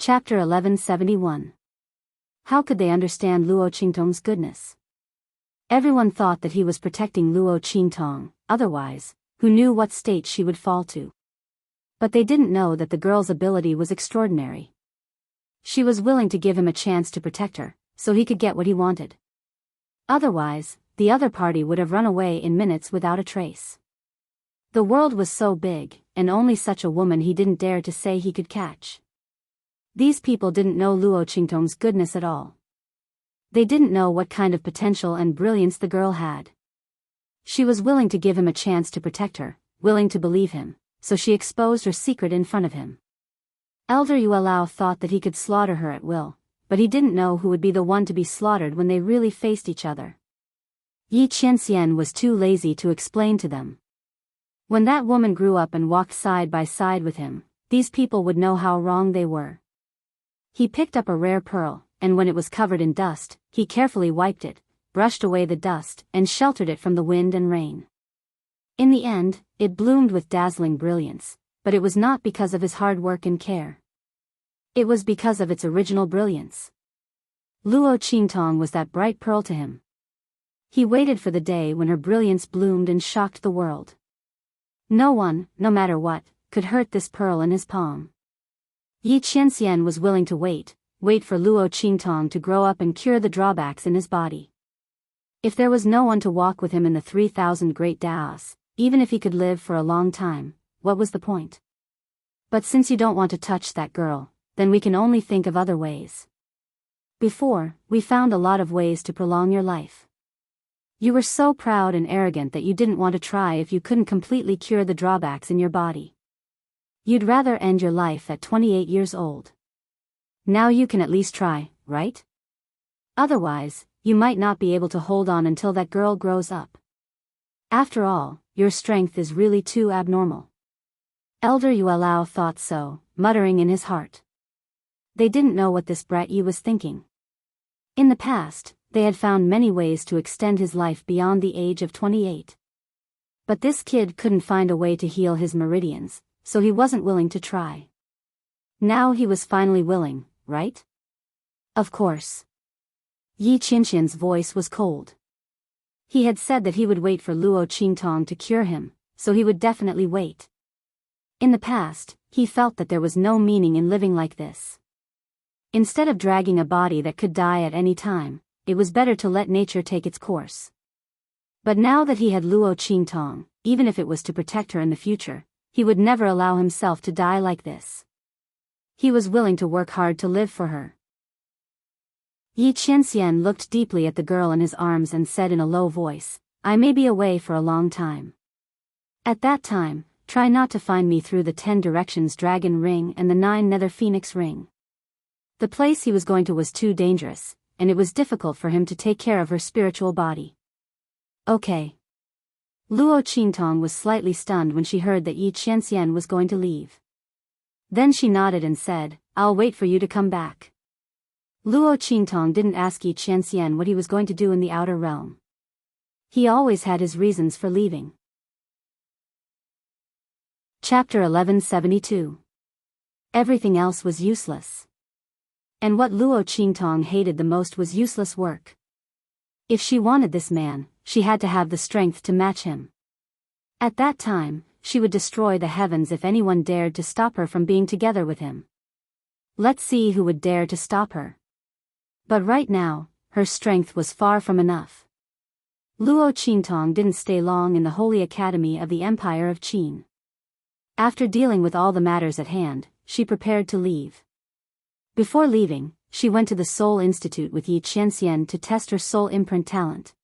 Chapter 1171. How could they understand Luo Qingtong's goodness? Everyone thought that he was protecting Luo Qingtong, otherwise, who knew what state she would fall to? But they didn't know that the girl's ability was extraordinary. She was willing to give him a chance to protect her, so he could get what he wanted. Otherwise, the other party would have run away in minutes without a trace. The world was so big, and only such a woman he didn't dare to say he could catch. These people didn't know Luo Qingtong's goodness at all. They didn't know what kind of potential and brilliance the girl had. She was willing to give him a chance to protect her, willing to believe him, so she exposed her secret in front of him. Elder Yuelao thought that he could slaughter her at will, but he didn't know who would be the one to be slaughtered when they really faced each other. Yi Qianxian was too lazy to explain to them. When that woman grew up and walked side by side with him, these people would know how wrong they were. He picked up a rare pearl, and when it was covered in dust, he carefully wiped it, brushed away the dust, and sheltered it from the wind and rain. In the end, it bloomed with dazzling brilliance, but it was not because of his hard work and care. It was because of its original brilliance. Luo Qingtong was that bright pearl to him. He waited for the day when her brilliance bloomed and shocked the world. No one, no matter what, could hurt this pearl in his palm. Yi Qianxian was willing to wait for Luo Qingtong to grow up and cure the drawbacks in his body. If there was no one to walk with him in the 3,000 great Daos, even if he could live for a long time, what was the point? But since you don't want to touch that girl, then we can only think of other ways. Before, we found a lot of ways to prolong your life. You were so proud and arrogant that you didn't want to try if you couldn't completely cure the drawbacks in your body. You'd rather end your life at 28 years old. Now you can at least try, right? Otherwise, you might not be able to hold on until that girl grows up. After all, your strength is really too abnormal. Elder Yuelao thought so, muttering in his heart. They didn't know what this brat Yi was thinking. In the past, they had found many ways to extend his life beyond the age of 28. But this kid couldn't find a way to heal his meridians, so he wasn't willing to try. Now he was finally willing, right? Of course. Yi Qianxian's voice was cold. He had said that he would wait for Luo Qingtong to cure him, so he would definitely wait. In the past, he felt that there was no meaning in living like this. Instead of dragging a body that could die at any time, it was better to let nature take its course. But now that he had Luo Qingtong, even if it was to protect her in the future, he would never allow himself to die like this. He was willing to work hard to live for her. Yi Qianxian looked deeply at the girl in his arms and said in a low voice, "I may be away for a long time. At that time, try not to find me through the 10 Directions Dragon Ring and the 9 Nether Phoenix Ring." The place he was going to was too dangerous, and it was difficult for him to take care of her spiritual body. Okay. Luo Qingtong was slightly stunned when she heard that Yi Qianxian was going to leave. Then she nodded and said, "I'll wait for you to come back." Luo Qingtong didn't ask Yi Qianxian what he was going to do in the outer realm. He always had his reasons for leaving. Chapter 1172. Everything else was useless. And what Luo Qingtong hated the most was useless work. If she wanted this man, she had to have the strength to match him. At that time, she would destroy the heavens if anyone dared to stop her from being together with him. Let's see who would dare to stop her. But right now, her strength was far from enough. Luo Qingtong didn't stay long in the Holy Academy of the Empire of Qin. After dealing with all the matters at hand, she prepared to leave. Before leaving, she went to the Soul Institute with Yi Qianxian to test her soul imprint talent.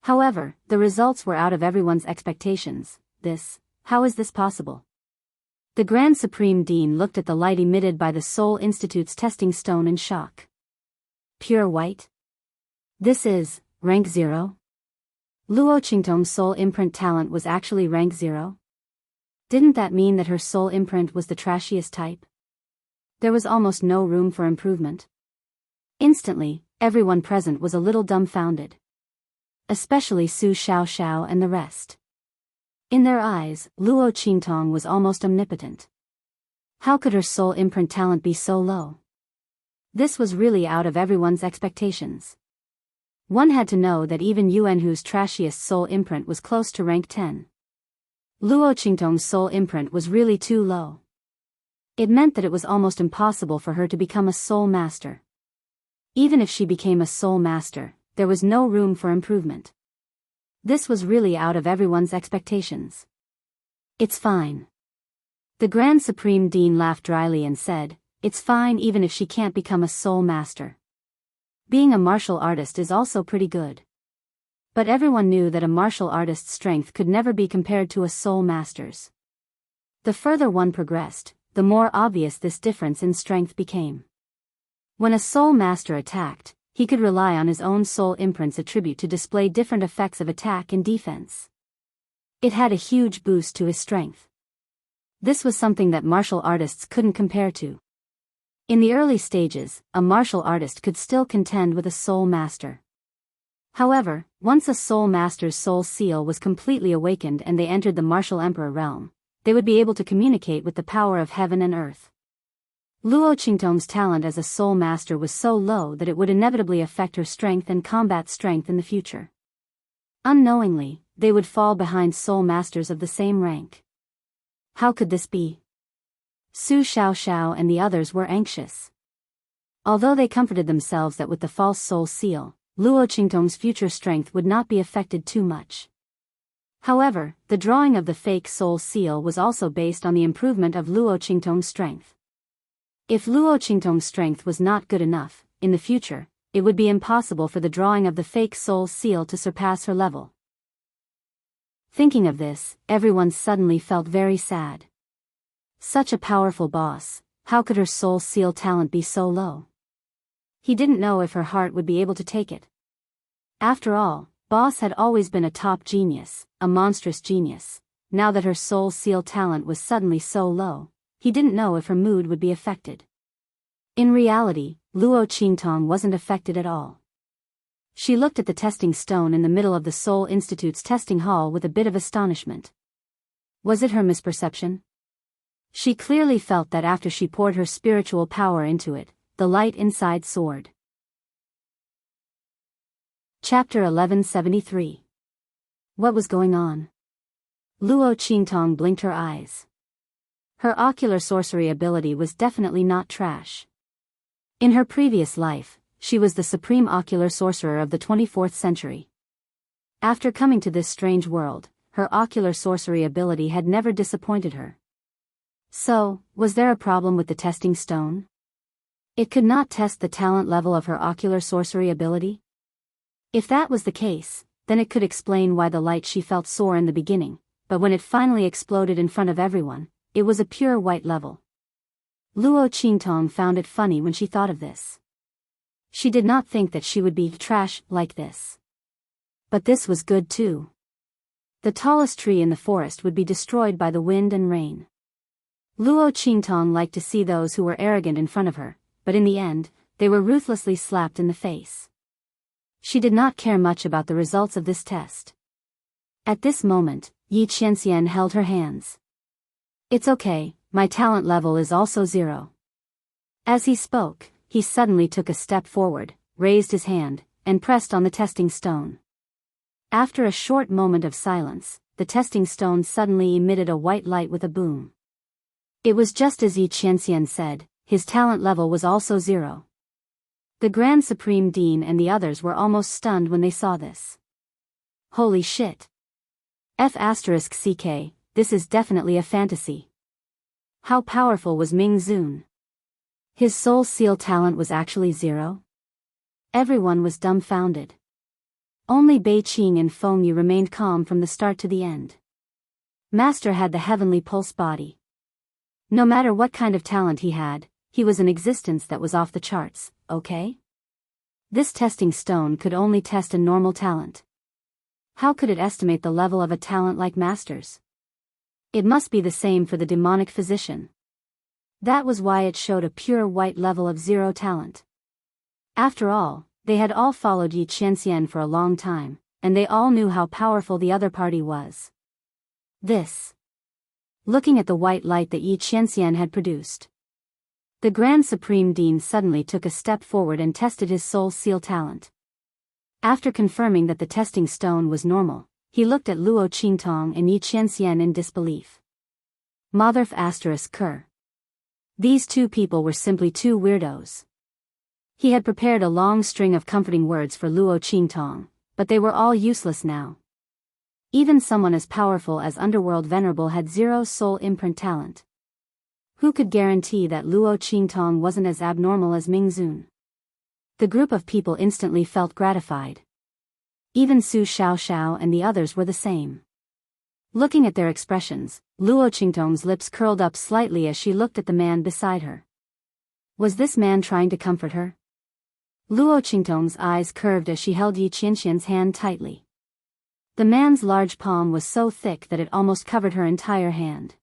However, the results were out of everyone's expectations. How is this possible? The Grand Supreme Dean looked at the light emitted by the Soul Institute's testing stone in shock. Pure white? This is rank 0? Luo Qingtong's soul imprint talent was actually rank 0? Didn't that mean that her soul imprint was the trashiest type? There was almost no room for improvement. Instantly, everyone present was a little dumbfounded. Especially Su Xiaoxiao and the rest. In their eyes, Luo Qingtong was almost omnipotent. How could her soul imprint talent be so low? This was really out of everyone's expectations. One had to know that even Yuanhu's trashiest soul imprint was close to rank 10. Luo Qingtong's soul imprint was really too low. It meant that it was almost impossible for her to become a soul master. Even if she became a soul master, there was no room for improvement. This was really out of everyone's expectations. It's fine. The Grand Supreme Dean laughed dryly and said, it's fine even if she can't become a soul master. Being a martial artist is also pretty good. But everyone knew that a martial artist's strength could never be compared to a soul master's. The further one progressed, the more obvious this difference in strength became. When a soul master attacked, he could rely on his own soul imprint's attribute to display different effects of attack and defense. It had a huge boost to his strength. This was something that martial artists couldn't compare to. In the early stages, a martial artist could still contend with a soul master. However, once a soul master's soul seal was completely awakened and they entered the martial emperor realm, they would be able to communicate with the power of heaven and earth. Luo Qingtong's talent as a soul master was so low that it would inevitably affect her strength and combat strength in the future. Unknowingly, they would fall behind soul masters of the same rank. How could this be? Su Xiaoxiao and the others were anxious. Although they comforted themselves that with the false soul seal, Luo Qingtong's future strength would not be affected too much. However, the drawing of the fake soul seal was also based on the improvement of Luo Qingtong's strength. If Luo Qingtong's strength was not good enough, in the future, it would be impossible for the drawing of the fake soul seal to surpass her level. Thinking of this, everyone suddenly felt very sad. Such a powerful boss, how could her soul seal talent be so low? He didn't know if her heart would be able to take it. After all, Boss had always been a top genius, a monstrous genius. Now that her soul seal talent was suddenly so low, he didn't know if her mood would be affected. In reality, Luo Qingtong wasn't affected at all. She looked at the testing stone in the middle of the Soul Institute's testing hall with a bit of astonishment. Was it her misperception? She clearly felt that after she poured her spiritual power into it, the light inside soared. Chapter 1173. What was going on? Luo Qingtong blinked her eyes. Her ocular sorcery ability was definitely not trash. In her previous life, she was the supreme ocular sorcerer of the 24th century. After coming to this strange world, her ocular sorcery ability had never disappointed her. So, was there a problem with the testing stone? It could not test the talent level of her ocular sorcery ability? If that was the case, then it could explain why the light she felt soar in the beginning, but when it finally exploded in front of everyone, it was a pure white level. Luo Qingtong found it funny when she thought of this. She did not think that she would be trash like this. But this was good too. The tallest tree in the forest would be destroyed by the wind and rain. Luo Qingtong liked to see those who were arrogant in front of her, but in the end, they were ruthlessly slapped in the face. She did not care much about the results of this test. At this moment, Yi Qianxian held her hands. It's okay, my talent level is also 0. As he spoke, he suddenly took a step forward, raised his hand, and pressed on the testing stone. After a short moment of silence, the testing stone suddenly emitted a white light with a boom. It was just as Yi Qianxian said, his talent level was also 0. The Grand Supreme Dean and the others were almost stunned when they saw this. Holy shit. F***ck, this is definitely a fantasy. How powerful was Ming Zun? His soul seal talent was actually 0? Everyone was dumbfounded. Only Bei Qing and Feng Yu remained calm from the start to the end. Master had the heavenly pulse body. No matter what kind of talent he had, he was an existence that was off the charts, okay? This testing stone could only test a normal talent. How could it estimate the level of a talent like Master's? It must be the same for the demonic physician. That was why it showed a pure white level of 0 talent. After all, they had all followed Yi Qianxian for a long time, and they all knew how powerful the other party was. This looking at the white light that Yi Qianxian had produced. The Grand Supreme Dean suddenly took a step forward and tested his soul seal talent. After confirming that the testing stone was normal, he looked at Luo Qingtong and Yi Qianxian in disbelief. Motherf ****. These two people were simply two weirdos. He had prepared a long string of comforting words for Luo Qingtong, but they were all useless now. Even someone as powerful as Underworld Venerable had zero soul imprint talent. Who could guarantee that Luo Qingtong wasn't as abnormal as Ming Zun? The group of people instantly felt gratified. Even Su Xiaoxiao and the others were the same. Looking at their expressions, Luo Qingtong's lips curled up slightly as she looked at the man beside her. Was this man trying to comfort her? Luo Qingtong's eyes curved as she held Yi Qianxian's hand tightly. The man's large palm was so thick that it almost covered her entire hand.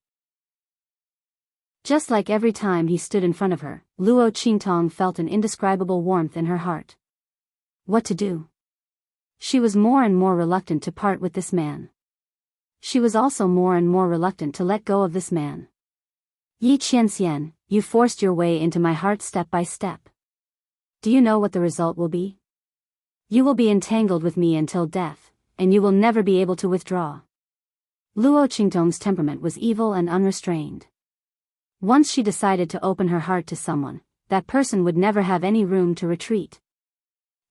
Just like every time he stood in front of her, Luo Qingtong felt an indescribable warmth in her heart. What to do? She was more and more reluctant to part with this man. She was also more and more reluctant to let go of this man. Yi Qianxian, you forced your way into my heart step by step. Do you know what the result will be? You will be entangled with me until death, and you will never be able to withdraw. Luo Qingtong's temperament was evil and unrestrained. Once she decided to open her heart to someone, that person would never have any room to retreat.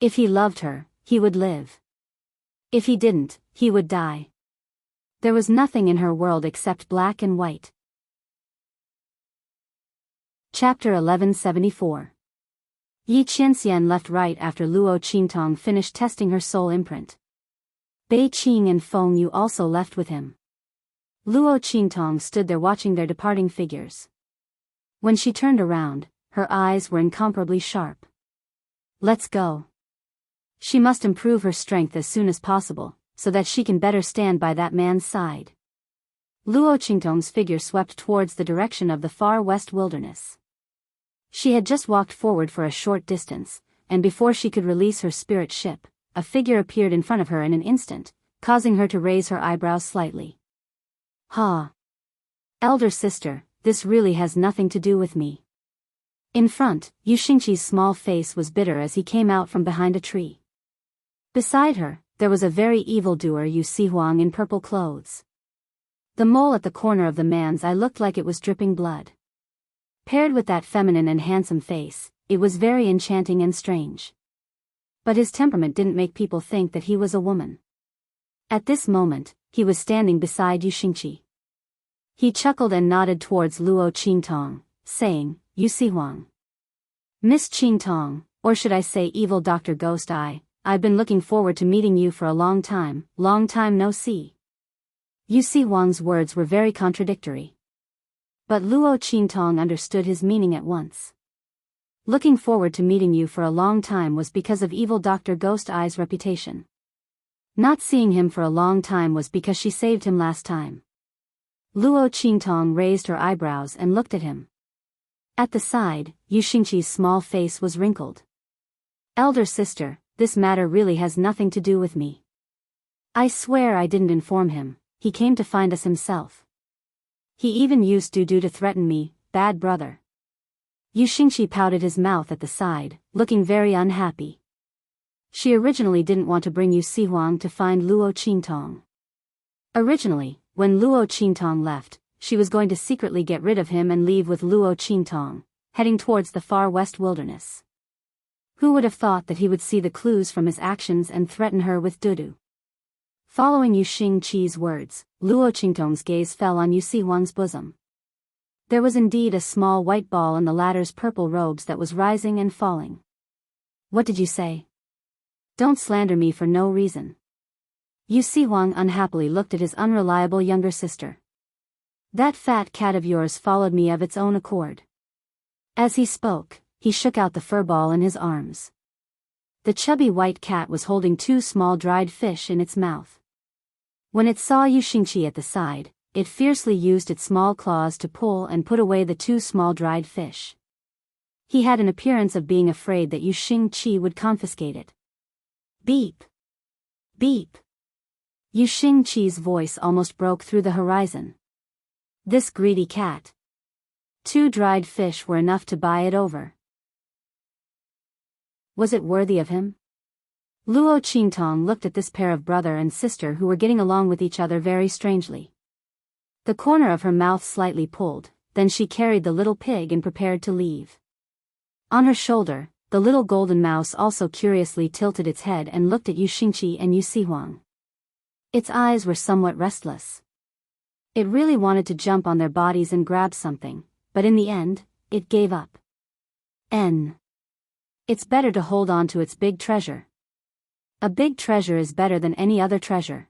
If he loved her, he would live. If he didn't, he would die. There was nothing in her world except black and white. Chapter 1174. Yi Qianxian left right after Luo Qingtong finished testing her soul imprint. Bei Qing and Feng Yu also left with him. Luo Qingtong stood there watching their departing figures. When she turned around, her eyes were incomparably sharp. Let's go. She must improve her strength as soon as possible, so that she can better stand by that man's side. Luo Qingtong's figure swept towards the direction of the far west wilderness. She had just walked forward for a short distance, and before she could release her spirit ship, a figure appeared in front of her in an instant, causing her to raise her eyebrows slightly. Ha! Elder sister, this really has nothing to do with me. In front, Yu Xingqi's small face was bitter as he came out from behind a tree. Beside her, there was a very evildoer Yu Sihuang in purple clothes. The mole at the corner of the man's eye looked like it was dripping blood. Paired with that feminine and handsome face, it was very enchanting and strange. But his temperament didn't make people think that he was a woman. At this moment, he was standing beside Yu Xingqi. He chuckled and nodded towards Luo Qingtong, saying, Yu Sihuang. Miss Qingtong, or should I say evil Dr. Ghost Eye, I've been looking forward to meeting you for a long time no see. Yu Sihuang's words were very contradictory. But Luo Qingtong understood his meaning at once. Looking forward to meeting you for a long time was because of evil Dr. Ghost Eye's reputation. Not seeing him for a long time was because she saved him last time. Luo Qingtong raised her eyebrows and looked at him. At the side, Yu Xingqi's small face was wrinkled. Elder sister, this matter really has nothing to do with me. I swear I didn't inform him, he came to find us himself. He even used Dudu to threaten me, bad brother. Yu Xingqi pouted his mouth at the side, looking very unhappy. She originally didn't want to bring Yu Sihuang to find Luo Qingtong. Originally, when Luo Qingtong left, she was going to secretly get rid of him and leave with Luo Qingtong, heading towards the far west wilderness. Who would have thought that he would see the clues from his actions and threaten her with Dudu? Following Yu Xingqi's words, Luo Qingtong's gaze fell on Yu Sihuang's bosom. There was indeed a small white ball in the latter's purple robes that was rising and falling. What did you say? Don't slander me for no reason. Yu Sihuang unhappily looked at his unreliable younger sister. That fat cat of yours followed me of its own accord. As he spoke, he shook out the fur ball in his arms. The chubby white cat was holding 2 small dried fish in its mouth. When it saw Yu Xingqi at the side, it fiercely used its small claws to pull and put away the 2 small dried fish. He had an appearance of being afraid that Yu Xingqi would confiscate it. Beep! Beep! Yu Xingqi's voice almost broke through the horizon. This greedy cat. 2 dried fish were enough to buy it over. Was it worthy of him? Luo Qingtong looked at this pair of brother and sister who were getting along with each other very strangely. The corner of her mouth slightly pulled, then she carried the little pig and prepared to leave. On her shoulder, the little golden mouse also curiously tilted its head and looked at Yu Xingqi and Yu Sihuang. Its eyes were somewhat restless. It really wanted to jump on their bodies and grab something, but in the end, it gave up. It's better to hold on to its big treasure. A big treasure is better than any other treasure.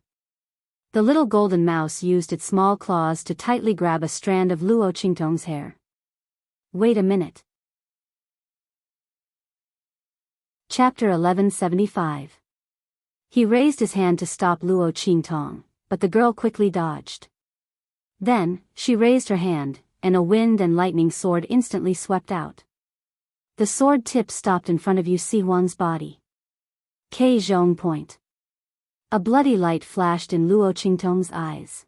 The little golden mouse used its small claws to tightly grab a strand of Luo Qingtong's hair. Wait a minute. Chapter 1175. He raised his hand to stop Luo Qingtong, but the girl quickly dodged. Then, she raised her hand, and a wind and lightning sword instantly swept out. The sword tip stopped in front of Yu Sihuang's body. Ke Zhong Point. A bloody light flashed in Luo Qingtong's eyes.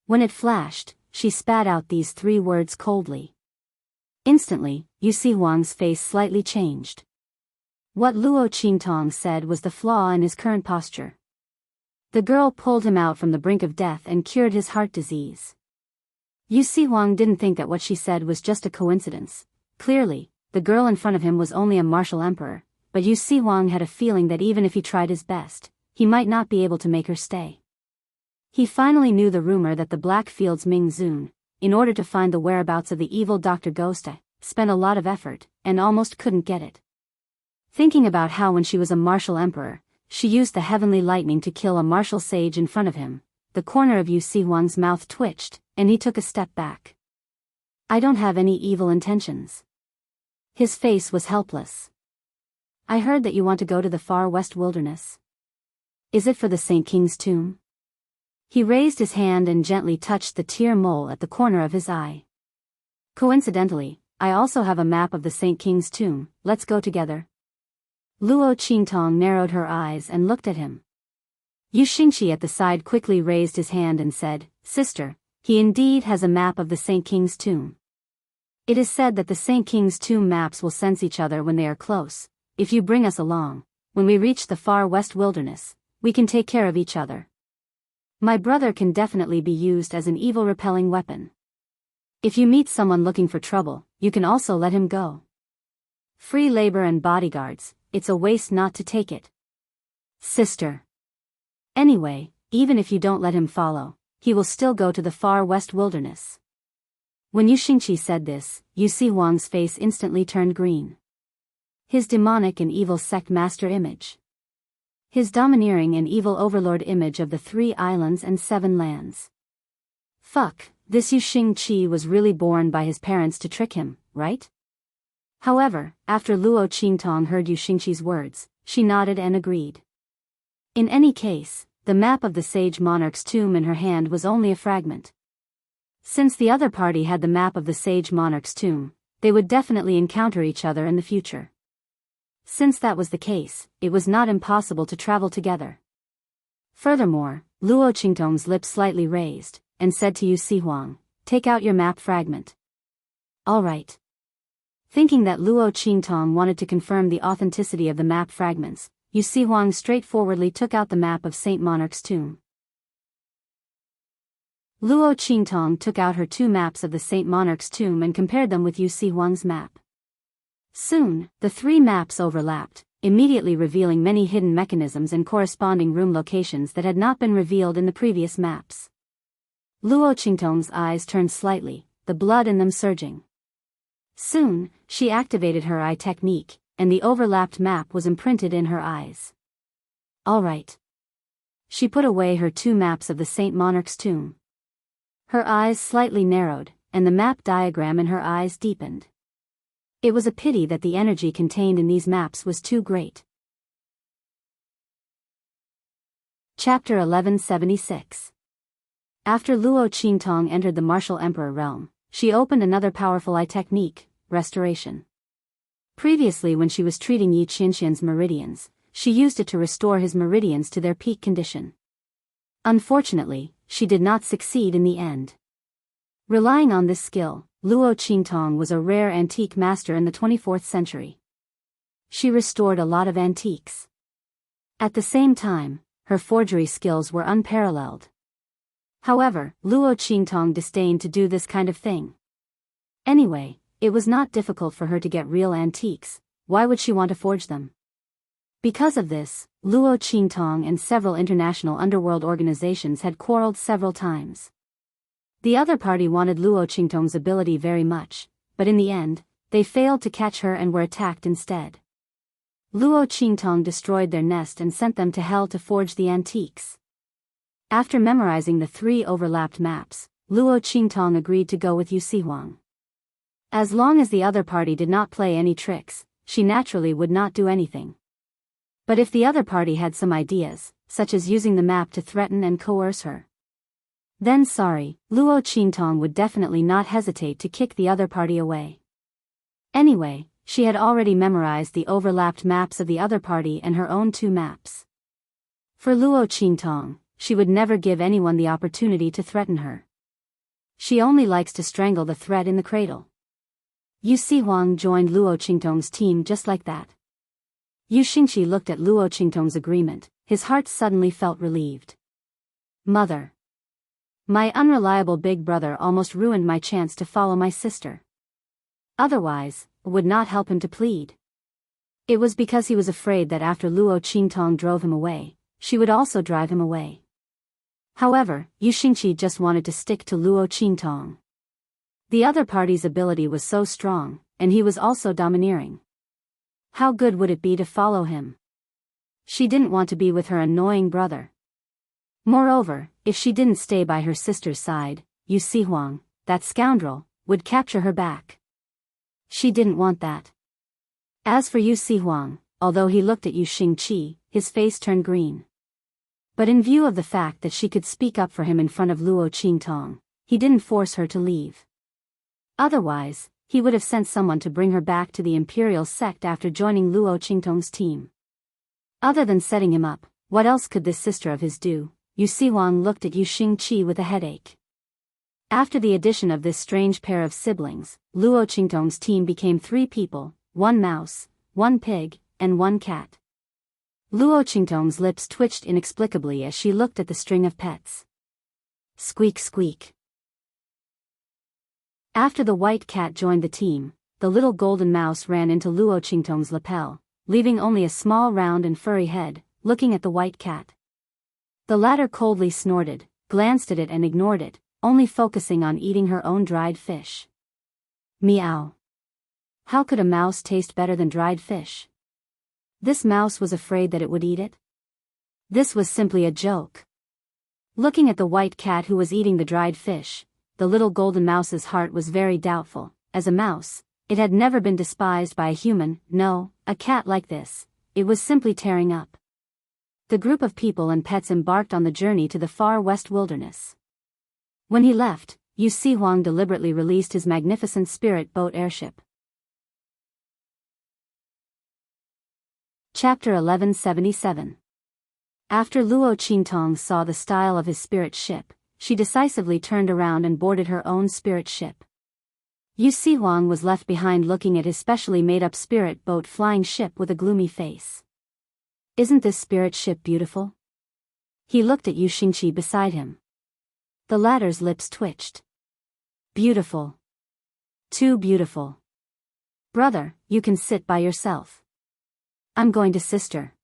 When it flashed, she spat out these 3 words coldly. Instantly, Yu Sihuang's face slightly changed. What Luo Qingtong said was the flaw in his current posture. The girl pulled him out from the brink of death and cured his heart disease. Yu Sihuang didn't think that what she said was just a coincidence. Clearly, the girl in front of him was only a martial emperor, but Yu Sihuang had a feeling that even if he tried his best, he might not be able to make her stay. He finally knew the rumor that the Blackfield's Ming Zun, in order to find the whereabouts of the evil Dr. Ghost, spent a lot of effort, and almost couldn't get it. Thinking about how when she was a martial emperor, she used the heavenly lightning to kill a martial sage in front of him, the corner of Yu Sihuang's mouth twitched, and he took a step back. I don't have any evil intentions. His face was helpless. I heard that you want to go to the far west wilderness. Is it for the Saint King's tomb? He raised his hand and gently touched the tear mole at the corner of his eye. Coincidentally, I also have a map of the Saint King's tomb. Let's go together. Luo Qingtong narrowed her eyes and looked at him. Yu Xingqi at the side quickly raised his hand and said, Sister, he indeed has a map of the Saint King's tomb. It is said that the Saint King's tomb maps will sense each other when they are close. If you bring us along, when we reach the far west wilderness, we can take care of each other. My brother can definitely be used as an evil-repelling weapon. If you meet someone looking for trouble, you can also let him go. Free labor and bodyguards, it's a waste not to take it. Sister. Anyway, even if you don't let him follow, he will still go to the far west wilderness. When Yu Xingqi said this, Yu Sihuang's face instantly turned green. His demonic and evil sect master image. His domineering and evil overlord image of the 3 islands and 7 lands. Fuck, this Yu Xingqi was really born by his parents to trick him, right? However, after Luo Qingtong heard Yu Xingqi's words, she nodded and agreed. In any case, the map of the sage monarch's tomb in her hand was only a fragment. Since the other party had the map of the sage monarch's tomb, they would definitely encounter each other in the future. Since that was the case, it was not impossible to travel together. Furthermore, Luo Qingtong's lips slightly raised, and said to Yu Sihuang, take out your map fragment. All right. Thinking that Luo Qingtong wanted to confirm the authenticity of the map fragments, Yu Sihuang straightforwardly took out the map of Saint Monarch's tomb. Luo Qingtong took out her 2 maps of the Saint Monarch's tomb and compared them with Yu Sihuang's map. Soon, the 3 maps overlapped, immediately revealing many hidden mechanisms and corresponding room locations that had not been revealed in the previous maps. Luo Qingtong's eyes turned slightly, the blood in them surging. Soon, she activated her eye technique, and the overlapped map was imprinted in her eyes. All right. She put away her 2 maps of the Saint Monarch's tomb. Her eyes slightly narrowed, and the map diagram in her eyes deepened. It was a pity that the energy contained in these maps was too great. Chapter 1176. After Luo Qingtong entered the martial emperor realm, she opened another powerful eye technique, restoration. Previously, when she was treating Yi Qianqian's meridians, she used it to restore his meridians to their peak condition. Unfortunately, she did not succeed in the end. Relying on this skill, Luo Qingtong was a rare antique master in the 24th century. She restored a lot of antiques. At the same time, her forgery skills were unparalleled. However, Luo Qingtong disdained to do this kind of thing. Anyway, it was not difficult for her to get real antiques. Why would she want to forge them? Because of this, Luo Qingtong and several international underworld organizations had quarreled several times. The other party wanted Luo Qingtong's ability very much, but in the end, they failed to catch her and were attacked instead. Luo Qingtong destroyed their nest and sent them to hell to forge the antiques. After memorizing the 3 overlapped maps, Luo Qingtong agreed to go with Yu Sihuang. As long as the other party did not play any tricks, she naturally would not do anything. But if the other party had some ideas, such as using the map to threaten and coerce her, then Luo Qingtong would definitely not hesitate to kick the other party away. Anyway, she had already memorized the overlapped maps of the other party and her own 2 maps. For Luo Qingtong, she would never give anyone the opportunity to threaten her. She only likes to strangle the threat in the cradle. Yu Sihuang joined Luo Qingtong's team just like that. Yu Xingqi looked at Luo Qingtong's agreement, his heart suddenly felt relieved. Mother. My unreliable big brother almost ruined my chance to follow my sister. Otherwise, would not help him to plead. It was because he was afraid that after Luo Qingtong drove him away, she would also drive him away. However, Yu Xingqi just wanted to stick to Luo Qingtong. The other party's ability was so strong, and he was also domineering. How good would it be to follow him? She didn't want to be with her annoying brother. Moreover, if she didn't stay by her sister's side, Yu Sihuang, that scoundrel, would capture her back. She didn't want that. As for Yu Sihuang, although he looked at Yu Xingqi, his face turned green. But in view of the fact that she could speak up for him in front of Luo Qingtong, he didn't force her to leave. Otherwise, he would have sent someone to bring her back to the imperial sect after joining Luo Qingtong's team. Other than setting him up, what else could this sister of his do? Yu Sihuang looked at Yu Xingqi with a headache. After the addition of this strange pair of siblings, Luo Qingtong's team became 3 people, 1 mouse, 1 pig, and 1 cat. Luo Qingtong's lips twitched inexplicably as she looked at the string of pets. Squeak squeak. After the white cat joined the team, the little golden mouse ran into Luo Qingtong's lapel, leaving only a small round and furry head, looking at the white cat. The latter coldly snorted, glanced at it and ignored it, only focusing on eating her own dried fish. Meow. How could a mouse taste better than dried fish? This mouse was afraid that it would eat it? This was simply a joke. Looking at the white cat who was eating the dried fish, the little golden mouse's heart was very doubtful. As a mouse, it had never been despised by a human, no, a cat like this. It was simply tearing up. The group of people and pets embarked on the journey to the far west wilderness. When he left, Yu Sihuang deliberately released his magnificent spirit boat airship. Chapter 1177. After Luo Qingtong saw the style of his spirit ship, she decisively turned around and boarded her own spirit ship. Yu Sihuang was left behind looking at his specially made-up spirit boat flying ship with a gloomy face. Isn't this spirit ship beautiful? He looked at Yu Xingqi beside him. The latter's lips twitched. Beautiful. Too beautiful. Brother, you can sit by yourself. I'm going to sister.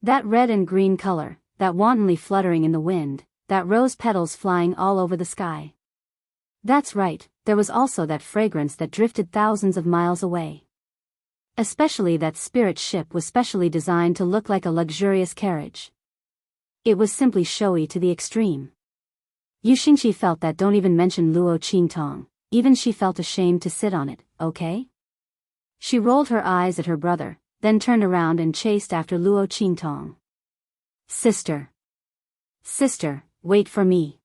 That red and green color, that wantonly fluttering in the wind, that rose petals flying all over the sky. That's right, there was also that fragrance that drifted thousands of miles away. Especially that spirit ship was specially designed to look like a luxurious carriage. It was simply showy to the extreme. Yu Xingqi felt that don't even mention Luo Qingtong, even she felt ashamed to sit on it, okay? She rolled her eyes at her brother, then turned around and chased after Luo Qingtong. Sister. Sister, wait for me.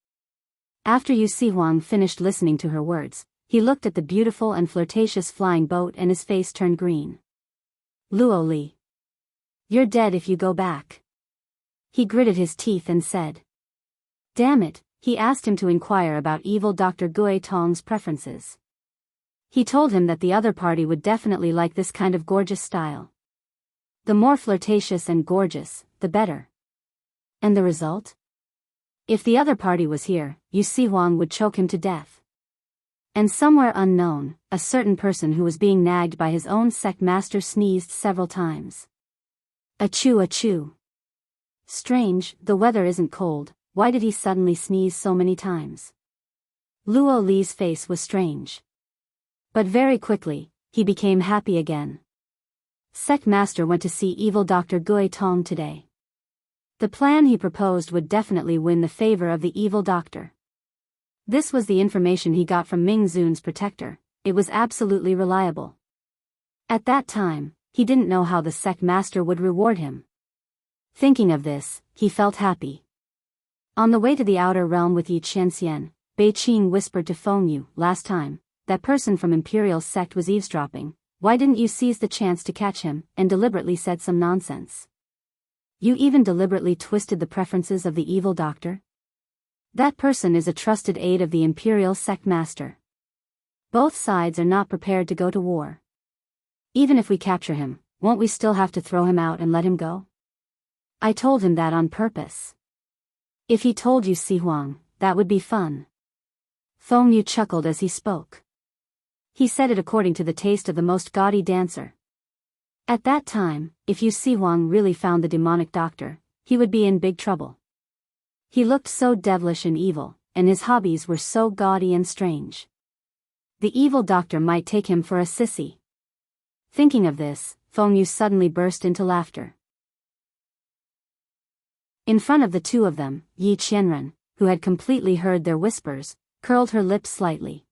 After Yu Sihuang finished listening to her words, he looked at the beautiful and flirtatious flying boat and his face turned green. Luo Li. You're dead if you go back. He gritted his teeth and said. Damn it, He asked him to inquire about evil Dr. Gui Tong's preferences. He told him that the other party would definitely like this kind of gorgeous style. The more flirtatious and gorgeous, the better. And the result? If the other party was here, Yu Huang would choke him to death. And somewhere unknown, a certain person who was being nagged by his own sect master sneezed several times. Achoo achoo. Strange, the weather isn't cold, why did he suddenly sneeze so many times? Luo Li's face was strange. But very quickly, he became happy again. Sect master went to see evil Dr. Gui Tong today. The plan he proposed would definitely win the favor of the evil doctor. This was the information he got from Ming Zun's protector. It was absolutely reliable. At that time, he didn't know how the sect master would reward him. Thinking of this, he felt happy. On the way to the outer realm with Yi Qianxian, Bei Qing whispered to Feng Yu, last time, that person from Imperial sect was eavesdropping, why didn't you seize the chance to catch him, and deliberately said some nonsense? You even deliberately twisted the preferences of the evil doctor? That person is a trusted aide of the Imperial sect master. Both sides are not prepared to go to war. Even if we capture him, won't we still have to throw him out and let him go? I told him that on purpose. If he told Yu Huang, that would be fun. Feng Yu chuckled as he spoke. He said it according to the taste of the most gaudy dancer. At that time, if Yu Huang really found the demonic doctor, he would be in big trouble. He looked so devilish and evil, and his hobbies were so gaudy and strange. The evil doctor might take him for a sissy. Thinking of this, Feng Yu suddenly burst into laughter. In front of the two of them, Yi Qianren, who had completely heard their whispers, curled her lips slightly.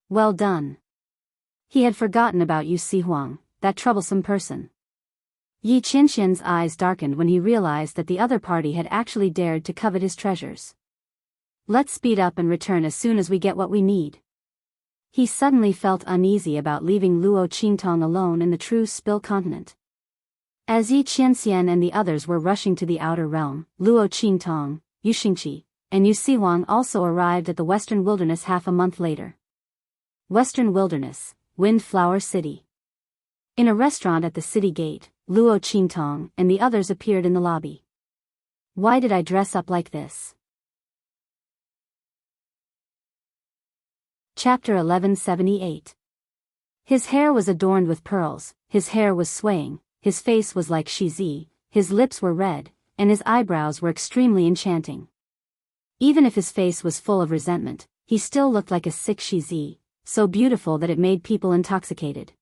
Well done. He had forgotten about Yu Huang, that troublesome person. Yi Qianxian's eyes darkened when he realized that the other party had actually dared to covet his treasures. Let's speed up and return as soon as we get what we need. He suddenly felt uneasy about leaving Luo Qingtong alone in the true Spill continent. As Yi Qianxian and the others were rushing to the outer realm, Luo Qingtong, Yu Xingqi, and Yu Huang also arrived at the Western Wilderness half a month later. Western Wilderness, Windflower City. In a restaurant at the city gate, Luo Qingtong and the others appeared in the lobby. Why did I dress up like this? Chapter 1178. His hair was adorned with pearls, his hair was swaying, his face was like Shizi, his lips were red, and his eyebrows were extremely enchanting. Even if his face was full of resentment, he still looked like a sick Shizi, so beautiful that it made people intoxicated.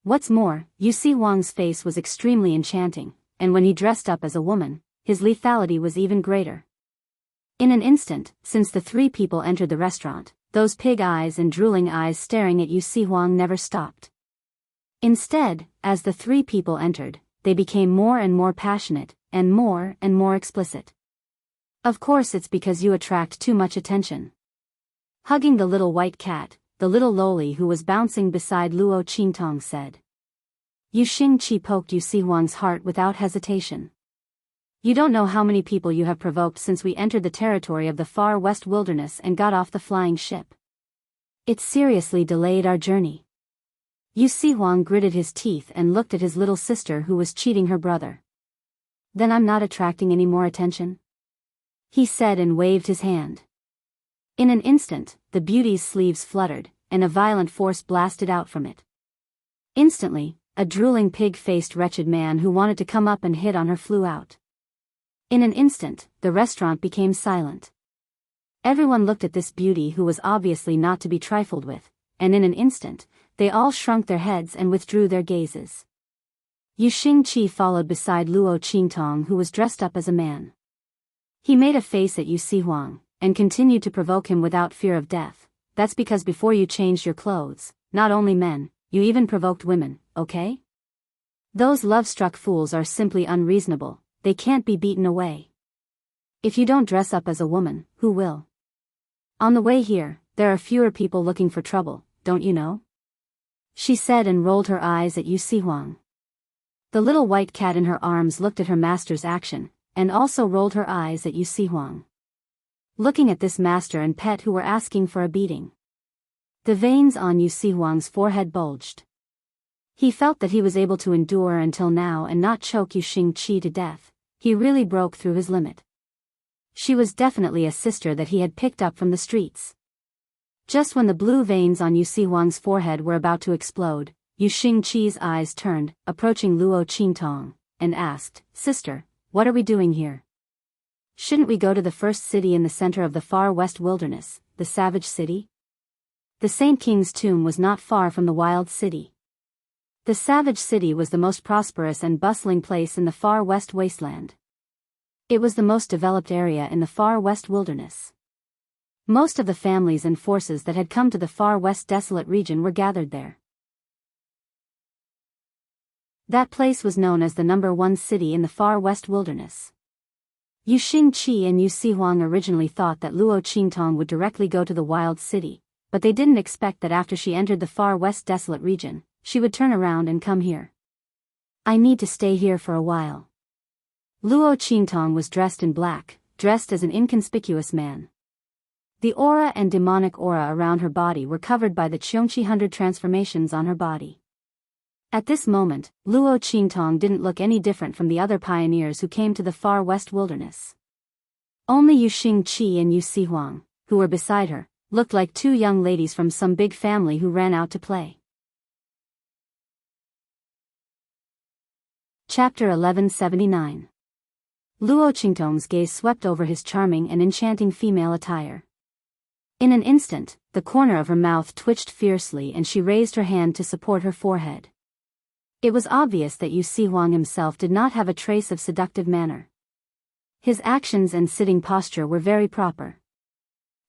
What's more, Yu Huang's face was extremely enchanting, and when he dressed up as a woman, his lethality was even greater. In an instant, since the three people entered the restaurant, those pig eyes and drooling eyes staring at Yu Huang never stopped. Instead, as the three people entered, they became more and more passionate, and more explicit. Of course it's because you attract too much attention. Hugging the little white cat, the little loli who was bouncing beside Luo Qingtong said. Yu Xingqi poked Yu Huang's heart without hesitation. You don't know how many people you have provoked since we entered the territory of the far west wilderness and got off the flying ship. It seriously delayed our journey. Yu Huang gritted his teeth and looked at his little sister who was cheating her brother. Then I'm not attracting any more attention? He said and waved his hand. In an instant, the beauty's sleeves fluttered, and a violent force blasted out from it. Instantly, a drooling pig-faced wretched man who wanted to come up and hit on her flew out. In an instant, the restaurant became silent. Everyone looked at this beauty who was obviously not to be trifled with, and in an instant, they all shrunk their heads and withdrew their gazes. Yu Xingqi followed beside Luo Qingtong who was dressed up as a man. He made a face at Yu Huang, and continued to provoke him without fear of death. That's because before you changed your clothes, not only men, you even provoked women, okay? Those love-struck fools are simply unreasonable, they can't be beaten away. If you don't dress up as a woman, who will? On the way here, there are fewer people looking for trouble, don't you know? She said and rolled her eyes at Yu Huang. The little white cat in her arms looked at her master's action, and also rolled her eyes at Yu Huang. looking at this master and pet who were asking for a beating. The veins on Yu Sihuang's forehead bulged. He felt that he was able to endure until now and not choke Yu Xingqi to death. He really broke through his limit. She was definitely a sister that he had picked up from the streets. Just when the blue veins on Yu Sihuang's forehead were about to explode, Yu Xingqi's eyes turned, approaching Luo Qingtong, and asked, "Sister, what are we doing here? Shouldn't we go to the first city in the center of the far west wilderness, the Savage City?" The Saint King's tomb was not far from the Wild City. The Savage City was the most prosperous and bustling place in the far west wasteland. It was the most developed area in the far west wilderness. Most of the families and forces that had come to the far west desolate region were gathered there. That place was known as the #1 city in the far west wilderness. Yu Xingqi and Yu Sihuang originally thought that Luo Qingtong would directly go to the Wild City, but they didn't expect that after she entered the far west desolate region, she would turn around and come here. "I need to stay here for a while." Luo Qingtong was dressed in black, dressed as an inconspicuous man. The aura and demonic aura around her body were covered by the Qiongqi 100 transformations on her body. At this moment, Luo Qingtong didn't look any different from the other pioneers who came to the far west wilderness. Only Yu Xingqi and Yu Sihuang, who were beside her, looked like two young ladies from some big family who ran out to play. Chapter 1179. Luo Qingtong's gaze swept over his charming and enchanting female attire. In an instant, the corner of her mouth twitched fiercely and she raised her hand to support her forehead. It was obvious that Yu Sihuang himself did not have a trace of seductive manner. His actions and sitting posture were very proper.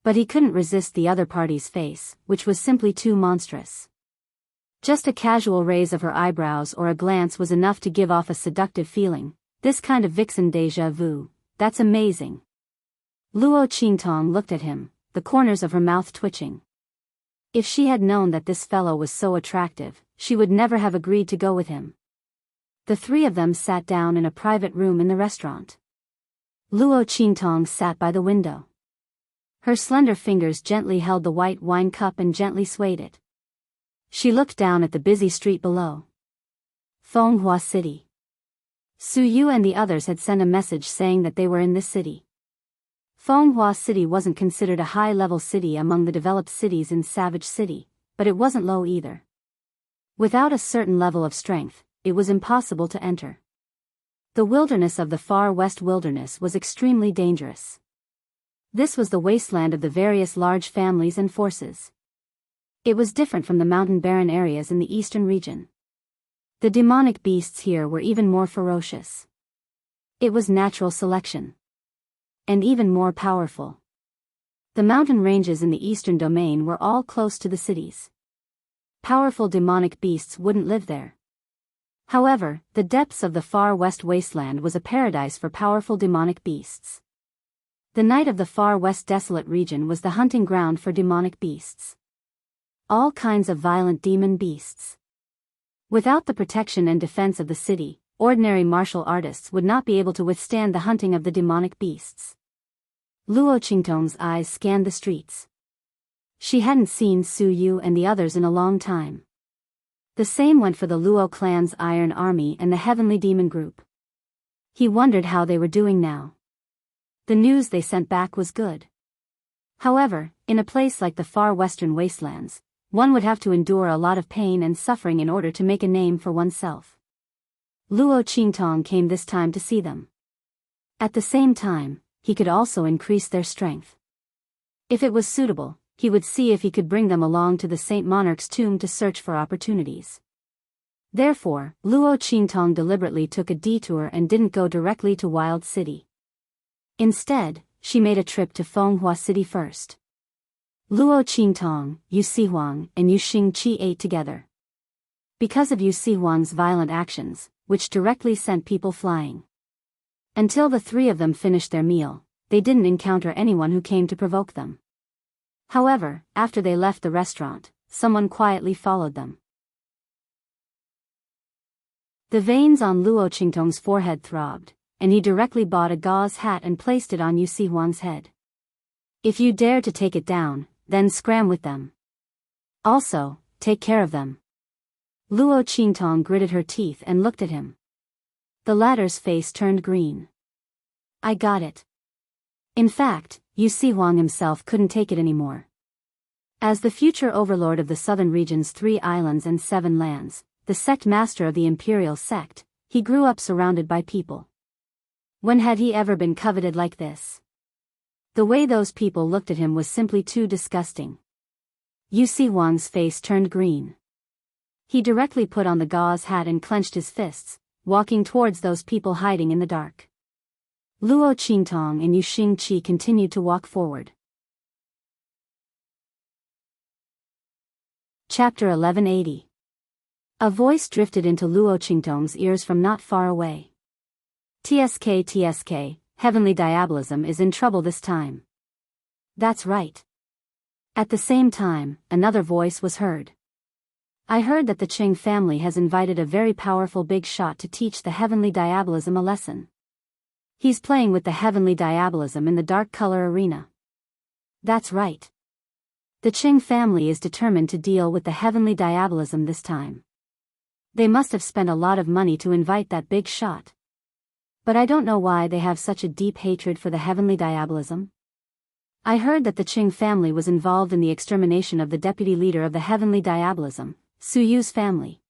But he couldn't resist the other party's face, which was simply too monstrous. Just a casual raise of her eyebrows or a glance was enough to give off a seductive feeling. This kind of vixen déjà vu, that's amazing. Luo Qingtong looked at him, the corners of her mouth twitching. If she had known that this fellow was so attractive, she would never have agreed to go with him. The three of them sat down in a private room in the restaurant. Luo Qingtong sat by the window. Her slender fingers gently held the white wine cup and gently swayed it. She looked down at the busy street below. Fenghua City. Su Yu and the others had sent a message saying that they were in this city. Fenghua City wasn't considered a high-level city among the developed cities in Savage City, but it wasn't low either. Without a certain level of strength, it was impossible to enter. The wilderness of the far west wilderness was extremely dangerous. This was the wasteland of the various large families and forces. It was different from the mountain barren areas in the eastern region. The demonic beasts here were even more ferocious. It was natural selection. And even more powerful. The mountain ranges in the eastern domain were all close to the cities. Powerful demonic beasts wouldn't live there. However, the depths of the far west wasteland was a paradise for powerful demonic beasts. The night of the far west desolate region was the hunting ground for demonic beasts. All kinds of violent demon beasts. Without the protection and defense of the city, ordinary martial artists would not be able to withstand the hunting of the demonic beasts. Luo Qingtong's eyes scanned the streets. She hadn't seen Su Yu and the others in a long time. The same went for the Luo clan's Iron Army and the Heavenly Demon Group. He wondered how they were doing now. The news they sent back was good. However, in a place like the far western wastelands, one would have to endure a lot of pain and suffering in order to make a name for oneself. Luo Qingtong came this time to see them. At the same time, he could also increase their strength. If it was suitable, he would see if he could bring them along to the Saint Monarch's tomb to search for opportunities. Therefore, Luo Qingtong deliberately took a detour and didn't go directly to Wild City. Instead, she made a trip to Fenghua City first. Luo Qingtong, Yu Sihuang, and Yu Xingqi ate together. Because of Yu Sihuang's violent actions, which directly sent people flying. Until the three of them finished their meal, they didn't encounter anyone who came to provoke them. However, after they left the restaurant, someone quietly followed them. The veins on Luo Qingtong's forehead throbbed, and he directly bought a gauze hat and placed it on Yu Sihuang's head. If you dare to take it down, then scram with them. Also, take care of them. Luo Qingtong gritted her teeth and looked at him. The latter's face turned green. I got it. In fact, Yu Si Huang himself couldn't take it anymore. As the future overlord of the southern region's 3 islands and 7 lands, the sect master of the imperial sect, he grew up surrounded by people. When had he ever been coveted like this? The way those people looked at him was simply too disgusting. Yu Si Huang's face turned green. He directly put on the gauze hat and clenched his fists, walking towards those people hiding in the dark. Luo Qingtong and Yu Xingqi continued to walk forward. Chapter 1180. A voice drifted into Luo Qingtong's ears from not far away. TSK, heavenly diabolism is in trouble this time. That's right. At the same time, another voice was heard. I heard that the Qing family has invited a very powerful big shot to teach the heavenly diabolism a lesson. He's playing with the heavenly diabolism in the dark color arena. That's right. The Qing family is determined to deal with the heavenly diabolism this time. They must have spent a lot of money to invite that big shot. But I don't know why they have such a deep hatred for the heavenly diabolism. I heard that the Qing family was involved in the extermination of the deputy leader of the heavenly diabolism, Su Yu's family.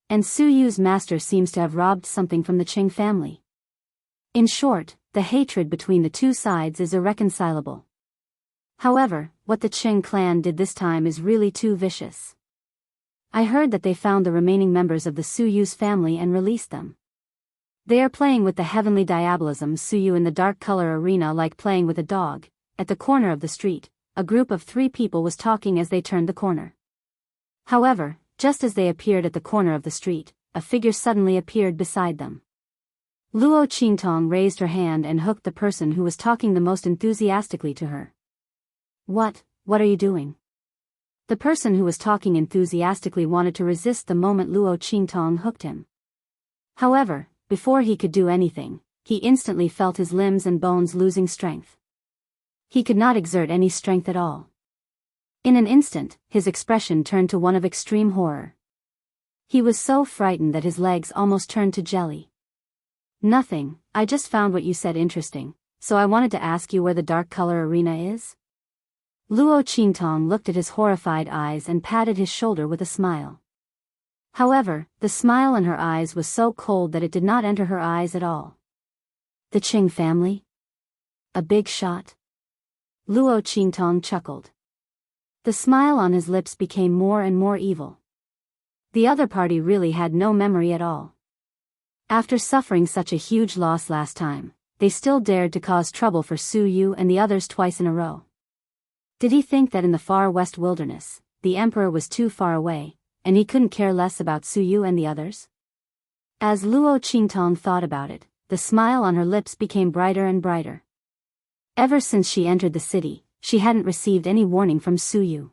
And Su Yu's master seems to have robbed something from the Qing family. In short, the hatred between the two sides is irreconcilable. However, what the Qing clan did this time is really too vicious. I heard that they found the remaining members of the Su Yu's family and released them. They are playing with the heavenly diabolism Su Yu in the dark color arena like playing with a dog. At the corner of the street, a group of 3 people was talking as they turned the corner. However, just as they appeared at the corner of the street, a figure suddenly appeared beside them. Luo Qingtong raised her hand and hooked the person who was talking the most enthusiastically to her. What are you doing? The person who was talking enthusiastically wanted to resist the moment Luo Qingtong hooked him. However, before he could do anything, he instantly felt his limbs and bones losing strength. He could not exert any strength at all. In an instant, his expression turned to one of extreme horror. He was so frightened that his legs almost turned to jelly. Nothing, I just found what you said interesting, so I wanted to ask you where the dark color arena is? Luo Qingtong looked at his horrified eyes and patted his shoulder with a smile. However, the smile in her eyes was so cold that it did not enter her eyes at all. The Qing family? A big shot? Luo Qingtong chuckled. The smile on his lips became more and more evil. The other party really had no memory at all. After suffering such a huge loss last time, they still dared to cause trouble for Su Yu and the others twice in a row. Did he think that in the far west wilderness, the emperor was too far away, and he couldn't care less about Su Yu and the others? As Luo Qingtong thought about it, the smile on her lips became brighter and brighter. Ever since she entered the city, she hadn't received any warning from Su Yu.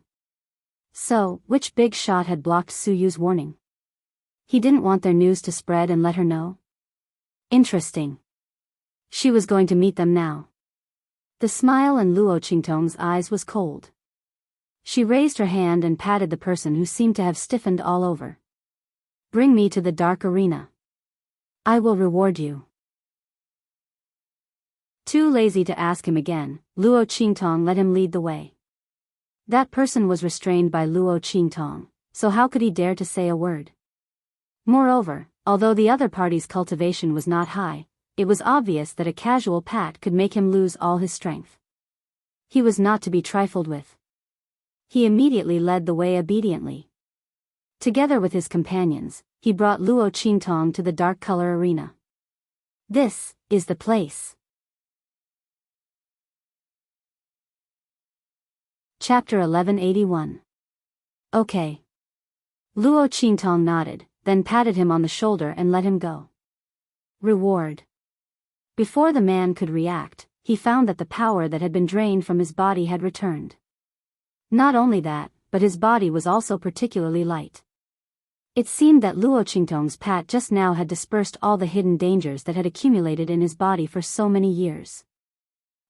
So, which big shot had blocked Su Yu's warning? He didn't want their news to spread and let her know? Interesting. She was going to meet them now. The smile in Luo Qingtong's eyes was cold. She raised her hand and patted the person who seemed to have stiffened all over. Bring me to the dark arena. I will reward you. Too lazy to ask him again, Luo Qingtong let him lead the way. That person was restrained by Luo Qingtong, so how could he dare to say a word? Moreover, although the other party's cultivation was not high, it was obvious that a casual pat could make him lose all his strength. He was not to be trifled with. He immediately led the way obediently. Together with his companions, he brought Luo Qingtong to the dark color arena. This is the place. Chapter 1181. Okay. Luo Qingtong nodded, then patted him on the shoulder and let him go. Reward. Before the man could react, he found that the power that had been drained from his body had returned. Not only that, but his body was also particularly light. It seemed that Luo Qingtong's pat just now had dispersed all the hidden dangers that had accumulated in his body for so many years.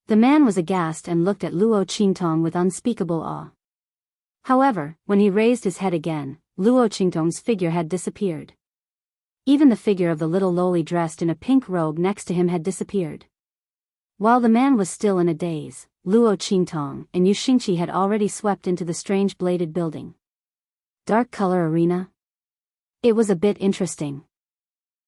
The man was aghast and looked at Luo Qingtong with unspeakable awe. However, when he raised his head again, Luo Qingtong's figure had disappeared. Even the figure of the little loli dressed in a pink robe next to him had disappeared. While the man was still in a daze, Luo Qingtong and Yu Xingqi had already swept into the strange bladed building. Dark color arena? It was a bit interesting.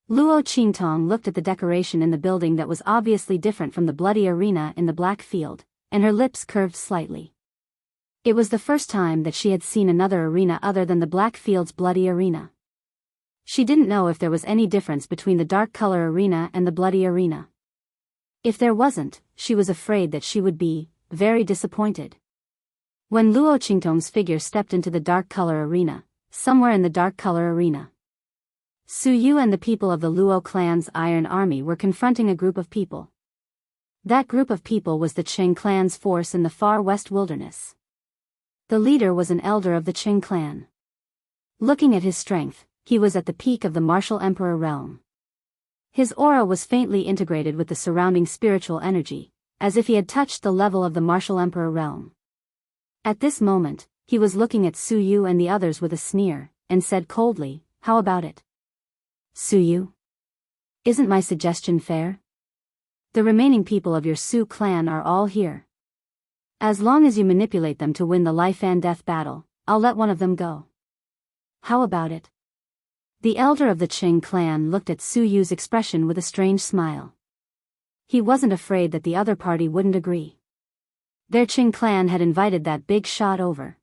Luo Qingtong looked at the decoration in the building that was obviously different from the bloody arena in the black field, and her lips curved slightly. It was the first time that she had seen another arena other than the black field's bloody arena. She didn't know if there was any difference between the dark color arena and the bloody arena. If there wasn't, she was afraid that she would be very disappointed. When Luo Qingtong's figure stepped into the dark color arena, somewhere in the dark color arena, Su Yu and the people of the Luo clan's Iron Army were confronting a group of people. That group of people was the Qing clan's force in the far west wilderness. The leader was an elder of the Qing clan. Looking at his strength, he was at the peak of the martial emperor realm. His aura was faintly integrated with the surrounding spiritual energy, as if he had touched the level of the martial emperor realm. At this moment, he was looking at Su Yu and the others with a sneer, and said coldly, "How about it? Su Yu? Isn't my suggestion fair? The remaining people of your Su clan are all here. As long as you manipulate them to win the life and death battle, I'll let one of them go. How about it?" The elder of the Qing clan looked at Su Yu's expression with a strange smile. He wasn't afraid that the other party wouldn't agree. Their Qing clan had invited that big shot over.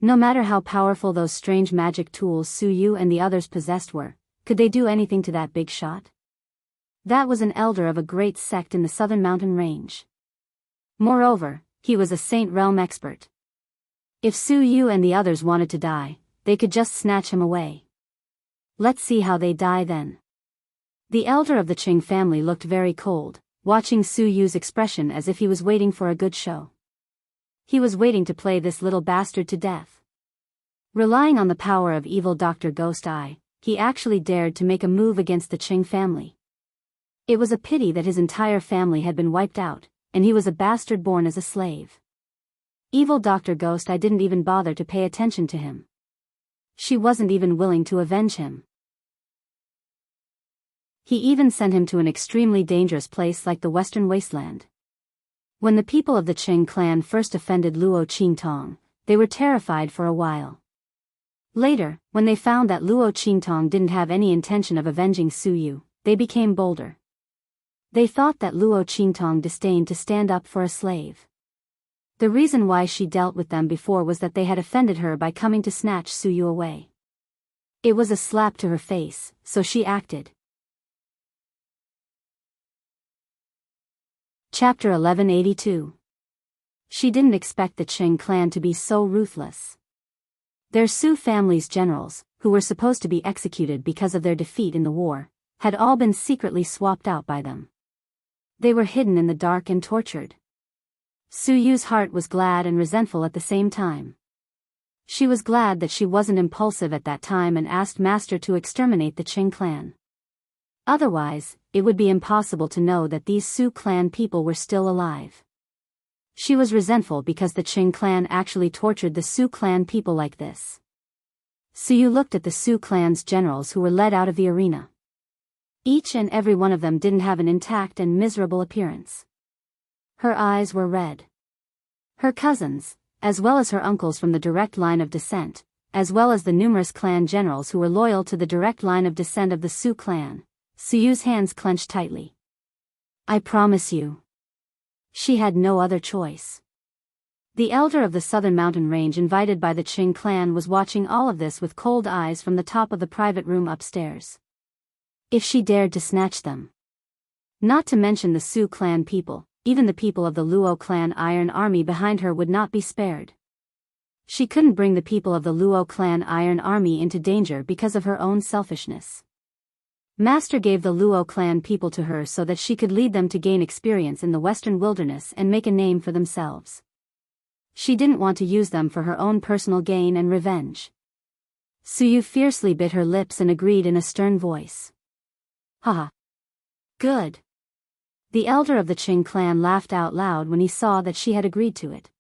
No matter how powerful those strange magic tools Su Yu and the others possessed were, could they do anything to that big shot? That was an elder of a great sect in the southern mountain range. Moreover, he was a Saint Realm expert. If Su Yu and the others wanted to die, they could just snatch him away. Let's see how they die then. The elder of the Qing family looked very cold, watching Su Yu's expression as if he was waiting for a good show. He was waiting to play this little bastard to death. Relying on the power of evil Dr. Ghost Eye, he actually dared to make a move against the Qing family. It was a pity that his entire family had been wiped out, and he was a bastard born as a slave. Evil Dr. Ghost Eye didn't even bother to pay attention to him. She wasn't even willing to avenge him. He even sent him to an extremely dangerous place like the Western Wasteland. When the people of the Qing clan first offended Luo Qingtong, they were terrified for a while. Later, when they found that Luo Qingtong didn't have any intention of avenging Su Yu, they became bolder. They thought that Luo Qingtong disdained to stand up for a slave. The reason why she dealt with them before was that they had offended her by coming to snatch Su Yu away. It was a slap to her face, so she acted. Chapter 1182. She didn't expect the Qing clan to be so ruthless. Their Su family's generals, who were supposed to be executed because of their defeat in the war, had all been secretly swapped out by them. They were hidden in the dark and tortured. Su Yu's heart was glad and resentful at the same time. She was glad that she wasn't impulsive at that time and asked Master to exterminate the Qing clan. Otherwise, it would be impossible to know that these Su clan people were still alive. She was resentful because the Qing clan actually tortured the Su clan people like this. Su Yu looked at the Su clan's generals who were led out of the arena. Each and every one of them didn't have an intact and miserable appearance. Her eyes were red. Her cousins, as well as her uncles from the direct line of descent, as well as the numerous clan generals who were loyal to the direct line of descent of the Su clan, Su Yu's hands clenched tightly. I promise you. She had no other choice. The elder of the southern mountain range invited by the Qing clan was watching all of this with cold eyes from the top of the private room upstairs. If she dared to snatch them. Not to mention the Su clan people, even the people of the Luo clan Iron Army behind her would not be spared. She couldn't bring the people of the Luo clan Iron Army into danger because of her own selfishness. Master gave the Luo clan people to her so that she could lead them to gain experience in the western wilderness and make a name for themselves. She didn't want to use them for her own personal gain and revenge. Su Yu fiercely bit her lips and agreed in a stern voice. Haha. Good. The elder of the Qing clan laughed out loud when he saw that she had agreed to it.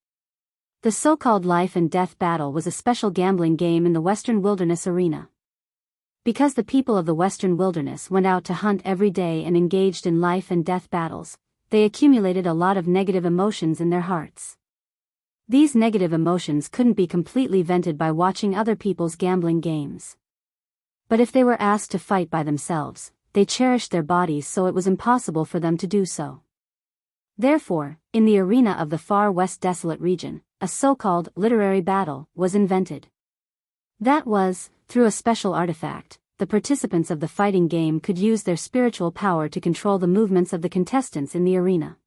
The so-called life and death battle was a special gambling game in the Western Wilderness arena. Because the people of the Western Wilderness went out to hunt every day and engaged in life and death battles, they accumulated a lot of negative emotions in their hearts. These negative emotions couldn't be completely vented by watching other people's gambling games. But if they were asked to fight by themselves, they cherished their bodies, so it was impossible for them to do so. Therefore, in the arena of the far west desolate region, a so-called literary battle was invented. That was, through a special artifact, the participants of the fighting game could use their spiritual power to control the movements of the contestants in the arena.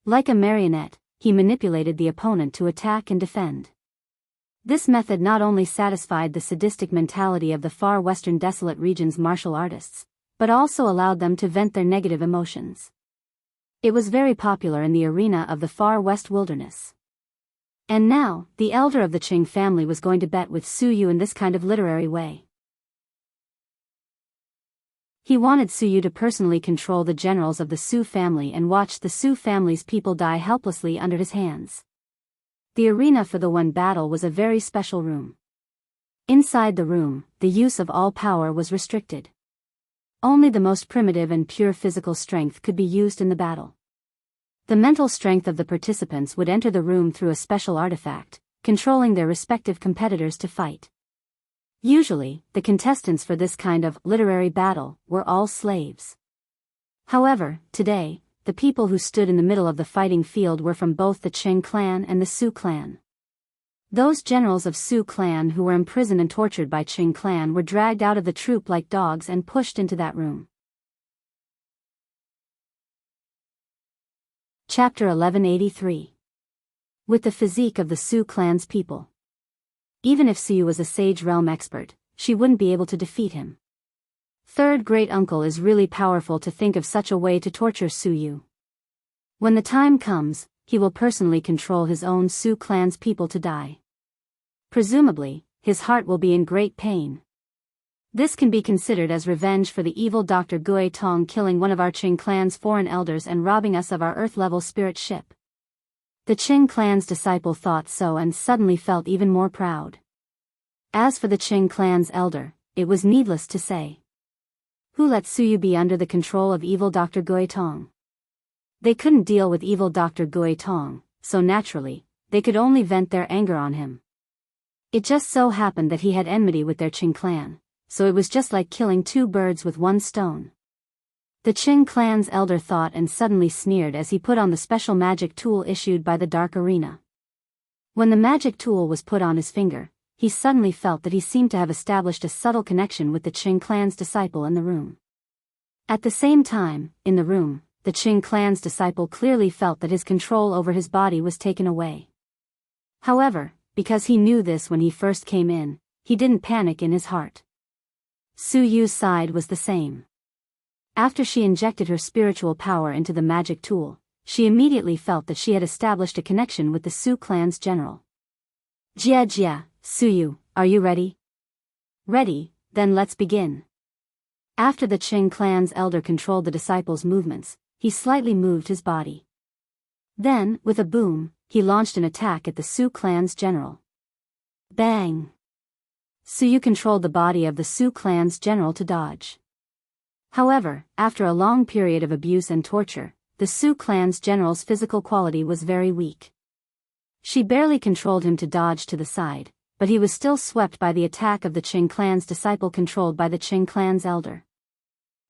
Like a marionette, he manipulated the opponent to attack and defend. This method not only satisfied the sadistic mentality of the far western desolate region's martial artists, but also allowed them to vent their negative emotions. It was very popular in the arena of the far west wilderness. And now, the elder of the Qing family was going to bet with Su Yu in this kind of literary way. He wanted Su Yu to personally control the generals of the Su family and watch the Su family's people die helplessly under his hands. The arena for the one battle was a very special room. Inside the room, the use of all power was restricted. Only the most primitive and pure physical strength could be used in the battle. The mental strength of the participants would enter the room through a special artifact, controlling their respective competitors to fight. Usually, the contestants for this kind of literary battle were all slaves. However, today, the people who stood in the middle of the fighting field were from both the Qing clan and the Su clan. Those generals of Su clan who were imprisoned and tortured by Qing clan were dragged out of the troop like dogs and pushed into that room. Chapter 1183. With the physique of the Su clan's people. Even if Su Yu was a sage realm expert, she wouldn't be able to defeat him. Third great uncle is really powerful to think of such a way to torture Su Yu. When the time comes, he will personally control his own Su clan's people to die. Presumably, his heart will be in great pain. This can be considered as revenge for the evil Dr. Gui Tong killing one of our Qing clan's foreign elders and robbing us of our Earth-level spirit ship. The Qing clan's disciple thought so and suddenly felt even more proud. As for the Qing clan's elder, it was needless to say. Who let Su Yu be under the control of evil Dr. Gui Tong? They couldn't deal with evil Dr. Gui Tong, so naturally, they could only vent their anger on him. It just so happened that he had enmity with their Qing clan, so it was just like killing two birds with one stone. The Qing clan's elder thought and suddenly sneered as he put on the special magic tool issued by the Dark Arena. When the magic tool was put on his finger, he suddenly felt that he seemed to have established a subtle connection with the Qing clan's disciple in the room. At the same time, in the room, the Qing clan's disciple clearly felt that his control over his body was taken away. However, because he knew this when he first came in, he didn't panic in his heart. Su Yu's side was the same. After she injected her spiritual power into the magic tool, she immediately felt that she had established a connection with the Su clan's general. Jia, Su Yu, are you ready? Ready, then let's begin. After the Qing clan's elder controlled the disciple's movements, he slightly moved his body. Then, with a boom, he launched an attack at the Su clan's general. Bang! Su Yu controlled the body of the Su clan's general to dodge. However, after a long period of abuse and torture, the Su clan's general's physical quality was very weak. She barely controlled him to dodge to the side, but he was still swept by the attack of the Qing clan's disciple controlled by the Qing clan's elder.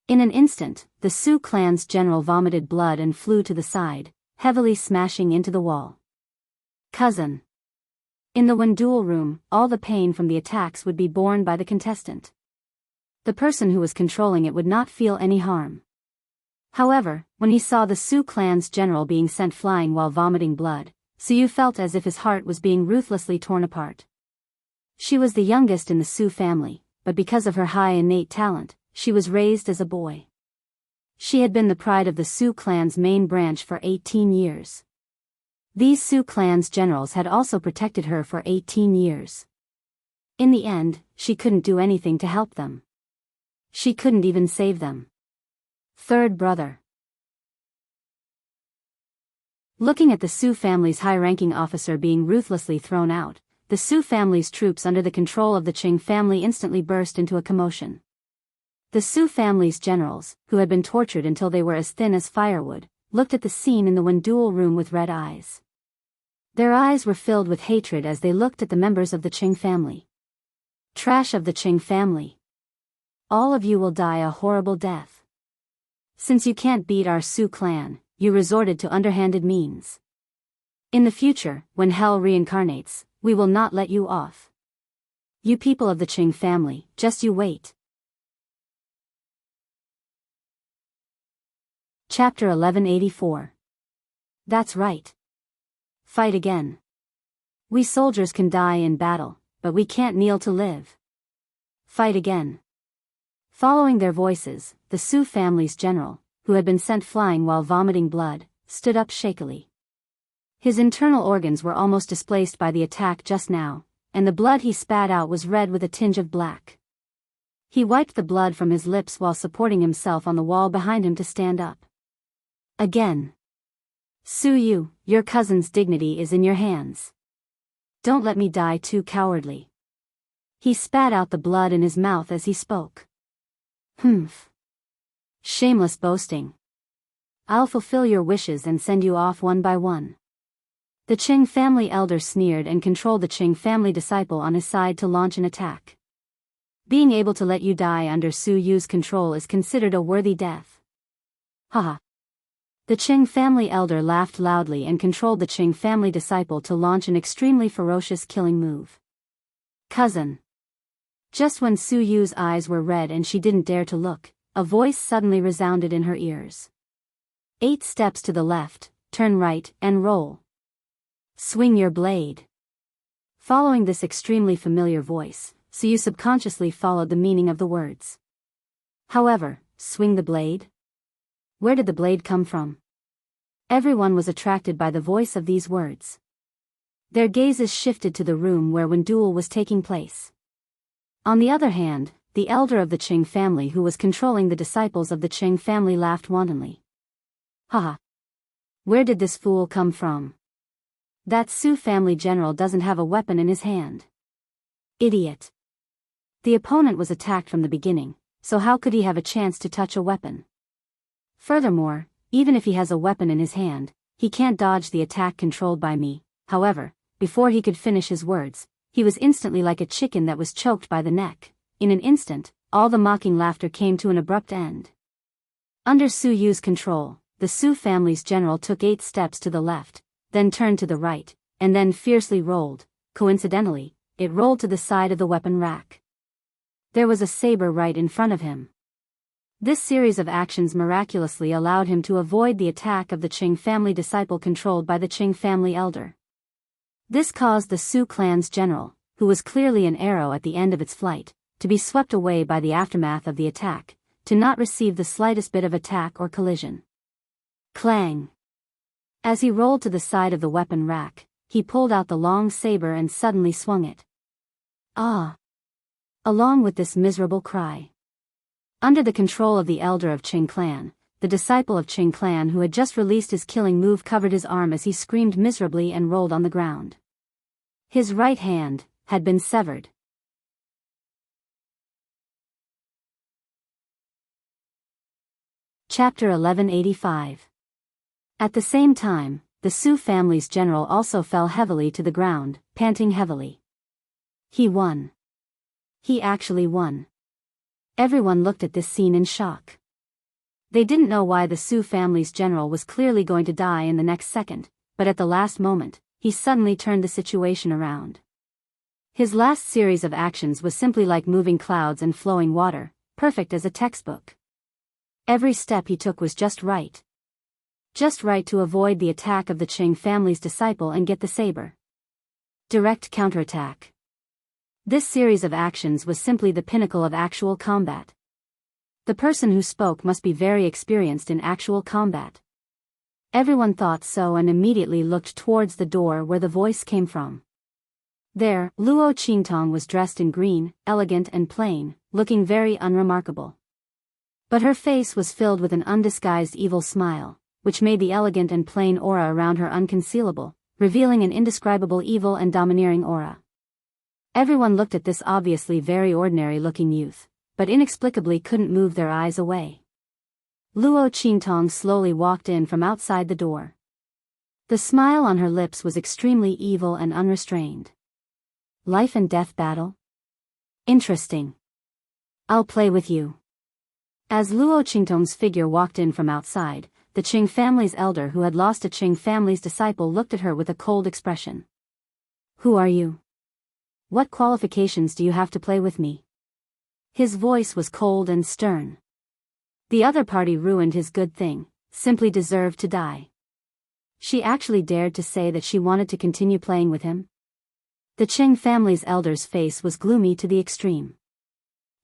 In an instant, the Su clan's general vomited blood and flew to the side, heavily smashing into the wall. Cousin. In the Wendual room, all the pain from the attacks would be borne by the contestant. The person who was controlling it would not feel any harm. However, when he saw the Su clan's general being sent flying while vomiting blood, Su Yu felt as if his heart was being ruthlessly torn apart. She was the youngest in the Su family, but because of her high innate talent, she was raised as a boy. She had been the pride of the Su clan's main branch for 18 years. These Su clan's generals had also protected her for 18 years. In the end, she couldn't do anything to help them. She couldn't even save them. Third brother. Looking at the Su family's high-ranking officer being ruthlessly thrown out, the Su family's troops under the control of the Qing family instantly burst into a commotion. The Su family's generals, who had been tortured until they were as thin as firewood, looked at the scene in the Wendual room with red eyes. Their eyes were filled with hatred as they looked at the members of the Qing family. Trash of the Qing family. All of you will die a horrible death. Since you can't beat our Su clan, you resorted to underhanded means. In the future, when hell reincarnates, we will not let you off. You people of the Qing family, just you wait. Chapter 1184. That's right. Fight again. We soldiers can die in battle, but we can't kneel to live. Fight again. Following their voices, the Su family's general, who had been sent flying while vomiting blood, stood up shakily. His internal organs were almost displaced by the attack just now, and the blood he spat out was red with a tinge of black. He wiped the blood from his lips while supporting himself on the wall behind him to stand up. Again. Su Yu, your cousin's dignity is in your hands. Don't let me die too cowardly. He spat out the blood in his mouth as he spoke. Humph. Shameless boasting. I'll fulfill your wishes and send you off one by one. The Qing family elder sneered and controlled the Qing family disciple on his side to launch an attack. Being able to let you die under Su Yu's control is considered a worthy death. Haha. The Qing family elder laughed loudly and controlled the Qing family disciple to launch an extremely ferocious killing move. Cousin. Just when Su Yu's eyes were red and she didn't dare to look, a voice suddenly resounded in her ears. 8 steps to the left, turn right, and roll. Swing your blade. Following this extremely familiar voice, Su Yu subconsciously followed the meaning of the words. However, swing the blade? Where did the blade come from? Everyone was attracted by the voice of these words. Their gazes shifted to the room where Wendual was taking place. On the other hand, the elder of the Qing family who was controlling the disciples of the Qing family laughed wantonly. Haha. Where did this fool come from? That Su family general doesn't have a weapon in his hand. Idiot. The opponent was attacked from the beginning, so how could he have a chance to touch a weapon? Furthermore, even if he has a weapon in his hand, he can't dodge the attack controlled by me. However, before he could finish his words, he was instantly like a chicken that was choked by the neck. In an instant, all the mocking laughter came to an abrupt end. Under Su Yu's control, the Su family's general took 8 steps to the left, then turned to the right, and then fiercely rolled. Coincidentally, it rolled to the side of the weapon rack. There was a saber right in front of him. This series of actions miraculously allowed him to avoid the attack of the Qing family disciple controlled by the Qing family elder. This caused the Su clan's general, who was clearly an arrow at the end of its flight, to be swept away by the aftermath of the attack, to not receive the slightest bit of attack or collision. Clang! As he rolled to the side of the weapon rack, he pulled out the long saber and suddenly swung it. Ah! Along with this miserable cry. Under the control of the elder of Qing clan, the disciple of Qing clan who had just released his killing move covered his arm as he screamed miserably and rolled on the ground. His right hand had been severed. Chapter 1185. At the same time, the Su family's general also fell heavily to the ground, panting heavily. He won. He actually won. Everyone looked at this scene in shock. They didn't know why the Su family's general was clearly going to die in the next second, but at the last moment, he suddenly turned the situation around. His last series of actions was simply like moving clouds and flowing water, perfect as a textbook. Every step he took was just right. Just right to avoid the attack of the Qing family's disciple and get the saber. Direct counterattack. This series of actions was simply the pinnacle of actual combat. The person who spoke must be very experienced in actual combat. Everyone thought so and immediately looked towards the door where the voice came from. There, Luo Qingtong was dressed in green, elegant and plain, looking very unremarkable. But her face was filled with an undisguised evil smile, which made the elegant and plain aura around her unconcealable, revealing an indescribable evil and domineering aura. Everyone looked at this obviously very ordinary-looking youth, but inexplicably couldn't move their eyes away. Luo Qingtong slowly walked in from outside the door. The smile on her lips was extremely evil and unrestrained. Life and death battle? Interesting. I'll play with you. As Luo Qingtong's figure walked in from outside, the Qing family's elder who had lost a Qing family's disciple looked at her with a cold expression. Who are you? What qualifications do you have to play with me? His voice was cold and stern. The other party ruined his good thing, simply deserved to die. She actually dared to say that she wanted to continue playing with him? The Qing family's elder's face was gloomy to the extreme.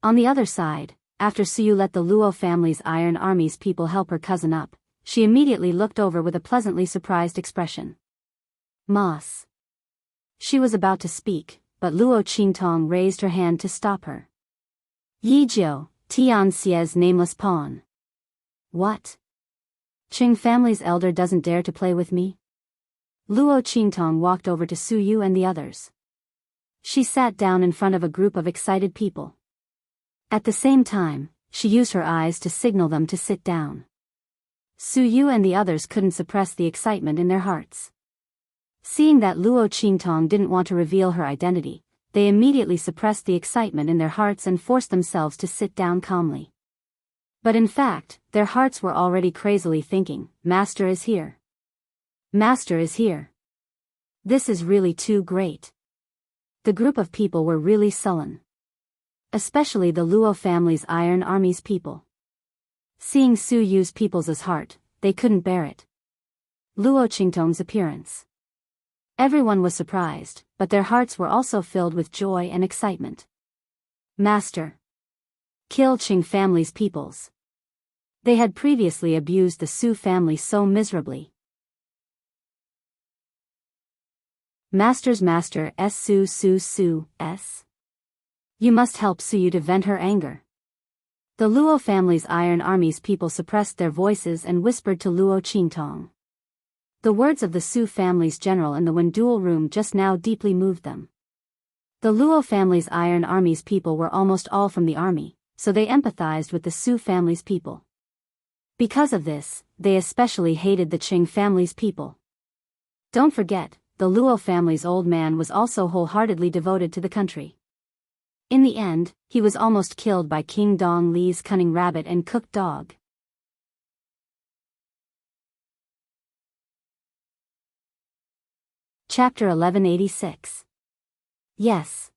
On the other side, after Suyu let the Luo family's Iron Army's people help her cousin up, she immediately looked over with a pleasantly surprised expression. Moss. She was about to speak, but Luo Qingtong raised her hand to stop her. Yijiu, Tian Xie's nameless pawn. What? Qing family's elder doesn't dare to play with me? Luo Qingtong walked over to Suyu and the others. She sat down in front of a group of excited people. At the same time, she used her eyes to signal them to sit down. Suyu and the others couldn't suppress the excitement in their hearts. Seeing that Luo Qingtong didn't want to reveal her identity, they immediately suppressed the excitement in their hearts and forced themselves to sit down calmly. But in fact, their hearts were already crazily thinking, Master is here. Master is here. This is really too great. The group of people were really sullen. Especially the Luo family's Iron Army's people. Seeing Suyu's people's heart, they couldn't bear it. Luo Qingtong's appearance. Everyone was surprised, but their hearts were also filled with joy and excitement. Master. Kill Qing family's peoples. They had previously abused the Su family so miserably. Master's master Su S. You must help Suyu to vent her anger. The Luo family's Iron Army's people suppressed their voices and whispered to Luo Qingtong. The words of the Su family's general in the Wendual room just now deeply moved them. The Luo family's Iron Army's people were almost all from the army, so they empathized with the Su family's people. Because of this, they especially hated the Qing family's people. Don't forget, the Luo family's old man was also wholeheartedly devoted to the country. In the end, he was almost killed by King Dong Li's cunning rabbit and cooked dog. Chapter 1186. Yes.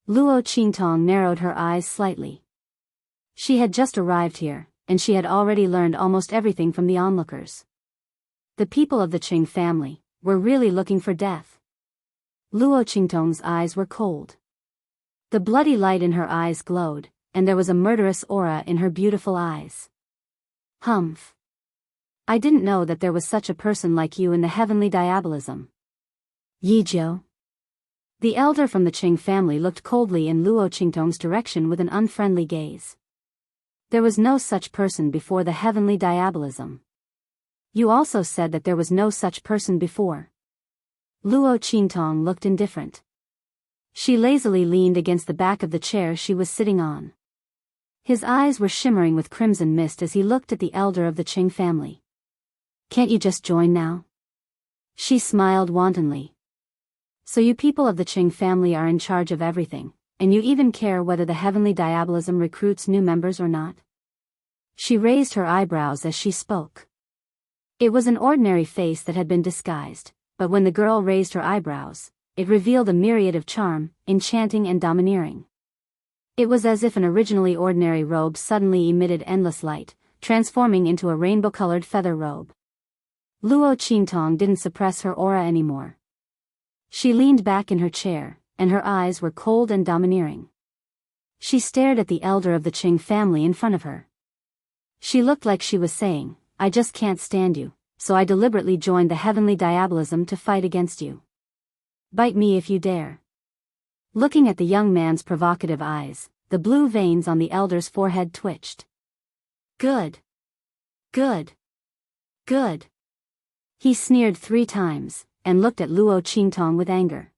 Luo Qingtong narrowed her eyes slightly. She had just arrived here, and she had already learned almost everything from the onlookers. The people of the Qing family were really looking for death. Luo Qingtong's eyes were cold. The bloody light in her eyes glowed, and there was a murderous aura in her beautiful eyes. Humph. I didn't know that there was such a person like you in the heavenly diabolism. Yijiu. The elder from the Qing family looked coldly in Luo Qingtong's direction with an unfriendly gaze. There was no such person before the heavenly diabolism. You also said that there was no such person before. Luo Qingtong looked indifferent. She lazily leaned against the back of the chair she was sitting on. His eyes were shimmering with crimson mist as he looked at the elder of the Qing family. Can't you just join now? She smiled wantonly. So you people of the Qing family are in charge of everything, and you even care whether the heavenly diabolism recruits new members or not? She raised her eyebrows as she spoke. It was an ordinary face that had been disguised, but when the girl raised her eyebrows, it revealed a myriad of charm, enchanting and domineering. It was as if an originally ordinary robe suddenly emitted endless light, transforming into a rainbow-colored feather robe. Luo Qingtong didn't suppress her aura anymore. She leaned back in her chair, and her eyes were cold and domineering. She stared at the elder of the Qing family in front of her. She looked like she was saying, I just can't stand you, so I deliberately joined the heavenly diabolism to fight against you. Bite me if you dare. Looking at the young man's provocative eyes, the blue veins on the elder's forehead twitched. Good. Good. Good. He sneered 3 times, and looked at Luo Qingtong with anger.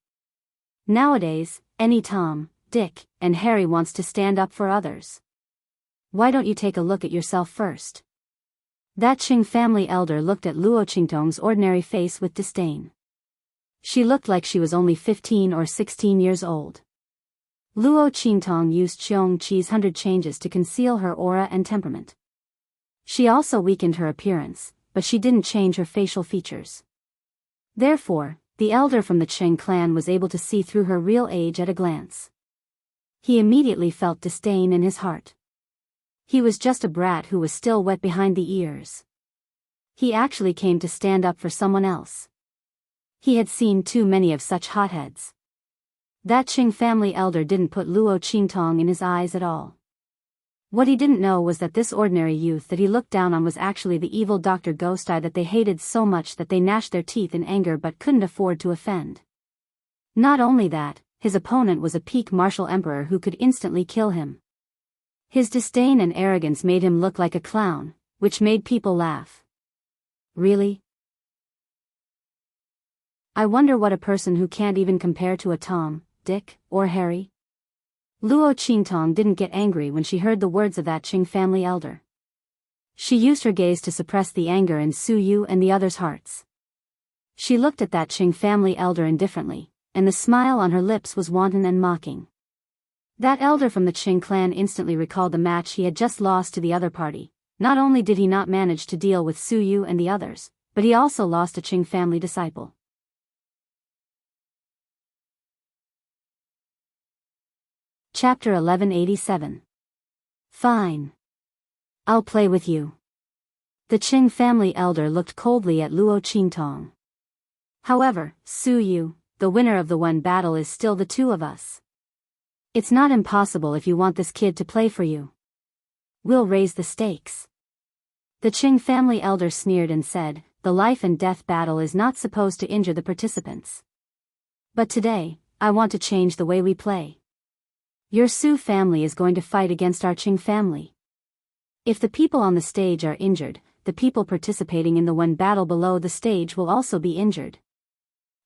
Nowadays, any Tom, Dick, and Harry wants to stand up for others. Why don't you take a look at yourself first? That Qing family elder looked at Luo Qingtong's ordinary face with disdain. She looked like she was only 15 or 16 years old. Luo Qingtong used Qiong Qi's 100 changes to conceal her aura and temperament. She also weakened her appearance, but she didn't change her facial features. Therefore, the elder from the Qing clan was able to see through her real age at a glance. He immediately felt disdain in his heart. He was just a brat who was still wet behind the ears. He actually came to stand up for someone else. He had seen too many of such hotheads. That Qing family elder didn't put Luo Qingtong in his eyes at all. What he didn't know was that this ordinary youth that he looked down on was actually the evil Dr. Ghost Eye that they hated so much that they gnashed their teeth in anger but couldn't afford to offend. Not only that, his opponent was a peak martial emperor who could instantly kill him. His disdain and arrogance made him look like a clown, which made people laugh. Really? I wonder what a person who can't even compare to a Tom, Dick, or Harry? Luo Qingtong didn't get angry when she heard the words of that Qing family elder. She used her gaze to suppress the anger in Su Yu and the others' hearts. She looked at that Qing family elder indifferently, and the smile on her lips was wanton and mocking. That elder from the Qing clan instantly recalled the match he had just lost to the other party. Not only did he not manage to deal with Su Yu and the others, but he also lost a Qing family disciple. Chapter 1187. Fine. I'll play with you. The Qing family elder looked coldly at Luo Qingtong. However, Su Yu, the winner of the one battle is still the 2 of us. It's not impossible if you want this kid to play for you. We'll raise the stakes. The Qing family elder sneered and said, the life and death battle is not supposed to injure the participants. But today, I want to change the way we play. Your Su family is going to fight against our Qing family. If the people on the stage are injured, the people participating in the one battle below the stage will also be injured.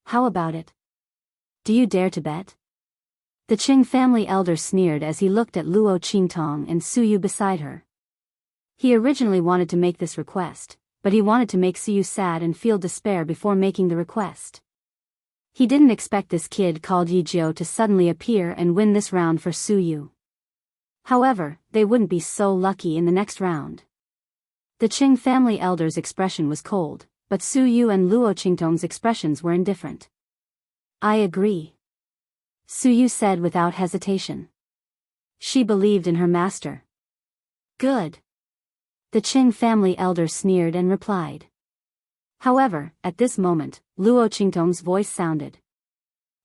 How about it? Do you dare to bet? The Qing family elder sneered as he looked at Luo Qingtong and Su Yu beside her. He originally wanted to make this request, but he wanted to make Su Yu sad and feel despair before making the request. He didn't expect this kid called Yijiao to suddenly appear and win this round for Su Yu. However, they wouldn't be so lucky in the next round. The Qing family elder's expression was cold, but Su Yu and Luo Qingtong's expressions were indifferent. I agree. Su Yu said without hesitation. She believed in her master. Good. The Qing family elder sneered and replied. However, at this moment, Luo Qingtong's voice sounded.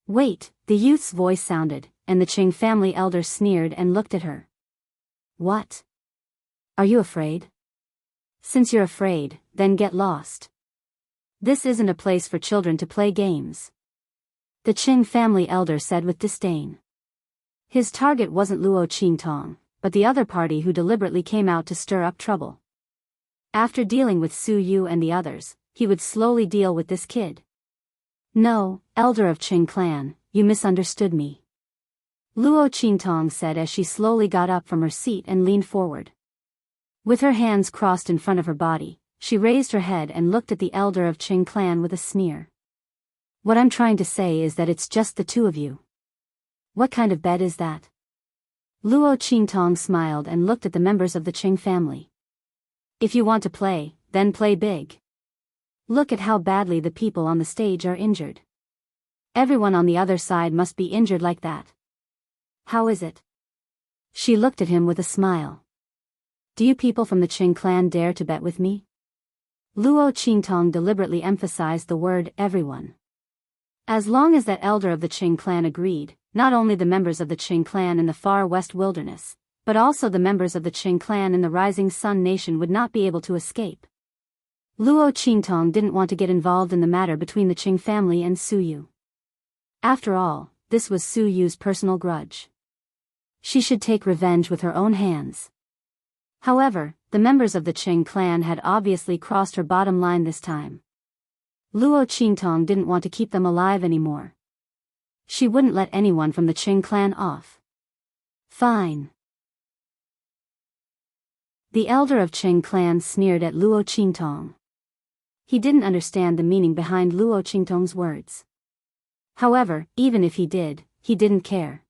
Wait, the youth's voice sounded, and the Qing family elder sneered and looked at her. What? Are you afraid? Since you're afraid, then get lost. This isn't a place for children to play games. The Qing family elder said with disdain. His target wasn't Luo Qingtong, but the other party who deliberately came out to stir up trouble. After dealing with Su Yu and the others, he would slowly deal with this kid. No, elder of Qing clan, you misunderstood me. Luo Qingtong said as she slowly got up from her seat and leaned forward. With her hands crossed in front of her body, she raised her head and looked at the elder of Qing clan with a sneer. What I'm trying to say is that it's just the 2 of you. What kind of bet is that? Luo Qingtong smiled and looked at the members of the Qing family. If you want to play, then play big. Look at how badly the people on the stage are injured. Everyone on the other side must be injured like that. How is it? She looked at him with a smile. Do you people from the Qing clan dare to bet with me? Luo Qingtong deliberately emphasized the word everyone. As long as that elder of the Qing clan agreed, not only the members of the Qing clan in the far west wilderness, but also the members of the Qing clan in the Rising Sun Nation would not be able to escape. Luo Qingtong didn't want to get involved in the matter between the Qing family and Su Yu. After all, this was Su Yu's personal grudge. She should take revenge with her own hands. However, the members of the Qing clan had obviously crossed her bottom line this time. Luo Qingtong didn't want to keep them alive anymore. She wouldn't let anyone from the Qing clan off. Fine. The elder of Qing clan sneered at Luo Qingtong. He didn't understand the meaning behind Luo Qingtong's words. However, even if he didn't care.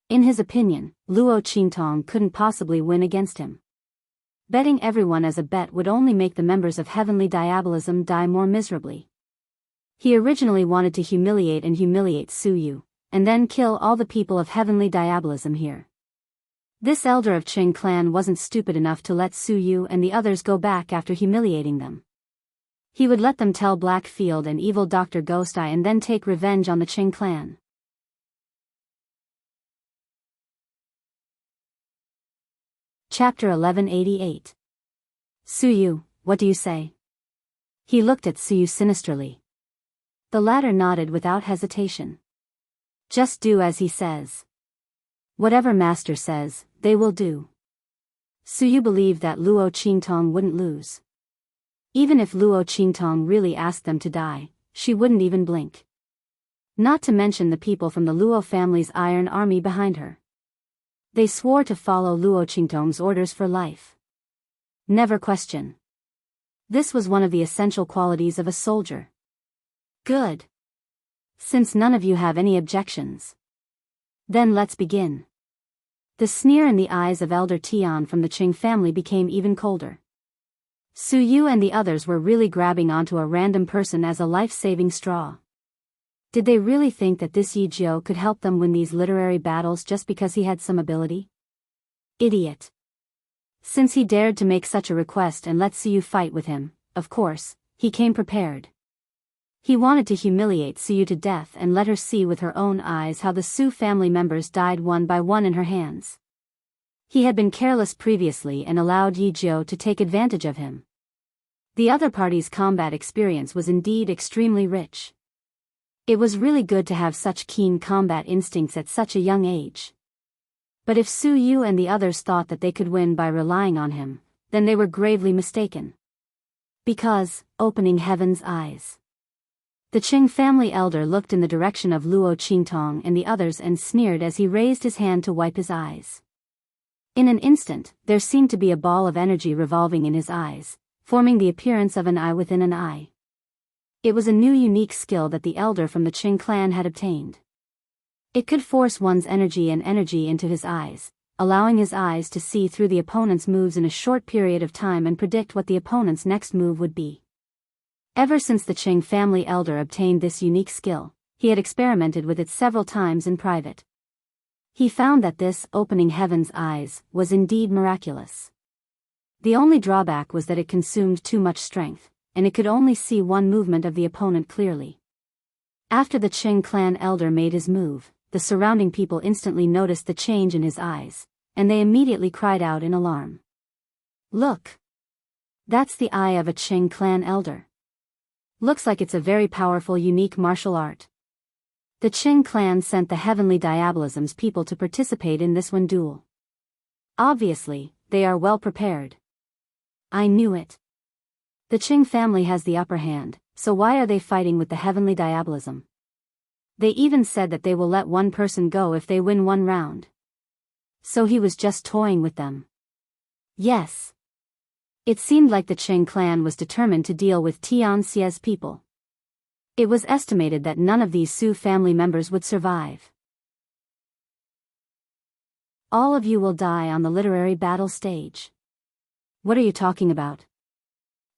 In his opinion, Luo Qingtong couldn't possibly win against him. Betting everyone as a bet would only make the members of Heavenly Diabolism die more miserably. He originally wanted to humiliate Su Yu, and then kill all the people of Heavenly Diabolism here. This elder of Qing clan wasn't stupid enough to let Su Yu and the others go back after humiliating them. He would let them tell Blackfield and evil Dr. Ghost Eye and then take revenge on the Qing clan. Chapter 1188. Su Yu, what do you say? He looked at Su Yu sinisterly. The latter nodded without hesitation. Just do as he says. Whatever master says, they will do. Su Yu believed that Luo Qingtong wouldn't lose. Even if Luo Qingtong really asked them to die, she wouldn't even blink. Not to mention the people from the Luo family's iron army behind her. They swore to follow Luo Qingtong's orders for life. Never question. This was one of the essential qualities of a soldier. Good. Since none of you have any objections, then let's begin. The sneer in the eyes of Elder Tian from the Qing family became even colder. Su Yu and the others were really grabbing onto a random person as a life-saving straw. Did they really think that this Yi Jiao could help them win these literary battles just because he had some ability? Idiot. Since he dared to make such a request and let Su Yu fight with him, of course, he came prepared. He wanted to humiliate Su Yu to death and let her see with her own eyes how the Su family members died one by one in her hands. He had been careless previously and allowed Yi Jiao to take advantage of him. The other party's combat experience was indeed extremely rich. It was really good to have such keen combat instincts at such a young age. But if Su Yu and the others thought that they could win by relying on him, then they were gravely mistaken. Because, opening Heaven's eyes. The Qing family elder looked in the direction of Luo Qingtong and the others and sneered as he raised his hand to wipe his eyes. In an instant, there seemed to be a ball of energy revolving in his eyes, forming the appearance of an eye within an eye. It was a new unique skill that the elder from the Qing clan had obtained. It could force one's energy into his eyes, allowing his eyes to see through the opponent's moves in a short period of time and predict what the opponent's next move would be. Ever since the Qing family elder obtained this unique skill, he had experimented with it several times in private. He found that this opening Heaven's eyes was indeed miraculous. The only drawback was that it consumed too much strength, and it could only see one movement of the opponent clearly. After the Qing clan elder made his move, the surrounding people instantly noticed the change in his eyes, and they immediately cried out in alarm. Look! That's the eye of a Qing clan elder. Looks like it's a very powerful unique martial art. The Qing clan sent the Heavenly Diabolism's people to participate in this one duel. Obviously, they are well prepared. I knew it. The Qing family has the upper hand, so why are they fighting with the Heavenly Diabolism? They even said that they will let one person go if they win one round. So he was just toying with them. Yes. It seemed like the Qing clan was determined to deal with Tian Xie's people. It was estimated that none of these Su family members would survive. All of you will die on the literary battle stage. What are you talking about?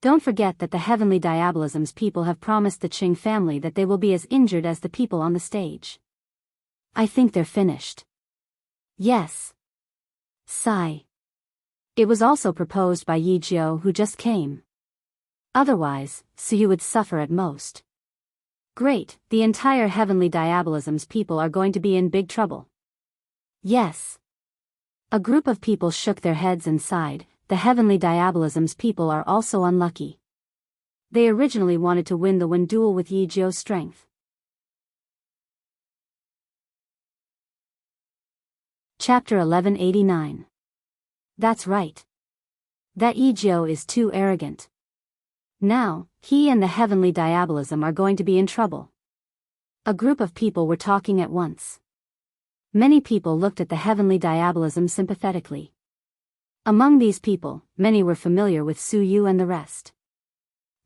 Don't forget that the Heavenly Diabolism's people have promised the Qing family that they will be as injured as the people on the stage. I think they're finished. Yes. Sigh. It was also proposed by Yi Jiao who just came. Otherwise, Su Yu would suffer at most. Great, the entire Heavenly Diabolism's people are going to be in big trouble. Yes. A group of people shook their heads and sighed. The Heavenly Diabolism's people are also unlucky. They originally wanted to win the one duel with Yi Jiao's strength. Chapter 1189. That's right. That Biyao is too arrogant. Now, he and the heavenly diabolism are going to be in trouble. A group of people were talking at once. Many people looked at the heavenly diabolism sympathetically. Among these people, many were familiar with Su Yu and the rest.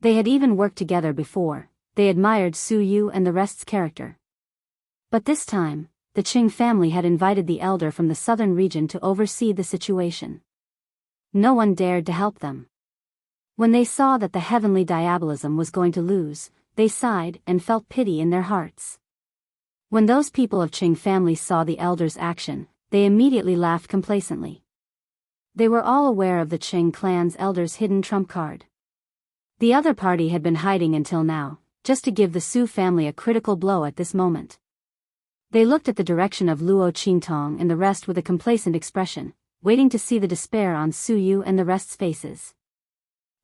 They had even worked together before. They admired Su Yu and the rest's character. But this time, the Qing family had invited the elder from the southern region to oversee the situation. No one dared to help them. When they saw that the heavenly diabolism was going to lose, they sighed and felt pity in their hearts. When those people of Qing family saw the elder's action, they immediately laughed complacently. They were all aware of the Qing clan's elder's hidden trump card. The other party had been hiding until now, just to give the Su family a critical blow at this moment. They looked at the direction of Luo Qingtong and the rest with a complacent expression, waiting to see the despair on Su Yu and the rest's faces.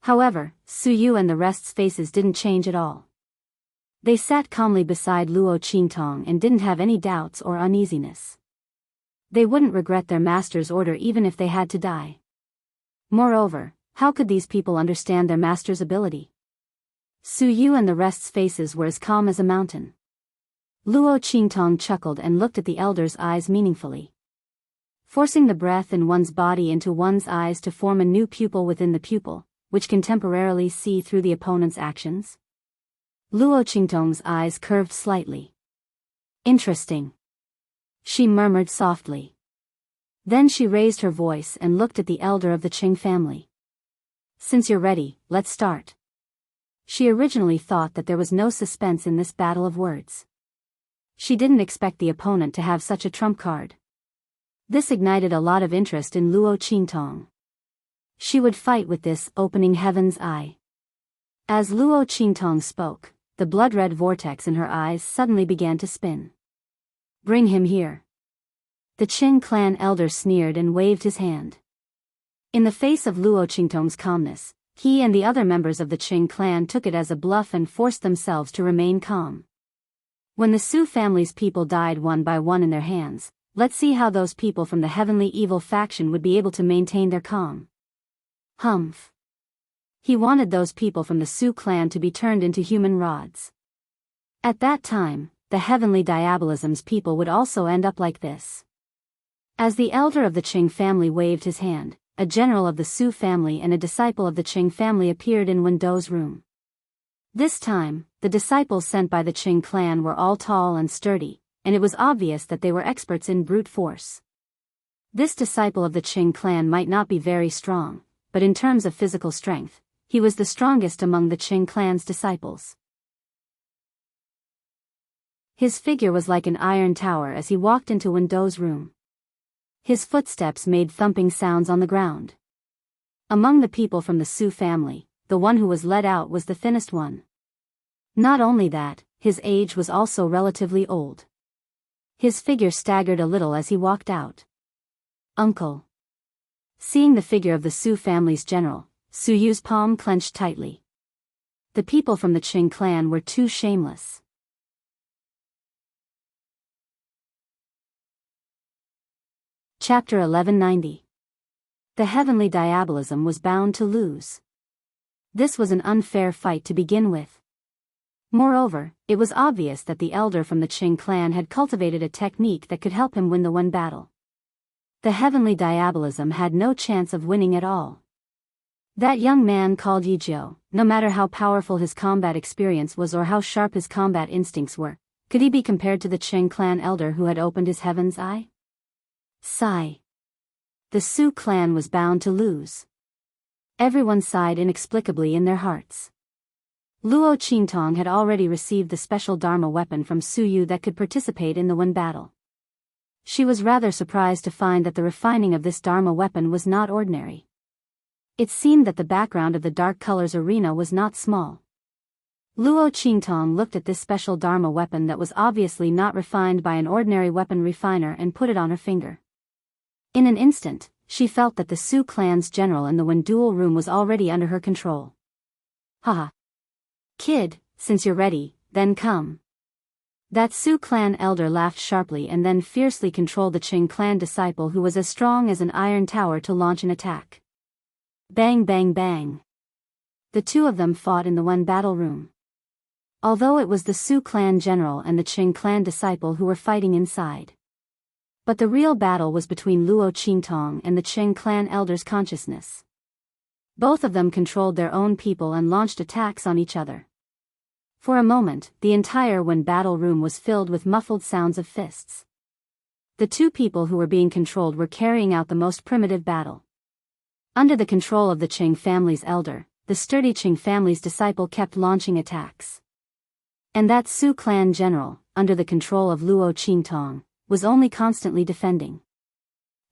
However, Su Yu and the rest's faces didn't change at all. They sat calmly beside Luo Qingtong and didn't have any doubts or uneasiness. They wouldn't regret their master's order even if they had to die. Moreover, how could these people understand their master's ability? Su Yu and the rest's faces were as calm as a mountain. Luo Qingtong chuckled and looked at the elder's eyes meaningfully. Forcing the breath in one's body into one's eyes to form a new pupil within the pupil, which can temporarily see through the opponent's actions. Luo Qingtong's eyes curved slightly. Interesting. She murmured softly. Then she raised her voice and looked at the elder of the Qing family. Since you're ready, let's start. She originally thought that there was no suspense in this battle of words. She didn't expect the opponent to have such a trump card. This ignited a lot of interest in Luo Qingtong. She would fight with this opening heaven's eye. As Luo Qingtong spoke, the blood-red vortex in her eyes suddenly began to spin. Bring him here. The Qing clan elder sneered and waved his hand. In the face of Luo Qingtong's calmness, he and the other members of the Qing clan took it as a bluff and forced themselves to remain calm. When the Su family's people died one by one in their hands, let's see how those people from the heavenly evil faction would be able to maintain their calm. Humph. He wanted those people from the Su clan to be turned into human rods. At that time, the heavenly diabolism's people would also end up like this. As the elder of the Qing family waved his hand, a general of the Su family and a disciple of the Qing family appeared in Wen Dou's room. This time, the disciples sent by the Qing clan were all tall and sturdy, and it was obvious that they were experts in brute force. This disciple of the Qing clan might not be very strong, but in terms of physical strength, he was the strongest among the Qing clan's disciples. His figure was like an iron tower as he walked into Wen Dou's room. His footsteps made thumping sounds on the ground. Among the people from the Su family, the one who was led out was the thinnest one. Not only that, his age was also relatively old. His figure staggered a little as he walked out. Uncle. Seeing the figure of the Su family's general, Su Yu's palm clenched tightly. The people from the Qing clan were too shameless. Chapter 1190. The heavenly diabolism was bound to lose. This was an unfair fight to begin with. Moreover, it was obvious that the elder from the Qing clan had cultivated a technique that could help him win the one battle. The heavenly diabolism had no chance of winning at all. That young man called Biyao, no matter how powerful his combat experience was or how sharp his combat instincts were, could he be compared to the Qing clan elder who had opened his heaven's eye? Sigh. The Su clan was bound to lose. Everyone sighed inexplicably in their hearts. Luo Qingtong had already received the special Dharma weapon from Su Yu that could participate in the one battle. She was rather surprised to find that the refining of this Dharma weapon was not ordinary. It seemed that the background of the dark colors arena was not small. Luo Qingtong looked at this special Dharma weapon that was obviously not refined by an ordinary weapon refiner and put it on her finger. In an instant, she felt that the Su clan's general in the Wen duel room was already under her control. Haha. Kid, since you're ready, then come. That Su clan elder laughed sharply and then fiercely controlled the Qing clan disciple who was as strong as an iron tower to launch an attack. Bang bang bang. The two of them fought in the one battle room. Although it was the Su clan general and the Qing clan disciple who were fighting inside. But the real battle was between Luo Qingtong and the Qing clan elder's consciousness. Both of them controlled their own people and launched attacks on each other. For a moment, the entire Wen battle room was filled with muffled sounds of fists. The two people who were being controlled were carrying out the most primitive battle. Under the control of the Qing family's elder, the sturdy Qing family's disciple kept launching attacks. And that Su clan general, under the control of Luo Qingtong, was only constantly defending.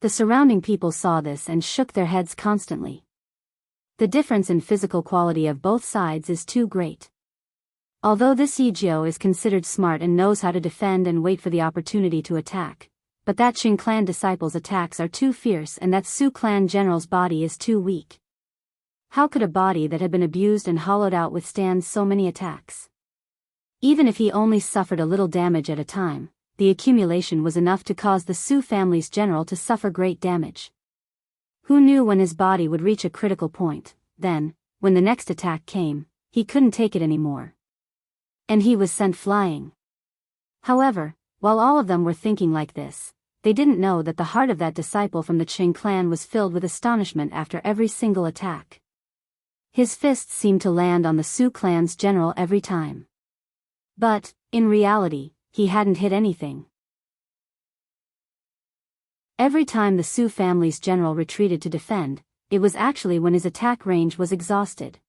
The surrounding people saw this and shook their heads constantly. The difference in physical quality of both sides is too great. Although this Yijio is considered smart and knows how to defend and wait for the opportunity to attack, but that Qing clan disciple's attacks are too fierce and that Su clan general's body is too weak. How could a body that had been abused and hollowed out withstand so many attacks? Even if he only suffered a little damage at a time, the accumulation was enough to cause the Su family's general to suffer great damage. Who knew when his body would reach a critical point? Then, when the next attack came, he couldn't take it anymore. And he was sent flying. However, while all of them were thinking like this, they didn't know that the heart of that disciple from the Qing clan was filled with astonishment after every single attack. His fists seemed to land on the Su clan's general every time. But, in reality, he hadn't hit anything. Every time the Su family's general retreated to defend, it was actually when his attack range was exhausted.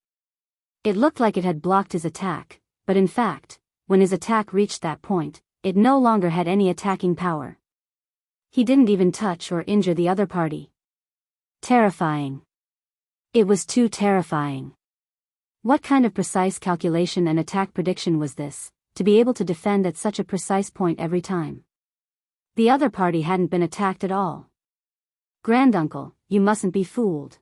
It looked like it had blocked his attack, but in fact, when his attack reached that point, it no longer had any attacking power. He didn't even touch or injure the other party. Terrifying. It was too terrifying. What kind of precise calculation and attack prediction was this, to be able to defend at such a precise point every time? The other party hadn't been attacked at all. Granduncle, you mustn't be fooled.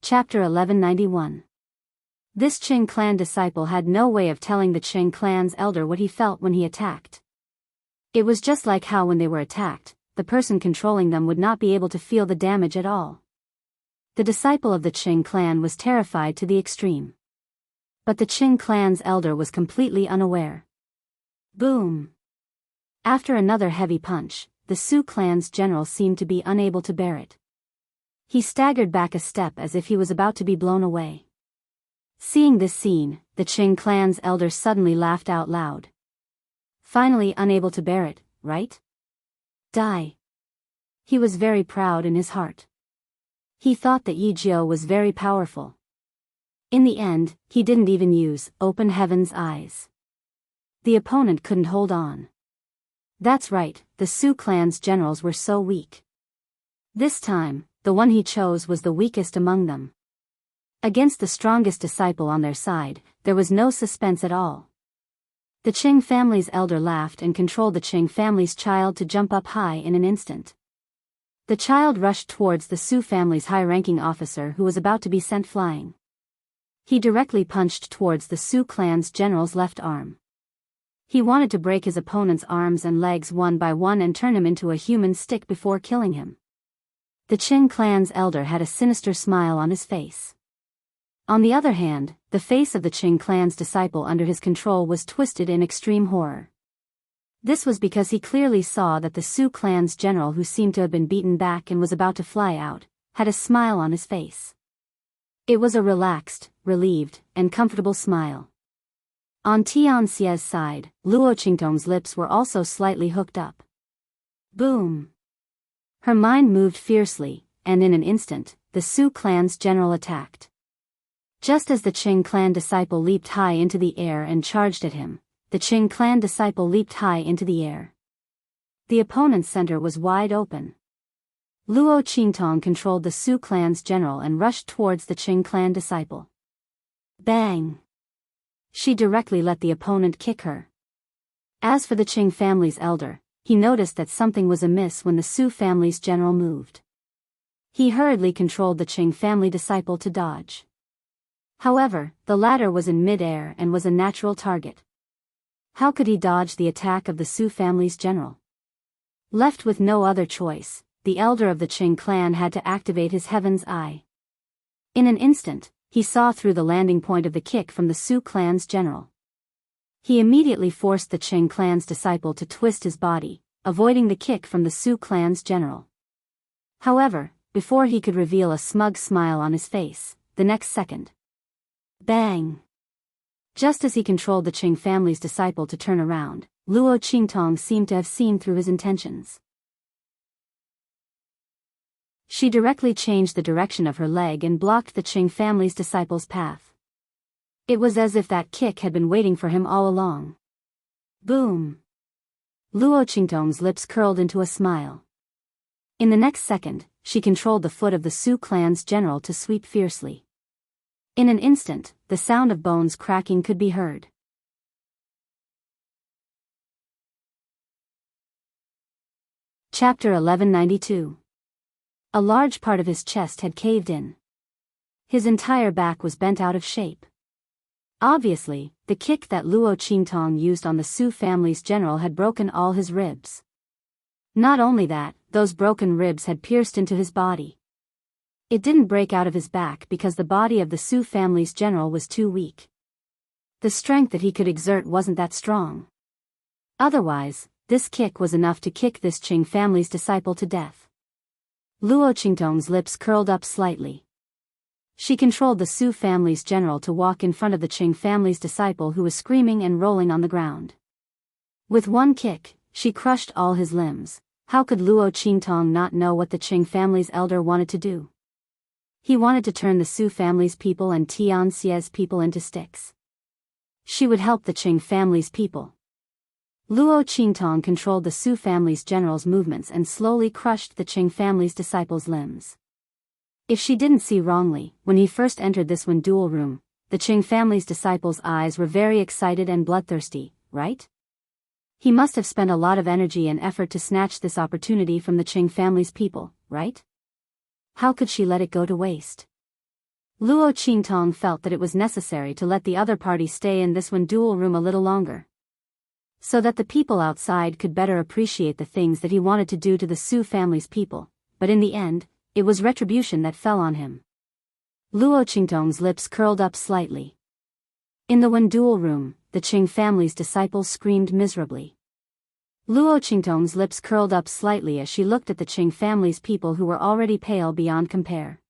Chapter 1191. This Qing clan disciple had no way of telling the Qing clan's elder what he felt when he attacked. It was just like how when they were attacked, the person controlling them would not be able to feel the damage at all. The disciple of the Qing clan was terrified to the extreme. But the Qing clan's elder was completely unaware. Boom! After another heavy punch, the Su clan's general seemed to be unable to bear it. He staggered back a step as if he was about to be blown away. Seeing this scene, the Qing clan's elder suddenly laughed out loud. Finally unable to bear it, right? Die. He was very proud in his heart. He thought that Yijio was very powerful. In the end, he didn't even use open heaven's eyes. The opponent couldn't hold on. That's right, the Su clan's generals were so weak. This time, the one he chose was the weakest among them. Against the strongest disciple on their side, there was no suspense at all. The Qing family's elder laughed and controlled the Qing family's child to jump up high in an instant. The child rushed towards the Su family's high-ranking officer who was about to be sent flying. He directly punched towards the Su clan's general's left arm. He wanted to break his opponent's arms and legs one by one and turn him into a human stick before killing him. The Qing clan's elder had a sinister smile on his face. On the other hand, the face of the Qing clan's disciple under his control was twisted in extreme horror. This was because he clearly saw that the Su clan's general, who seemed to have been beaten back and was about to fly out, had a smile on his face. It was a relaxed, relieved, and comfortable smile. On Tianxia's side, Luo Qingtong's lips were also slightly hooked up. Boom! Her mind moved fiercely, and in an instant, the Su clan's general attacked. Just as the Qing clan disciple leaped high into the air and charged at him, the Qing clan disciple leaped high into the air. The opponent's center was wide open. Luo Qingtong controlled the Su clan's general and rushed towards the Qing clan disciple. Bang! She directly let the opponent kick her. As for the Qing family's elder, he noticed that something was amiss when the Su family's general moved. He hurriedly controlled the Qing family disciple to dodge. However, the latter was in mid-air and was a natural target. How could he dodge the attack of the Su family's general? Left with no other choice, the elder of the Qing clan had to activate his Heaven's Eye. In an instant, he saw through the landing point of the kick from the Su clan's general. He immediately forced the Qing clan's disciple to twist his body, avoiding the kick from the Su clan's general. However, before he could reveal a smug smile on his face, the next second. Bang! Just as he controlled the Qing family's disciple to turn around, Luo Qingtong seemed to have seen through his intentions. She directly changed the direction of her leg and blocked the Qing family's disciple's path. It was as if that kick had been waiting for him all along. Boom! Luo Qingtong's lips curled into a smile. In the next second, she controlled the foot of the Su clan's general to sweep fiercely. In an instant, the sound of bones cracking could be heard. Chapter 1192. A large part of his chest had caved in. His entire back was bent out of shape. Obviously, the kick that Luo Qingtong used on the Su family's general had broken all his ribs. Not only that, those broken ribs had pierced into his body. It didn't break out of his back because the body of the Su family's general was too weak. The strength that he could exert wasn't that strong. Otherwise, this kick was enough to kick this Qing family's disciple to death. Luo Qingtong's lips curled up slightly. She controlled the Su family's general to walk in front of the Qing family's disciple who was screaming and rolling on the ground. With one kick, she crushed all his limbs. How could Luo Qingtong not know what the Qing family's elder wanted to do? He wanted to turn the Su family's people and Tianxia's people into sticks. She would help the Qing family's people. Luo Qingtong controlled the Su family's general's movements and slowly crushed the Qing family's disciple's limbs. If she didn't see wrongly, when he first entered this duel room, the Qing family's disciple's eyes were very excited and bloodthirsty, right? He must have spent a lot of energy and effort to snatch this opportunity from the Qing family's people, right? How could she let it go to waste? Luo Qingtong felt that it was necessary to let the other party stay in this duel room a little longer, so that the people outside could better appreciate the things that he wanted to do to the Su family's people, but in the end, it was retribution that fell on him. Luo Qingtong's lips curled up slightly. In the duel room, the Qing family's disciples screamed miserably. Luo Qingtong's lips curled up slightly as she looked at the Qing family's people who were already pale beyond compare.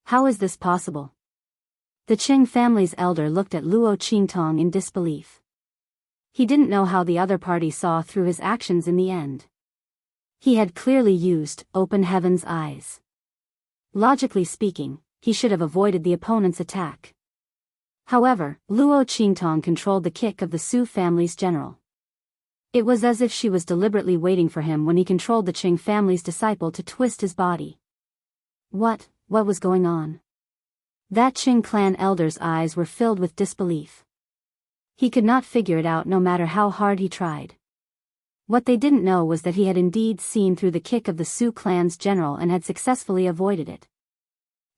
How is this possible? The Qing family's elder looked at Luo Qingtong in disbelief. He didn't know how the other party saw through his actions in the end. He had clearly used open heaven's eyes. Logically speaking, he should have avoided the opponent's attack. However, Luo Qingtong controlled the kick of the Su family's general. It was as if she was deliberately waiting for him when he controlled the Qing family's disciple to twist his body. What was going on? That Qing clan elder's eyes were filled with disbelief. He could not figure it out no matter how hard he tried. What they didn't know was that he had indeed seen through the kick of the Su clan's general and had successfully avoided it.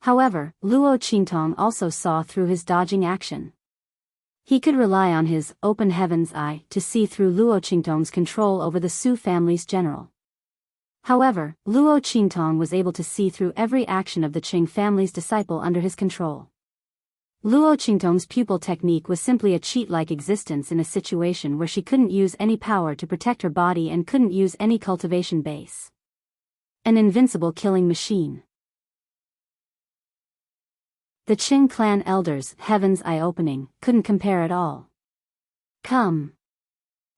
However, Luo Qingtong also saw through his dodging action. He could rely on his open heaven's eye to see through Luo Qingtong's control over the Su family's general. However, Luo Qingtong was able to see through every action of the Qing family's disciple under his control. Luo Qingtong's pupil technique was simply a cheat-like existence in a situation where she couldn't use any power to protect her body and couldn't use any cultivation base. An invincible killing machine. The Qing clan elders' heaven's eye opening couldn't compare at all. Come.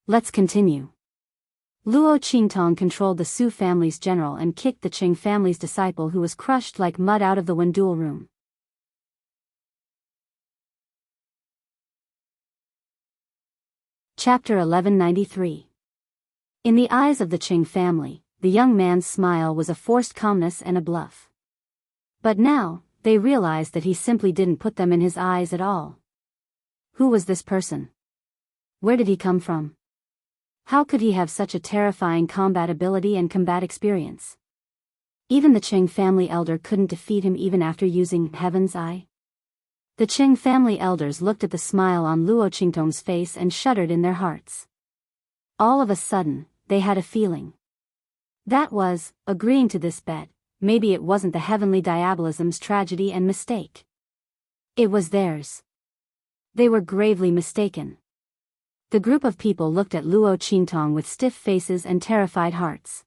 Let's continue. Luo Qingtong controlled the Su family's general and kicked the Qing family's disciple who was crushed like mud out of the duel room. Chapter 1193. In the eyes of the Qing family, the young man's smile was a forced calmness and a bluff. But now, they realized that he simply didn't put them in his eyes at all. Who was this person? Where did he come from? How could he have such a terrifying combat ability and combat experience? Even the Qing family elder couldn't defeat him even after using Heaven's Eye. The Qing family elders looked at the smile on Luo Qingtong's face and shuddered in their hearts. All of a sudden, they had a feeling. That was, agreeing to this bet, maybe it wasn't the heavenly diabolism's tragedy and mistake. It was theirs. They were gravely mistaken. The group of people looked at Luo Qingtong with stiff faces and terrified hearts.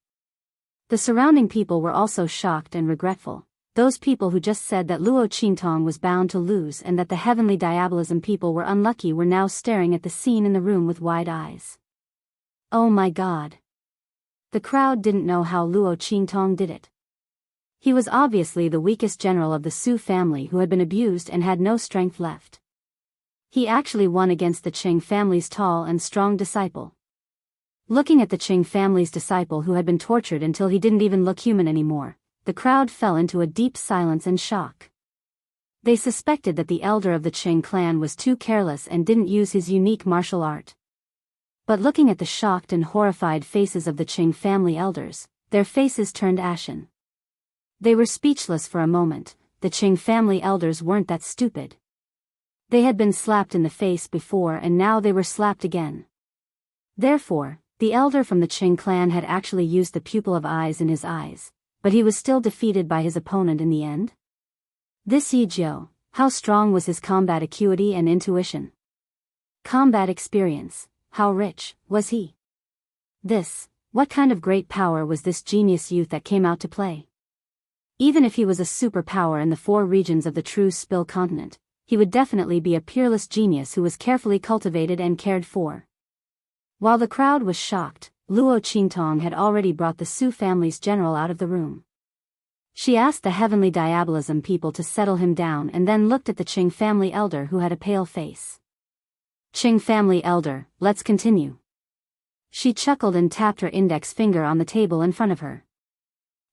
The surrounding people were also shocked and regretful. Those people who just said that Luo Qingtong was bound to lose and that the heavenly diabolism people were unlucky were now staring at the scene in the room with wide eyes. Oh my God. The crowd didn't know how Luo Qingtong did it. He was obviously the weakest general of the Su family who had been abused and had no strength left. He actually won against the Qing family's tall and strong disciple. Looking at the Qing family's disciple who had been tortured until he didn't even look human anymore, the crowd fell into a deep silence and shock. They suspected that the elder of the Qing clan was too careless and didn't use his unique martial art. But looking at the shocked and horrified faces of the Qing family elders, their faces turned ashen. They were speechless for a moment. The Qing family elders weren't that stupid. They had been slapped in the face before and now they were slapped again. Therefore, the elder from the Qing clan had actually used the pupil of eyes in his eyes, but he was still defeated by his opponent in the end? This Yijiu, how strong was his combat acuity and intuition? Combat experience, how rich was he? What kind of great power was this genius youth that came out to play? Even if he was a superpower in the 4 regions of the true Spill continent, he would definitely be a peerless genius who was carefully cultivated and cared for. While the crowd was shocked, Luo Qingtong had already brought the Su family's general out of the room. She asked the heavenly diabolism people to settle him down and then looked at the Qing family elder who had a pale face. Qing family elder, let's continue. She chuckled and tapped her index finger on the table in front of her.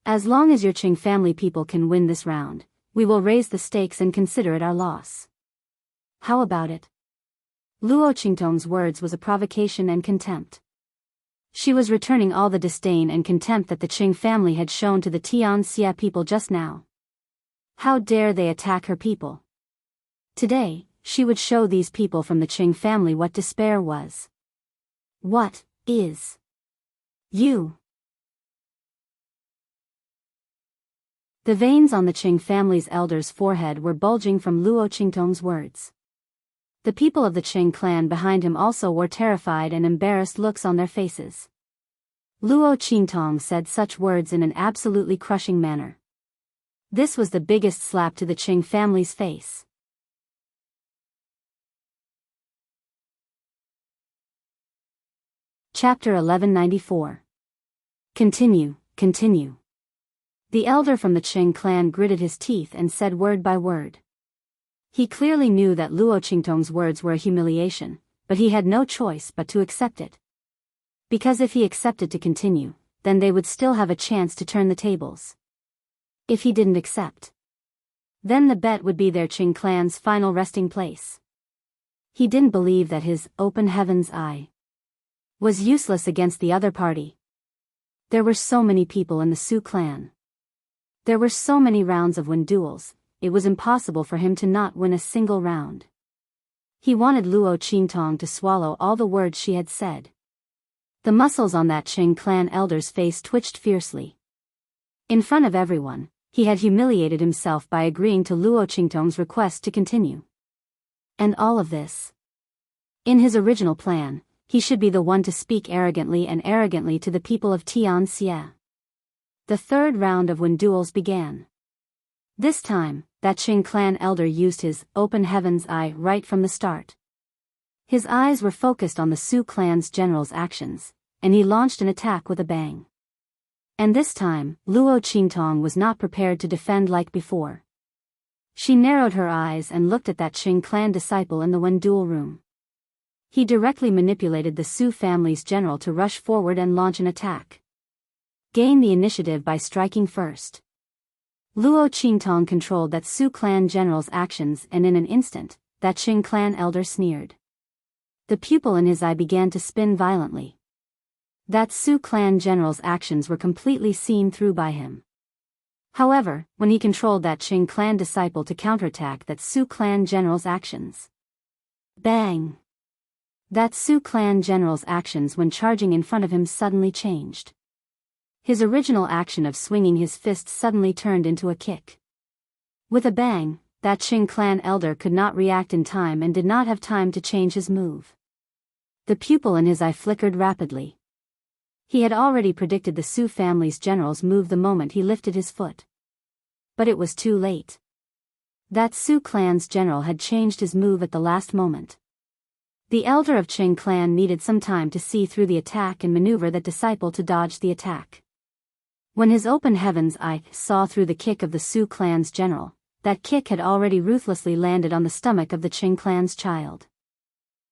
As long as your Qing family people can win this round, we will raise the stakes and consider it our loss. How about it? Luo Qingtong's words was a provocation and contempt. She was returning all the disdain and contempt that the Qing family had shown to the Tianxia people just now. How dare they attack her people? Today, she would show these people from the Qing family what despair was. What is you? The veins on the Qing family's elder's forehead were bulging from Luo Qingtong's words. The people of the Qing clan behind him also wore terrified and embarrassed looks on their faces. Luo Qingtong said such words in an absolutely crushing manner. This was the biggest slap to the Qing family's face. Chapter 1194. Continue. The elder from the Qing clan gritted his teeth and said word by word. He clearly knew that Luo Qingtong's words were a humiliation, but he had no choice but to accept it. Because if he accepted to continue, then they would still have a chance to turn the tables. If he didn't accept, then the bet would be their Qing clan's final resting place. He didn't believe that his open heaven's eye was useless against the other party. There were so many people in the Su clan. There were so many rounds of win duels, it was impossible for him to not win a single round. He wanted Luo Qingtong to swallow all the words she had said. The muscles on that Qing clan elder's face twitched fiercely. In front of everyone, he had humiliated himself by agreeing to Luo Qingtong's request to continue. And all of this. In his original plan, he should be the one to speak arrogantly to the people of Tianxia. The third round of win duels began. This time, that Qing clan elder used his open heaven's eye right from the start. His eyes were focused on the Su clan's general's actions, and he launched an attack with a bang. And this time, Luo Qingtong was not prepared to defend like before. She narrowed her eyes and looked at that Qing clan disciple in the win duel room. He directly manipulated the Su family's general to rush forward and launch an attack. Gain the initiative by striking first. Luo Qingtong controlled that Su clan general's actions and in an instant, that Qing clan elder sneered. The pupil in his eye began to spin violently. That Su clan general's actions were completely seen through by him. However, when he controlled that Qing clan disciple to counterattack that Su clan general's actions. Bang! That Su clan general's actions when charging in front of him suddenly changed. His original action of swinging his fist suddenly turned into a kick. With a bang, that Qing clan elder could not react in time and did not have time to change his move. The pupil in his eye flickered rapidly. He had already predicted the Su family's general's move the moment he lifted his foot. But it was too late. That Su clan's general had changed his move at the last moment. The elder of Qing clan needed some time to see through the attack and maneuver that disciple to dodge the attack. When his open heaven's eye saw through the kick of the Su clan's general, that kick had already ruthlessly landed on the stomach of the Qing clan's child.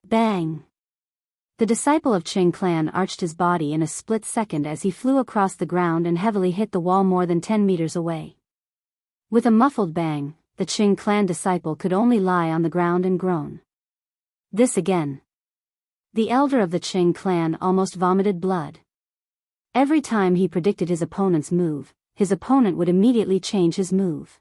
Bang! The disciple of Qing clan arched his body in a split second as he flew across the ground and heavily hit the wall more than 10 meters away. With a muffled bang, the Qing clan disciple could only lie on the ground and groan. This again. The elder of the Qing clan almost vomited blood. Every time he predicted his opponent's move, his opponent would immediately change his move.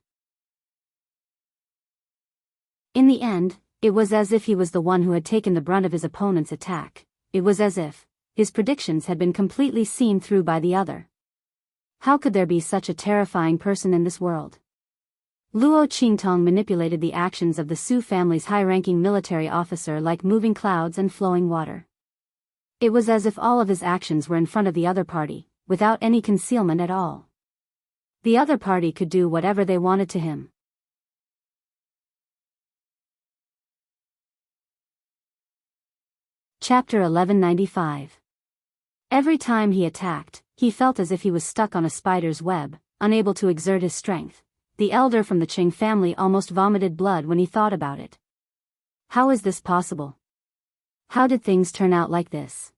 In the end, it was as if he was the one who had taken the brunt of his opponent's attack. It was as if his predictions had been completely seen through by the other. How could there be such a terrifying person in this world? Luo Qingtong manipulated the actions of the Su family's high-ranking military officer like moving clouds and flowing water. It was as if all of his actions were in front of the other party, without any concealment at all. The other party could do whatever they wanted to him. Chapter 1195. Every time he attacked, he felt as if he was stuck on a spider's web, unable to exert his strength. The elder from the Qing family almost vomited blood when he thought about it. How is this possible? How did things turn out like this?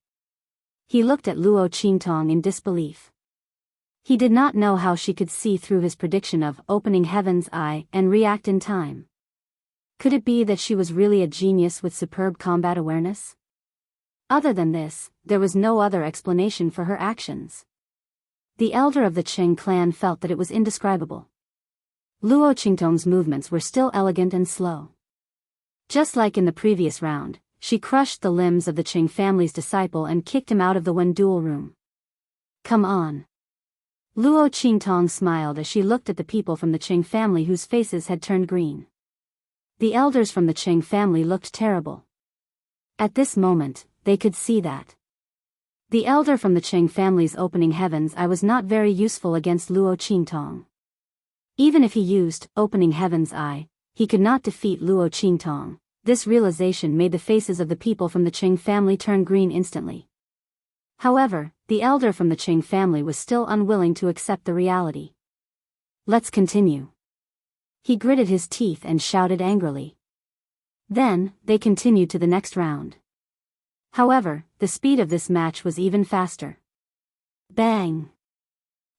He looked at Luo Qingtong in disbelief. He did not know how she could see through his prediction of opening heaven's eye and react in time. Could it be that she was really a genius with superb combat awareness? Other than this, there was no other explanation for her actions. The elder of the Qing clan felt that it was indescribable. Luo Qingtong's movements were still elegant and slow. Just like in the previous round, she crushed the limbs of the Qing family's disciple and kicked him out of the Wen duel room. Come on. Luo Qingtong smiled as she looked at the people from the Qing family whose faces had turned green. The elders from the Qing family looked terrible. At this moment, they could see that the elder from the Qing family's opening heaven's eye was not very useful against Luo Qingtong. Even if he used opening heaven's eye, he could not defeat Luo Qingtong. This realization made the faces of the people from the Qing family turn green instantly. However, the elder from the Qing family was still unwilling to accept the reality. Let's continue. He gritted his teeth and shouted angrily. Then, they continued to the next round. However, the speed of this match was even faster. Bang!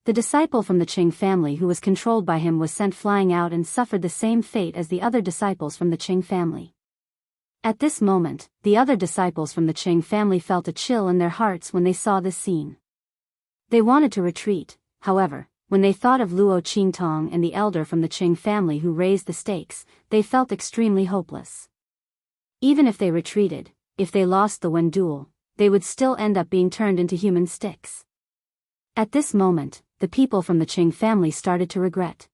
The disciple from the Qing family who was controlled by him was sent flying out and suffered the same fate as the other disciples from the Qing family. At this moment, the other disciples from the Qing family felt a chill in their hearts when they saw this scene. They wanted to retreat, however, when they thought of Luo Qingtong and the elder from the Qing family who raised the stakes, they felt extremely hopeless. Even if they retreated, if they lost the Wen duel, they would still end up being turned into human sticks. At this moment, the people from the Qing family started to regret.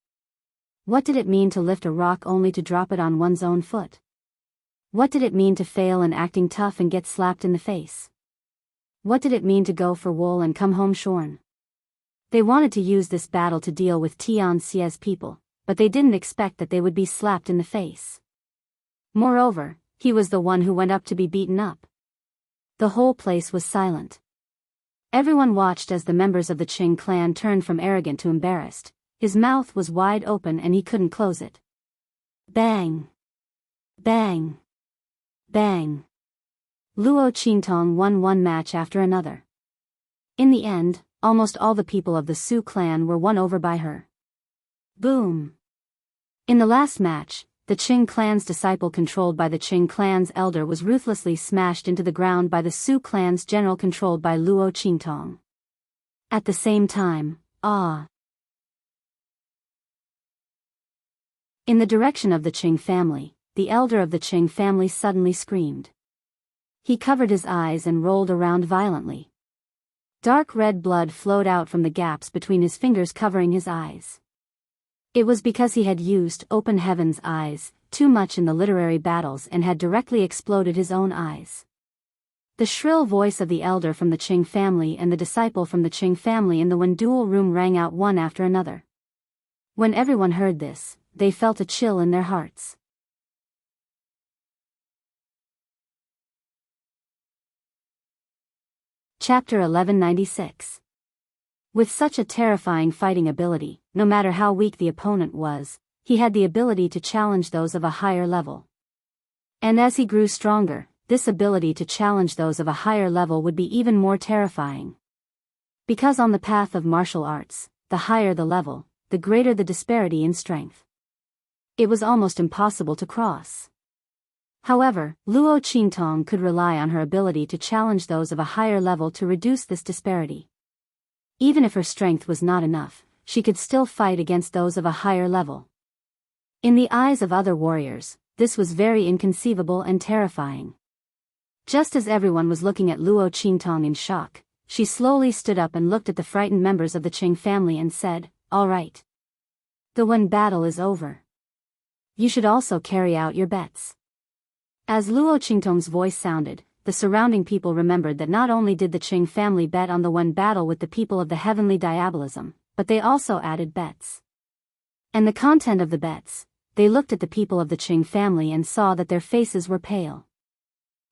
What did it mean to lift a rock only to drop it on one's own foot? What did it mean to fail in acting tough and get slapped in the face? What did it mean to go for wool and come home shorn? They wanted to use this battle to deal with Tian Xie's people, but they didn't expect that they would be slapped in the face. Moreover, he was the one who went up to be beaten up. The whole place was silent. Everyone watched as the members of the Qing clan turned from arrogant to embarrassed. His mouth was wide open and he couldn't close it. Bang! Bang! Bang! Luo Qingtong won one match after another. In the end, almost all the people of the Su clan were won over by her. Boom! In the last match, the Qing clan's disciple controlled by the Qing clan's elder was ruthlessly smashed into the ground by the Su clan's general controlled by Luo Qingtong. At the same time, in the direction of the Qing family, the elder of the Qing family suddenly screamed. He covered his eyes and rolled around violently. Dark red blood flowed out from the gaps between his fingers, covering his eyes. It was because he had used Open Heaven's eyes too much in the literary battles and had directly exploded his own eyes. The shrill voice of the elder from the Qing family and the disciple from the Qing family in the Wendual room rang out one after another. When everyone heard this, they felt a chill in their hearts. Chapter 1196. With such a terrifying fighting ability, no matter how weak the opponent was, he had the ability to challenge those of a higher level. And as he grew stronger, this ability to challenge those of a higher level would be even more terrifying. Because on the path of martial arts, the higher the level, the greater the disparity in strength. It was almost impossible to cross. However, Luo Qingtong could rely on her ability to challenge those of a higher level to reduce this disparity. Even if her strength was not enough, she could still fight against those of a higher level. In the eyes of other warriors, this was very inconceivable and terrifying. Just as everyone was looking at Luo Qingtong in shock, she slowly stood up and looked at the frightened members of the Qing family and said, "All right. The Wen battle is over. You should also carry out your bets." As Luo Qingtong's voice sounded, the surrounding people remembered that not only did the Qing family bet on the Wen battle with the people of the heavenly diabolism, but they also added bets. And the content of the bets, they looked at the people of the Qing family and saw that their faces were pale.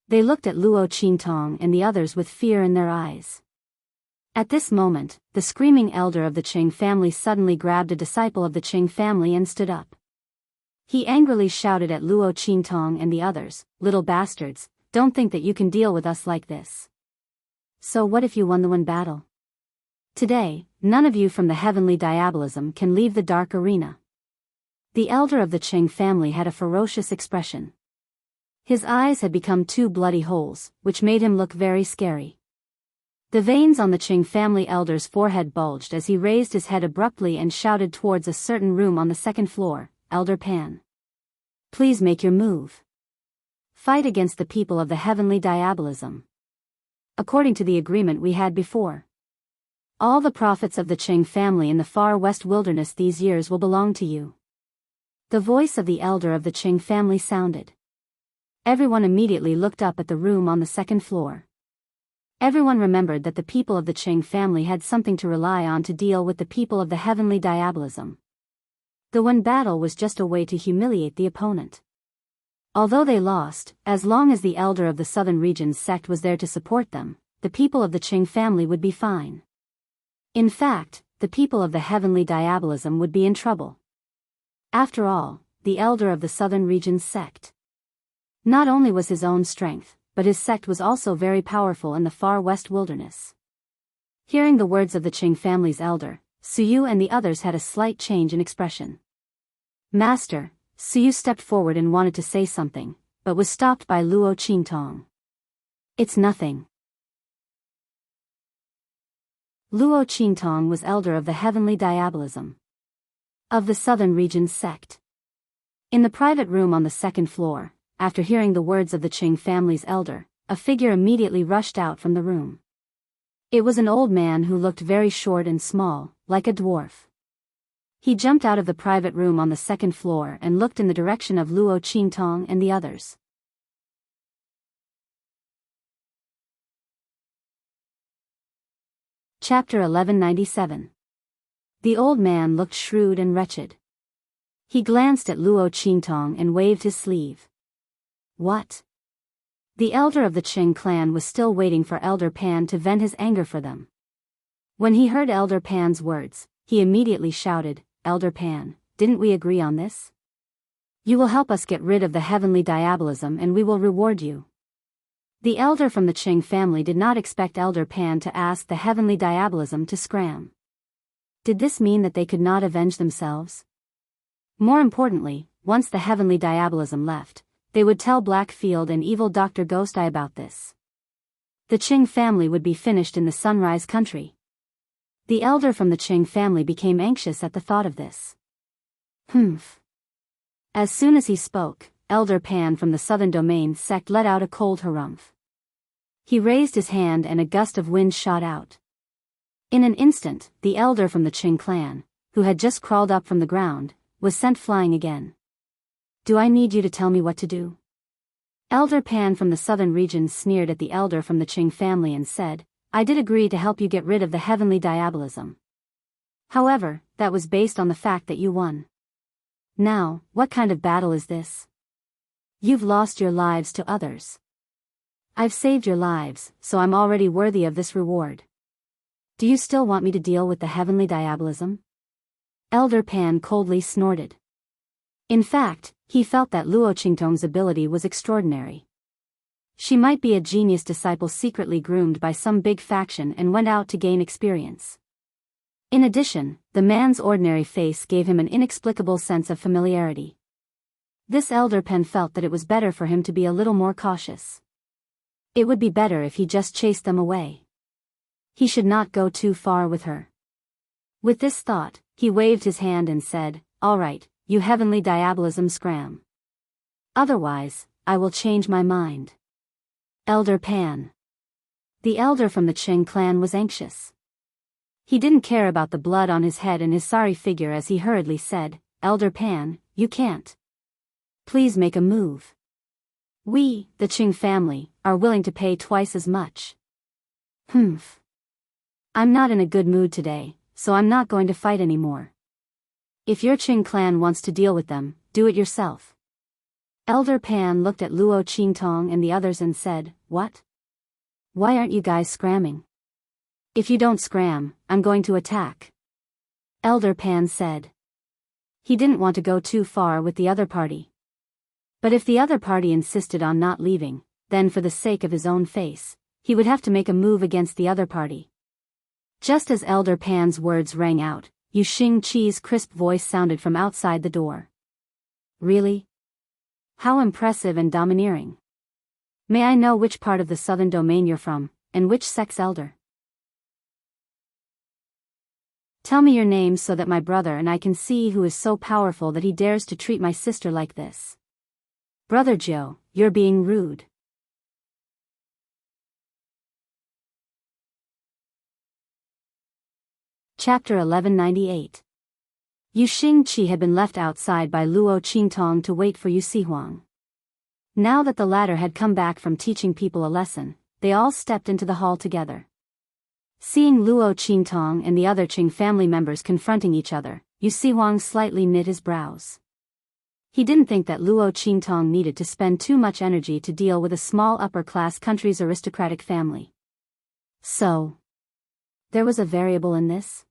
They looked at Luo Qingtong and the others with fear in their eyes. At this moment, the screaming elder of the Qing family suddenly grabbed a disciple of the Qing family and stood up. He angrily shouted at Luo Qingtong and the others, "Little bastards, don't think that you can deal with us like this. So what if you won the Wen battle? Today, none of you from the heavenly diabolism can leave the dark arena." The elder of the Qing family had a ferocious expression. His eyes had become two bloody holes, which made him look very scary. The veins on the Qing family elder's forehead bulged as he raised his head abruptly and shouted towards a certain room on the second floor, "Elder Pan. Please make your move. Fight against the people of the heavenly diabolism. According to the agreement we had before. All the profits of the Qing family in the far west wilderness these years will belong to you." The voice of the elder of the Qing family sounded. Everyone immediately looked up at the room on the second floor. Everyone remembered that the people of the Qing family had something to rely on to deal with the people of the heavenly diabolism. The Wen battle was just a way to humiliate the opponent. Although they lost, as long as the elder of the southern region's sect was there to support them, the people of the Qing family would be fine. In fact, the people of the heavenly diabolism would be in trouble. After all, the elder of the southern region's sect. Not only was his own strength, but his sect was also very powerful in the far west wilderness. Hearing the words of the Qing family's elder, Suyu and the others had a slight change in expression. "Master," Suyu stepped forward and wanted to say something, but was stopped by Luo Qingtong. "It's nothing." Luo Qingtong was elder of the heavenly diabolism. Of the southern region's sect. In the private room on the second floor, after hearing the words of the Qing family's elder, a figure immediately rushed out from the room. It was an old man who looked very short and small, like a dwarf. He jumped out of the private room on the second floor and looked in the direction of Luo Qingtong and the others. Chapter 1197. The old man looked shrewd and wretched. He glanced at Luo Qingtong and waved his sleeve. "What?" The elder of the Qing clan was still waiting for Elder Pan to vent his anger for them. When he heard Elder Pan's words, he immediately shouted, "Elder Pan, didn't we agree on this? You will help us get rid of the heavenly diabolism and we will reward you." The elder from the Qing family did not expect Elder Pan to ask the heavenly diabolism to scram. Did this mean that they could not avenge themselves? More importantly, once the heavenly diabolism left, they would tell Blackfield and evil Dr. Ghost Eye about this. The Qing family would be finished in the Sunrise Country. The elder from the Qing family became anxious at the thought of this. Humph. As soon as he spoke, Elder Pan from the Southern Domain sect let out a cold harumph. He raised his hand and a gust of wind shot out. In an instant, the elder from the Qing clan, who had just crawled up from the ground, was sent flying again. Do I need you to tell me what to do? Elder Pan from the southern regions sneered at the elder from the Qing family and said, I did agree to help you get rid of the heavenly diabolism. However, that was based on the fact that you won. Now, what kind of battle is this? You've lost your lives to others. I've saved your lives, so I'm already worthy of this reward. Do you still want me to deal with the heavenly diabolism? Elder Pan coldly snorted. In fact, he felt that Luo Qingtong's ability was extraordinary. She might be a genius disciple secretly groomed by some big faction and went out to gain experience. In addition, the man's ordinary face gave him an inexplicable sense of familiarity. This elder Pan felt that it was better for him to be a little more cautious. It would be better if he just chased them away. He should not go too far with her. With this thought, he waved his hand and said, All right, you heavenly diabolism scram. Otherwise, I will change my mind. Elder Pan. The elder from the Qing clan was anxious. He didn't care about the blood on his head and his sorry figure as he hurriedly said, Elder Pan, you can't. Please make a move. We, the Qing family, are willing to pay twice as much. Humph. I'm not in a good mood today, so I'm not going to fight anymore. If your Qing clan wants to deal with them, do it yourself. Elder Pan looked at Luo Qingtong and the others and said, What? Why aren't you guys scramming? If you don't scram, I'm going to attack. Elder Pan said. He didn't want to go too far with the other party. But if the other party insisted on not leaving, then for the sake of his own face, he would have to make a move against the other party. Just as Elder Pan's words rang out, Yu Xingqi's crisp voice sounded from outside the door. Really? How impressive and domineering. May I know which part of the southern domain you're from, and which sex elder? Tell me your name so that my brother and I can see who is so powerful that he dares to treat my sister like this. Brother Joe, you're being rude. Chapter 1198. Yu Xingqi had been left outside by Luo Qingtong to wait for Yu Sihuang. Now that the latter had come back from teaching people a lesson, they all stepped into the hall together. Seeing Luo Qingtong and the other Qing family members confronting each other, Yu Sihuang slightly knit his brows. He didn't think that Luo Qingtong needed to spend too much energy to deal with a small upper-class country's aristocratic family. So, there was a variable in this?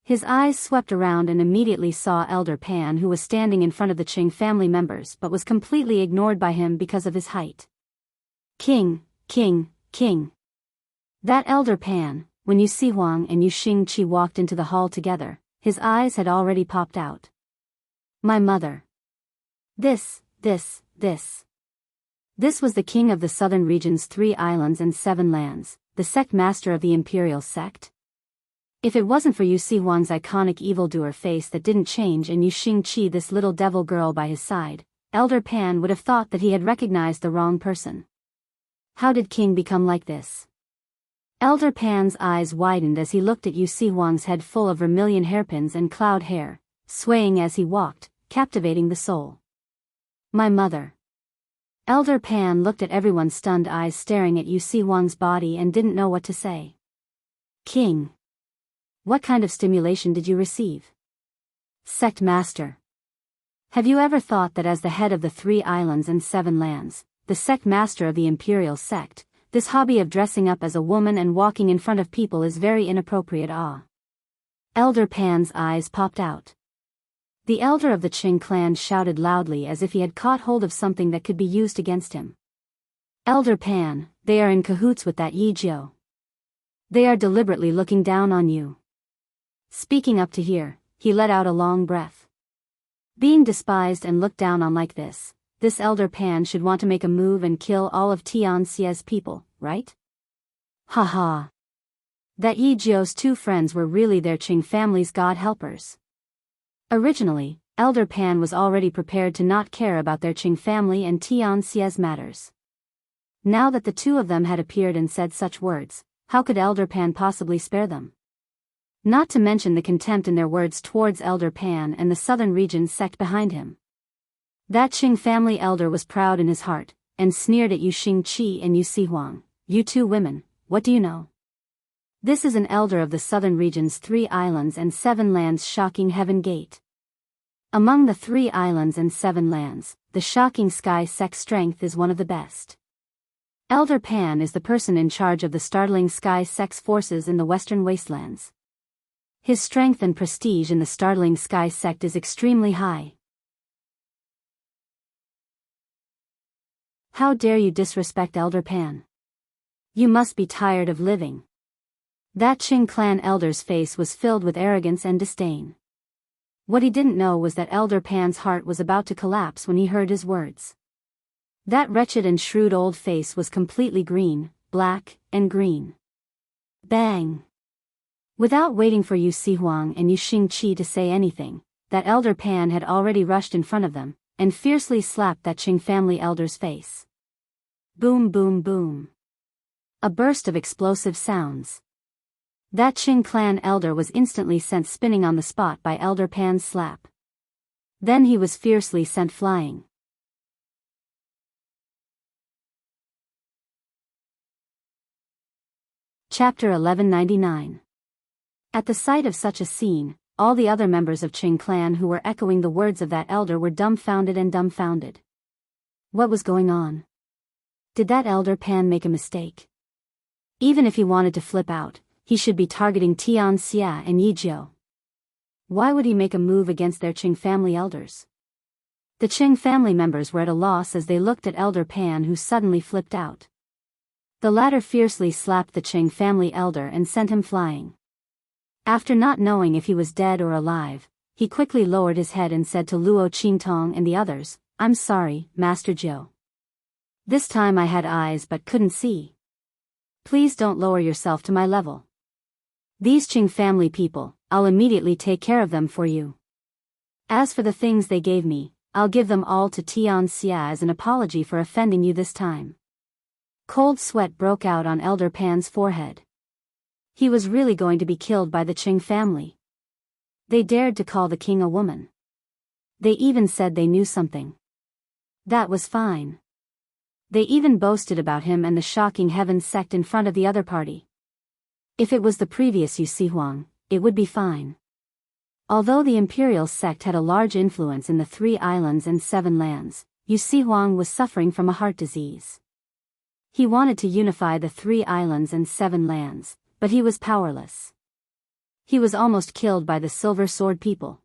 His eyes swept around and immediately saw Elder Pan, who was standing in front of the Qing family members but was completely ignored by him because of his height. King. That Elder Pan, when Yu Sihuang and Yu Xingqi walked into the hall together, his eyes had already popped out. My mother. This was the king of the southern region's 3 islands and 7 lands, the sect master of the imperial sect. If it wasn't for Yu Sihuang's iconic evildoer face that didn't change and Yu Xingqi, this little devil girl by his side, Elder Pan would have thought that he had recognized the wrong person. How did King become like this? Elder Pan's eyes widened as he looked at Yu Sihuang's head full of vermilion hairpins and cloud hair, swaying as he walked, captivating the soul. My mother. Elder Pan looked at everyone's stunned eyes staring at Yu Sihuang's body and didn't know what to say. King. What kind of stimulation did you receive? Sect Master. Have you ever thought that as the head of the 3 islands and 7 lands, the sect master of the imperial sect, this hobby of dressing up as a woman and walking in front of people is very inappropriate? Elder Pan's eyes popped out. The elder of the Qing clan shouted loudly as if he had caught hold of something that could be used against him. Elder Pan, they are in cahoots with that Yi Jiao. They are deliberately looking down on you. Speaking up to here, he let out a long breath. Being despised and looked down on like this Elder Pan should want to make a move and kill all of Tianxia's people, right? Ha ha. That Yi Jiao's 2 friends were really their Qing family's god helpers. Originally, Elder Pan was already prepared to not care about their Qing family and Tianxia's matters. Now that the 2 of them had appeared and said such words, how could Elder Pan possibly spare them? Not to mention the contempt in their words towards Elder Pan and the southern region's sect behind him. That Qing family elder was proud in his heart, and sneered at Yu Xingqi and Yu Sihuang. You two women, what do you know? This is an elder of the southern region's 3 islands and 7 lands shocking heaven gate. Among the 3 islands and 7 lands, the shocking sky sect strength is one of the best. Elder Pan is the person in charge of the startling sky sect's forces in the western wastelands. His strength and prestige in the startling sky sect is extremely high. How dare you disrespect Elder Pan? You must be tired of living. That Qing clan elder's face was filled with arrogance and disdain. What he didn't know was that Elder Pan's heart was about to collapse when he heard his words. That wretched and shrewd old face was completely green, black, and green. Bang! Without waiting for Yu Sihuang and Yu Xingqi to say anything, that Elder Pan had already rushed in front of them, and fiercely slapped that Qing family elder's face. Boom boom boom. A burst of explosive sounds. That Qing clan elder was instantly sent spinning on the spot by Elder Pan's slap. Then he was fiercely sent flying. Chapter 1199. At the sight of such a scene, all the other members of Qing clan who were echoing the words of that elder were dumbfounded and dumbfounded. What was going on? Did that Elder Pan make a mistake? Even if he wanted to flip out, he should be targeting Tian Xia and Yi Jiao. Why would he make a move against their Qing family elders? The Qing family members were at a loss as they looked at Elder Pan, who suddenly flipped out. The latter fiercely slapped the Qing family elder and sent him flying. After not knowing if he was dead or alive, he quickly lowered his head and said to Luo Qingtong and the others, "I'm sorry, Master Jiao. This time I had eyes but couldn't see. Please don't lower yourself to my level. These Qing family people, I'll immediately take care of them for you. As for the things they gave me, I'll give them all to Tian Xia as an apology for offending you this time." Cold sweat broke out on Elder Pan's forehead. He was really going to be killed by the Qing family. They dared to call the king a woman. They even said they knew something. That was fine. They even boasted about him and the shocking heaven sect in front of the other party. If it was the previous Yu Sihuang, it would be fine. Although the imperial sect had a large influence in the 3 islands and 7 lands, Yu Sihuang was suffering from a heart disease. He wanted to unify the 3 islands and 7 lands, but he was powerless. He was almost killed by the Silver Sword people.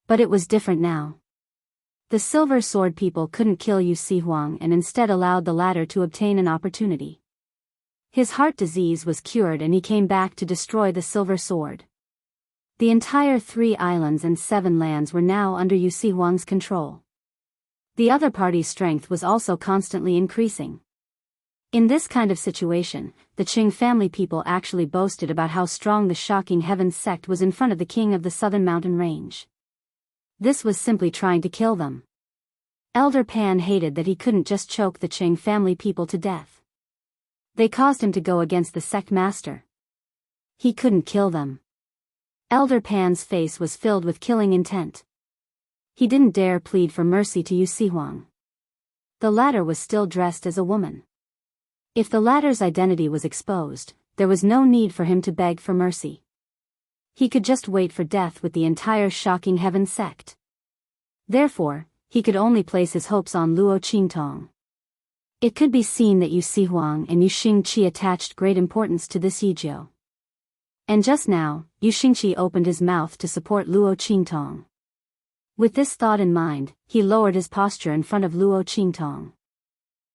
But it was different now. The Silver Sword people couldn't kill Yu Sihuang and instead allowed the latter to obtain an opportunity. His heart disease was cured and he came back to destroy the Silver Sword. The entire 3 islands and 7 lands were now under Yu Sihuang's control. The other party's strength was also constantly increasing. In this kind of situation, the Qing family people actually boasted about how strong the shocking heaven sect was in front of the king of the southern mountain range. This was simply trying to kill them. Elder Pan hated that he couldn't just choke the Qing family people to death. They caused him to go against the sect master. He couldn't kill them. Elder Pan's face was filled with killing intent. He didn't dare plead for mercy to Yu Sihuang. The latter was still dressed as a woman. If the latter's identity was exposed, there was no need for him to beg for mercy. He could just wait for death with the entire shocking heaven sect. Therefore, he could only place his hopes on Luo Qingtong. It could be seen that Yu Sihuang and Yu Xingqi attached great importance to this Yi Jiao. And just now, Yu Xingqi opened his mouth to support Luo Qingtong. With this thought in mind, he lowered his posture in front of Luo Qingtong.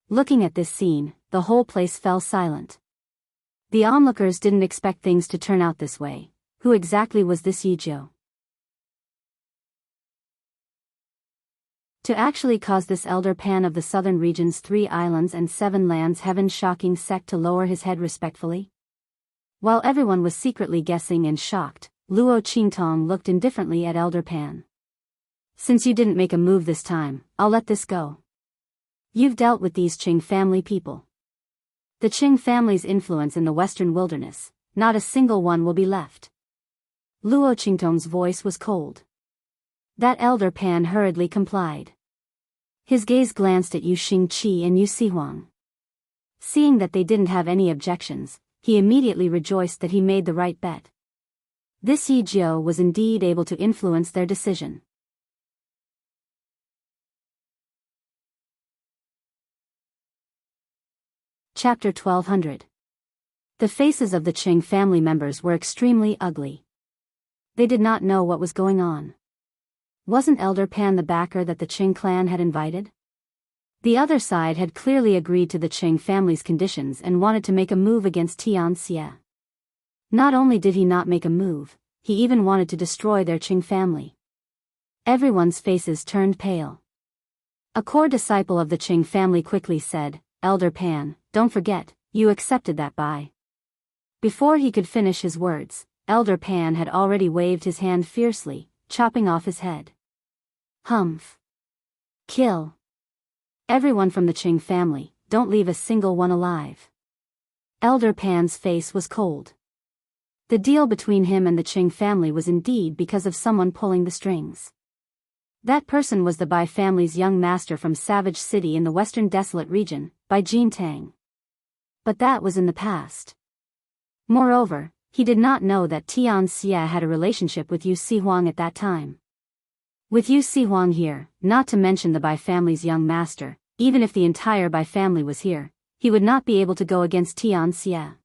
Looking at this scene, the whole place fell silent. The onlookers didn't expect things to turn out this way. Who exactly was this Yi Jiao? To actually cause this Elder Pan of the southern region's 3 islands and 7 lands heaven-shocking sect to lower his head respectfully? While everyone was secretly guessing and shocked, Luo Qingtong looked indifferently at Elder Pan. "Since you didn't make a move this time, I'll let this go. You've dealt with these Qing family people. The Qing family's influence in the western wilderness, not a single one will be left. Luo Qingtong's voice was cold. That elder Pan hurriedly complied. His gaze glanced at Yu Xingqi and Yu Sihuang. Seeing that they didn't have any objections, he immediately rejoiced that he made the right bet. This Yi Jiao was indeed able to influence their decision. Chapter 1200. The faces of the Qing family members were extremely ugly. They did not know what was going on. Wasn't Elder Pan the backer that the Qing clan had invited? The other side had clearly agreed to the Qing family's conditions and wanted to make a move against Tian Xie. Not only did he not make a move, he even wanted to destroy their Qing family. Everyone's faces turned pale. A core disciple of the Qing family quickly said, "Elder Pan, don't forget, you accepted that buy." Before he could finish his words, Elder Pan had already waved his hand fiercely, chopping off his head. Humph. Kill. Everyone from the Qing family, don't leave a single one alive. Elder Pan's face was cold. The deal between him and the Qing family was indeed because of someone pulling the strings. That person was the Bai family's young master from Savage City in the western desolate region, Bai Jintang. But that was in the past. Moreover, he did not know that Tian Xie had a relationship with Yu Sihuang at that time. With Yu Sihuang here, not to mention the Bai family's young master, even if the entire Bai family was here, he would not be able to go against Tian Xie.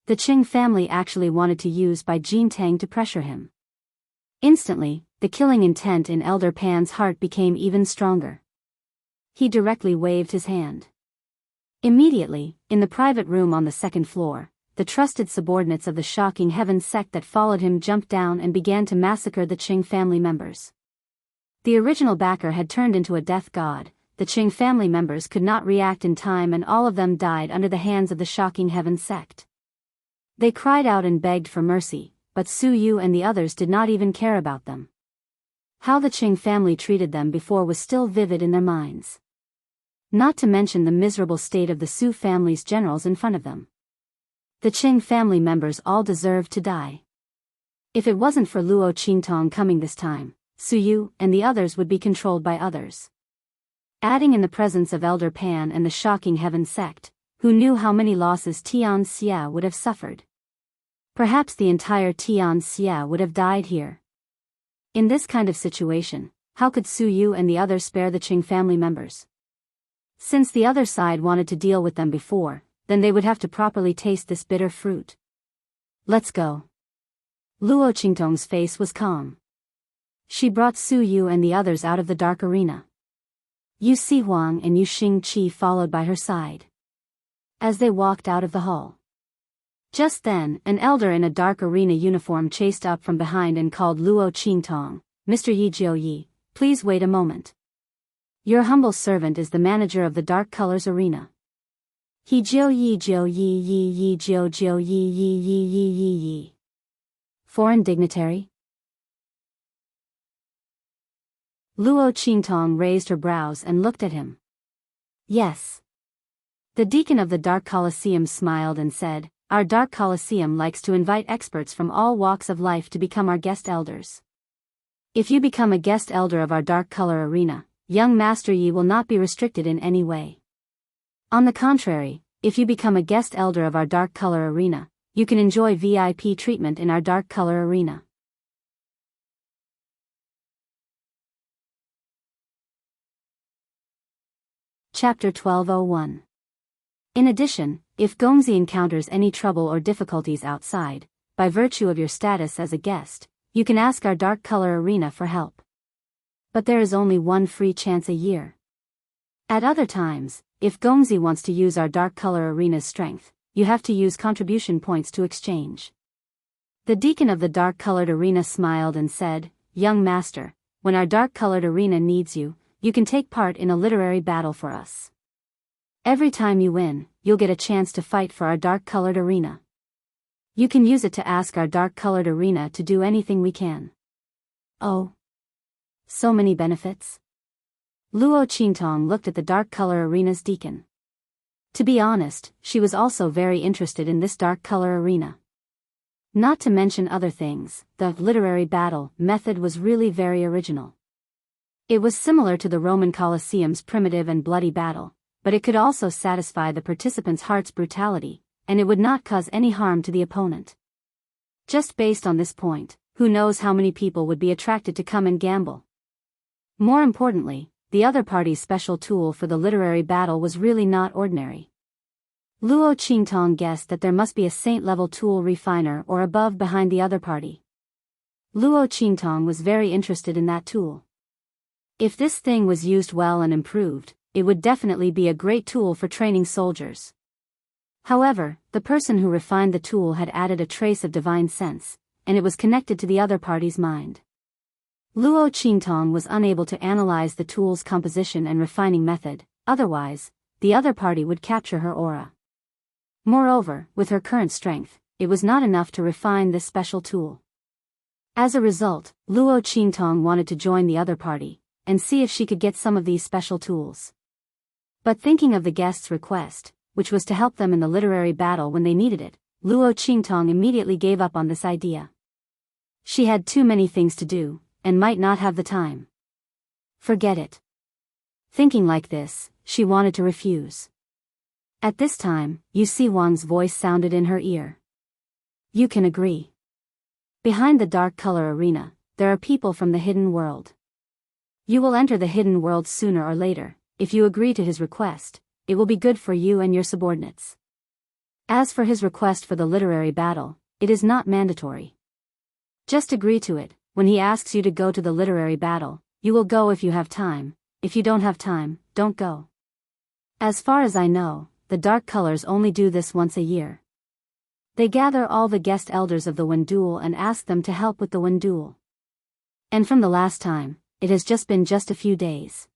The Qing family actually wanted to use Bai Jintang to pressure him. Instantly, the killing intent in Elder Pan's heart became even stronger. He directly waved his hand. Immediately, in the private room on the second floor, the trusted subordinates of the Shocking Heaven sect that followed him jumped down and began to massacre the Qing family members. The original backer had turned into a death god, the Qing family members could not react in time and all of them died under the hands of the Shocking Heaven sect. They cried out and begged for mercy, but Su Yu and the others did not even care about them. How the Qing family treated them before was still vivid in their minds. Not to mention the miserable state of the Su family's generals in front of them. The Qing family members all deserved to die. If it wasn't for Luo Qingtong coming this time, Su Yu and the others would be controlled by others. Adding in the presence of Elder Pan and the Shocking Heaven sect, who knew how many losses Tian Xie would have suffered. Perhaps the entire Tian Xie would have died here. In this kind of situation, how could Su Yu and the others spare the Qing family members? Since the other side wanted to deal with them before, then they would have to properly taste this bitter fruit. Let's go. Luo Qingtong's face was calm. She brought Su Yu and the others out of the dark arena. Yu Sihuang and Yu Xingqi followed by her side. As they walked out of the hall. Just then, an elder in a dark arena uniform chased up from behind and called Luo Qingtong, "Mr. Yi Jiao Yi, please wait a moment. Your humble servant is the manager of the Dark Colors Arena." He Jiao Yi Jiao Yi Yi Yi Jiao Jiao Yi Yi Yi Yi Yi Yi. Foreign dignitary? Luo Qingtong raised her brows and looked at him. Yes. The deacon of the Dark Colosseum smiled and said, "Our Dark Colosseum likes to invite experts from all walks of life to become our guest elders. If you become a guest elder of our Dark Color Arena, young Master Yi will not be restricted in any way. On the contrary, if you become a guest elder of our Dark Color Arena, you can enjoy VIP treatment in our Dark Color Arena." Chapter 1201. In addition, if Gongzi encounters any trouble or difficulties outside, by virtue of your status as a guest, you can ask our Dark Color Arena for help. But there is only one free chance a year. At other times, if Gongzi wants to use our Dark Color Arena's strength, you have to use contribution points to exchange. The deacon of the Dark Colored Arena smiled and said, "Young master, when our Dark Colored Arena needs you, you can take part in a literary battle for us. Every time you win, you'll get a chance to fight for our Dark Colored Arena. You can use it to ask our Dark Colored Arena to do anything we can." Oh. So many benefits. Luo Qingtong looked at the Dark Color Arena's deacon. To be honest, she was also very interested in this Dark Color Arena. Not to mention other things, the literary battle method was really very original. It was similar to the Roman Colosseum's primitive and bloody battle, but it could also satisfy the participants' heart's brutality, and it would not cause any harm to the opponent. Just based on this point, who knows how many people would be attracted to come and gamble? More importantly, the other party's special tool for the literary battle was really not ordinary. Luo Qingtong guessed that there must be a saint-level tool refiner or above behind the other party. Luo Qingtong was very interested in that tool. If this thing was used well and improved, it would definitely be a great tool for training soldiers. However, the person who refined the tool had added a trace of divine sense, and it was connected to the other party's mind. Luo Qingtong was unable to analyze the tool's composition and refining method, otherwise, the other party would capture her aura. Moreover, with her current strength, it was not enough to refine this special tool. As a result, Luo Qingtong wanted to join the other party, and see if she could get some of these special tools. But thinking of the guest's request, which was to help them in the literary battle when they needed it, Luo Qingtong immediately gave up on this idea. She had too many things to do, and might not have the time. Forget it. Thinking like this, she wanted to refuse. At this time, Yusi Wang's voice sounded in her ear. You can agree. Behind the dark color arena, there are people from the hidden world. You will enter the hidden world sooner or later. If you agree to his request, it will be good for you and your subordinates. As for his request for the literary battle, it is not mandatory. Just agree to it. When he asks you to go to the literary battle, you will go if you have time. If you don't have time, don't go. As far as I know, the dark colors only do this once a year. They gather all the guest elders of the Wendul and ask them to help with the Wendul. And from the last time, it has just been a few days.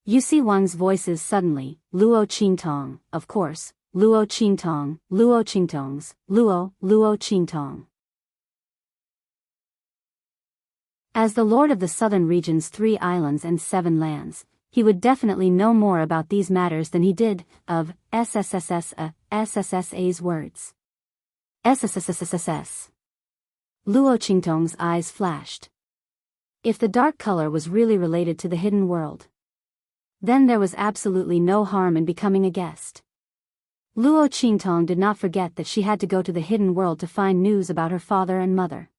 Yusi Wang's voices suddenly, Luo Qingtong, of course, Luo Qingtong, Luo Qingtongs, Luo Qingtong. As the lord of the southern region's 3 islands and 7 lands, he would definitely know more about these matters than he did of SSSA's words. SSSSSS. Luo Qingtong's eyes flashed. If the dark color was really related to the hidden world, then there was absolutely no harm in becoming a guest. Luo Qingtong did not forget that she had to go to the hidden world to find news about her father and mother.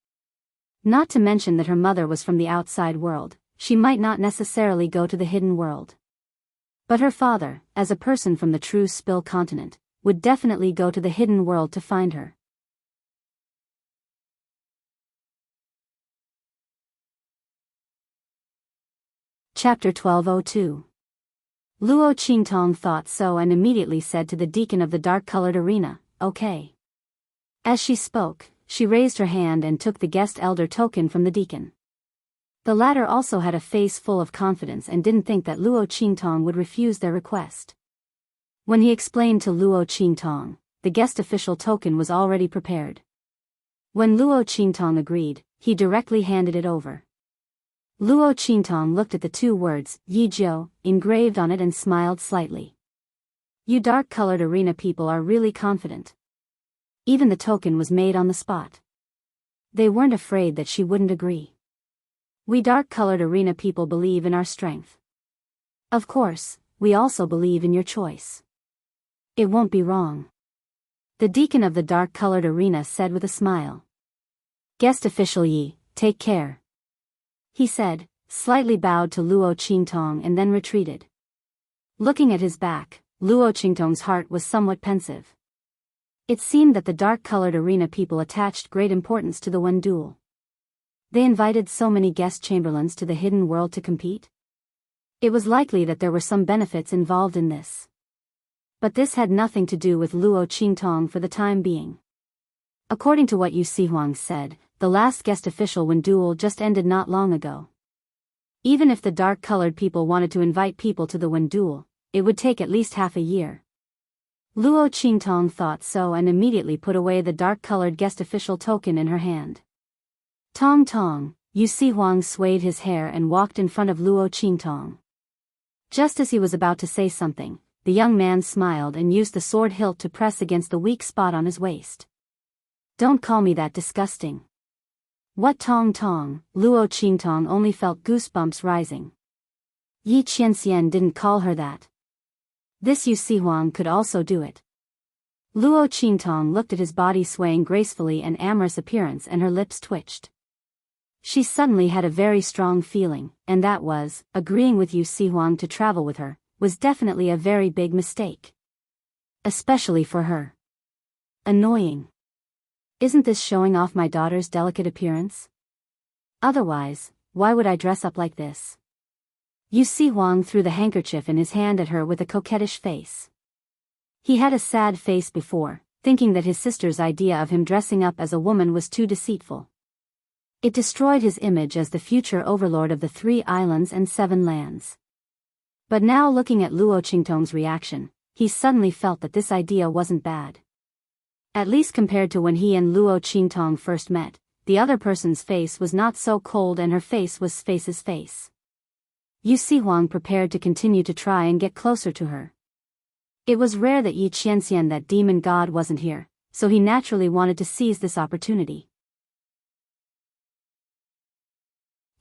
Not to mention that her mother was from the outside world, she might not necessarily go to the hidden world. But her father, as a person from the true Spill continent, would definitely go to the hidden world to find her. Chapter 1202. Luo Qingtong thought so and immediately said to the deacon of the dark-colored arena, okay. As she spoke, she raised her hand and took the guest elder token from the deacon. The latter also had a face full of confidence and didn't think that Luo Qingtong would refuse their request. When he explained to Luo Qingtong, the guest official token was already prepared. When Luo Qingtong agreed, he directly handed it over. Luo Qingtong looked at the 2 words, Yijiu, engraved on it and smiled slightly. You dark-colored arena people are really confident. Even the token was made on the spot. They weren't afraid that she wouldn't agree. We dark-colored arena people believe in our strength. Of course, we also believe in your choice. It won't be wrong. The deacon of the dark-colored arena said with a smile. Guest official Yi, take care. He said, slightly bowed to Luo Qingtong and then retreated. Looking at his back, Luo Qingtong's heart was somewhat pensive. It seemed that the dark-colored arena people attached great importance to the Wendul. They invited so many guest chamberlains to the hidden world to compete. It was likely that there were some benefits involved in this. But this had nothing to do with Luo Qingtong for the time being. According to what Yu Sihuang said, the last guest official Wendul just ended not long ago. Even if the dark-colored people wanted to invite people to the Wendul, it would take at least half a year. Luo Qingtong thought so and immediately put away the dark-colored guest official token in her hand. Tong tong, Yu Sihuang swayed his hair and walked in front of Luo Qingtong. Just as he was about to say something, the young man smiled and used the sword hilt to press against the weak spot on his waist. Don't call me that disgusting. What Tong Tong? Luo Qingtong only felt goosebumps rising. Yi Qianxian didn't call her that. This Yu Sihuang could also do it. Luo Qingtong looked at his body swaying gracefully and amorous appearance and her lips twitched. She suddenly had a very strong feeling, and that was, agreeing with Yu Sihuang to travel with her, was definitely a very big mistake. Especially for her. Annoying. Isn't this showing off my daughter's delicate appearance? Otherwise, why would I dress up like this? Yu Sihuang threw the handkerchief in his hand at her with a coquettish face. He had a sad face before, thinking that his sister's idea of him dressing up as a woman was too deceitful. It destroyed his image as the future overlord of the 3 islands and 7 lands. But now looking at Luo Qingtong's reaction, he suddenly felt that this idea wasn't bad. At least compared to when he and Luo Qingtong first met, the other person's face was not so cold and her face was Face's face. Yu Sihuang prepared to continue to try and get closer to her. It was rare that Yi Qianxian, that demon god, wasn't here, so he naturally wanted to seize this opportunity.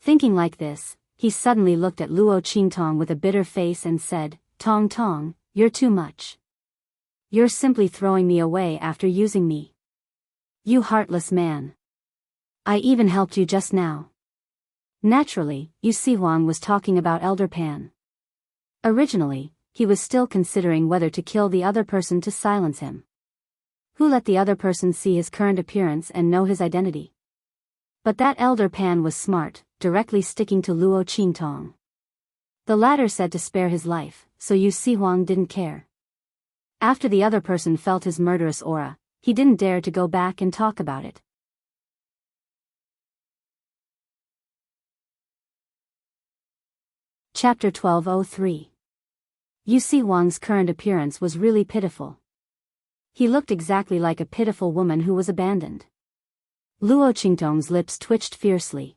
Thinking like this, he suddenly looked at Luo Qingtong with a bitter face and said, Tong Tong, you're too much. You're simply throwing me away after using me. You heartless man. I even helped you just now. Naturally, Yu Sihuang was talking about Elder Pan. Originally, he was still considering whether to kill the other person to silence him. Who let the other person see his current appearance and know his identity? But that Elder Pan was smart, directly sticking to Luo Qingtong. The latter said to spare his life, so Yu Sihuang didn't care. After the other person felt his murderous aura, he didn't dare to go back and talk about it. Chapter 1203. Yu Sihuang's current appearance was really pitiful. He looked exactly like a pitiful woman who was abandoned. Luo Qingtong's lips twitched fiercely.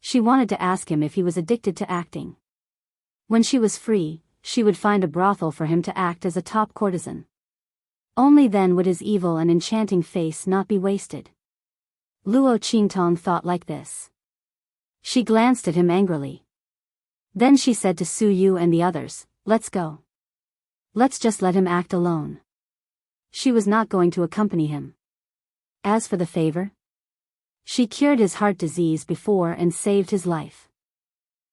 She wanted to ask him if he was addicted to acting. When she was free, she would find a brothel for him to act as a top courtesan. Only then would his evil and enchanting face not be wasted. Luo Qingtong thought like this. She glanced at him angrily. Then she said to Su Yu and the others, let's go. Let's just let him act alone. She was not going to accompany him. As for the favor, she cured his heart disease before and saved his life.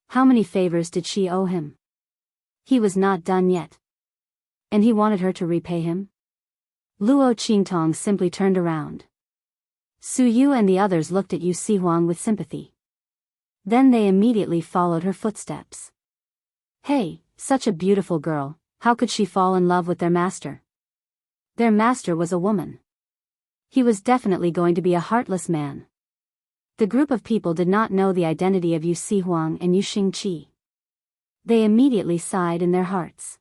How many favors did she owe him? He was not done yet. And he wanted her to repay him? Luo Qingtong simply turned around. Su Yu and the others looked at Yu Sihuang with sympathy. Then they immediately followed her footsteps. Hey, such a beautiful girl, how could she fall in love with their master? Their master was a woman. He was definitely going to be a heartless man. The group of people did not know the identity of Yu Sihuang and Yu Xingqi. They immediately sighed in their hearts.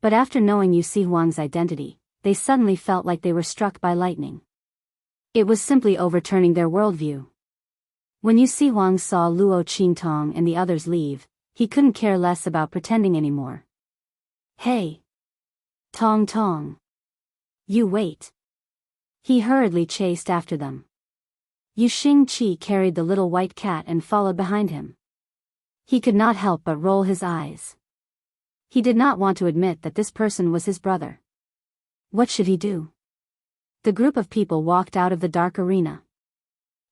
But after knowing Yu Sihuang's identity, they suddenly felt like they were struck by lightning. It was simply overturning their worldview. When Yu Sihuang saw Luo Qingtong and the others leave, he couldn't care less about pretending anymore. Hey! Tong Tong! You wait! He hurriedly chased after them. Yu Xingqi carried the little white cat and followed behind him. He could not help but roll his eyes. He did not want to admit that this person was his brother. What should he do? The group of people walked out of the dark arena.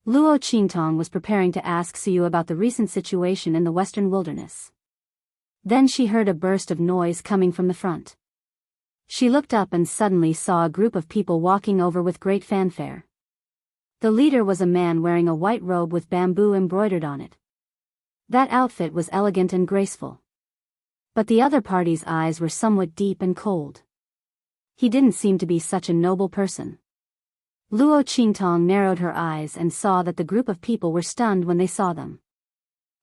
Luo Qingtong was preparing to ask Su Yu about the recent situation in the western wilderness. Then she heard a burst of noise coming from the front. She looked up and suddenly saw a group of people walking over with great fanfare. The leader was a man wearing a white robe with bamboo embroidered on it. That outfit was elegant and graceful. But the other party's eyes were somewhat deep and cold. He didn't seem to be such a noble person. Luo Qingtong narrowed her eyes and saw that the group of people were stunned when they saw them.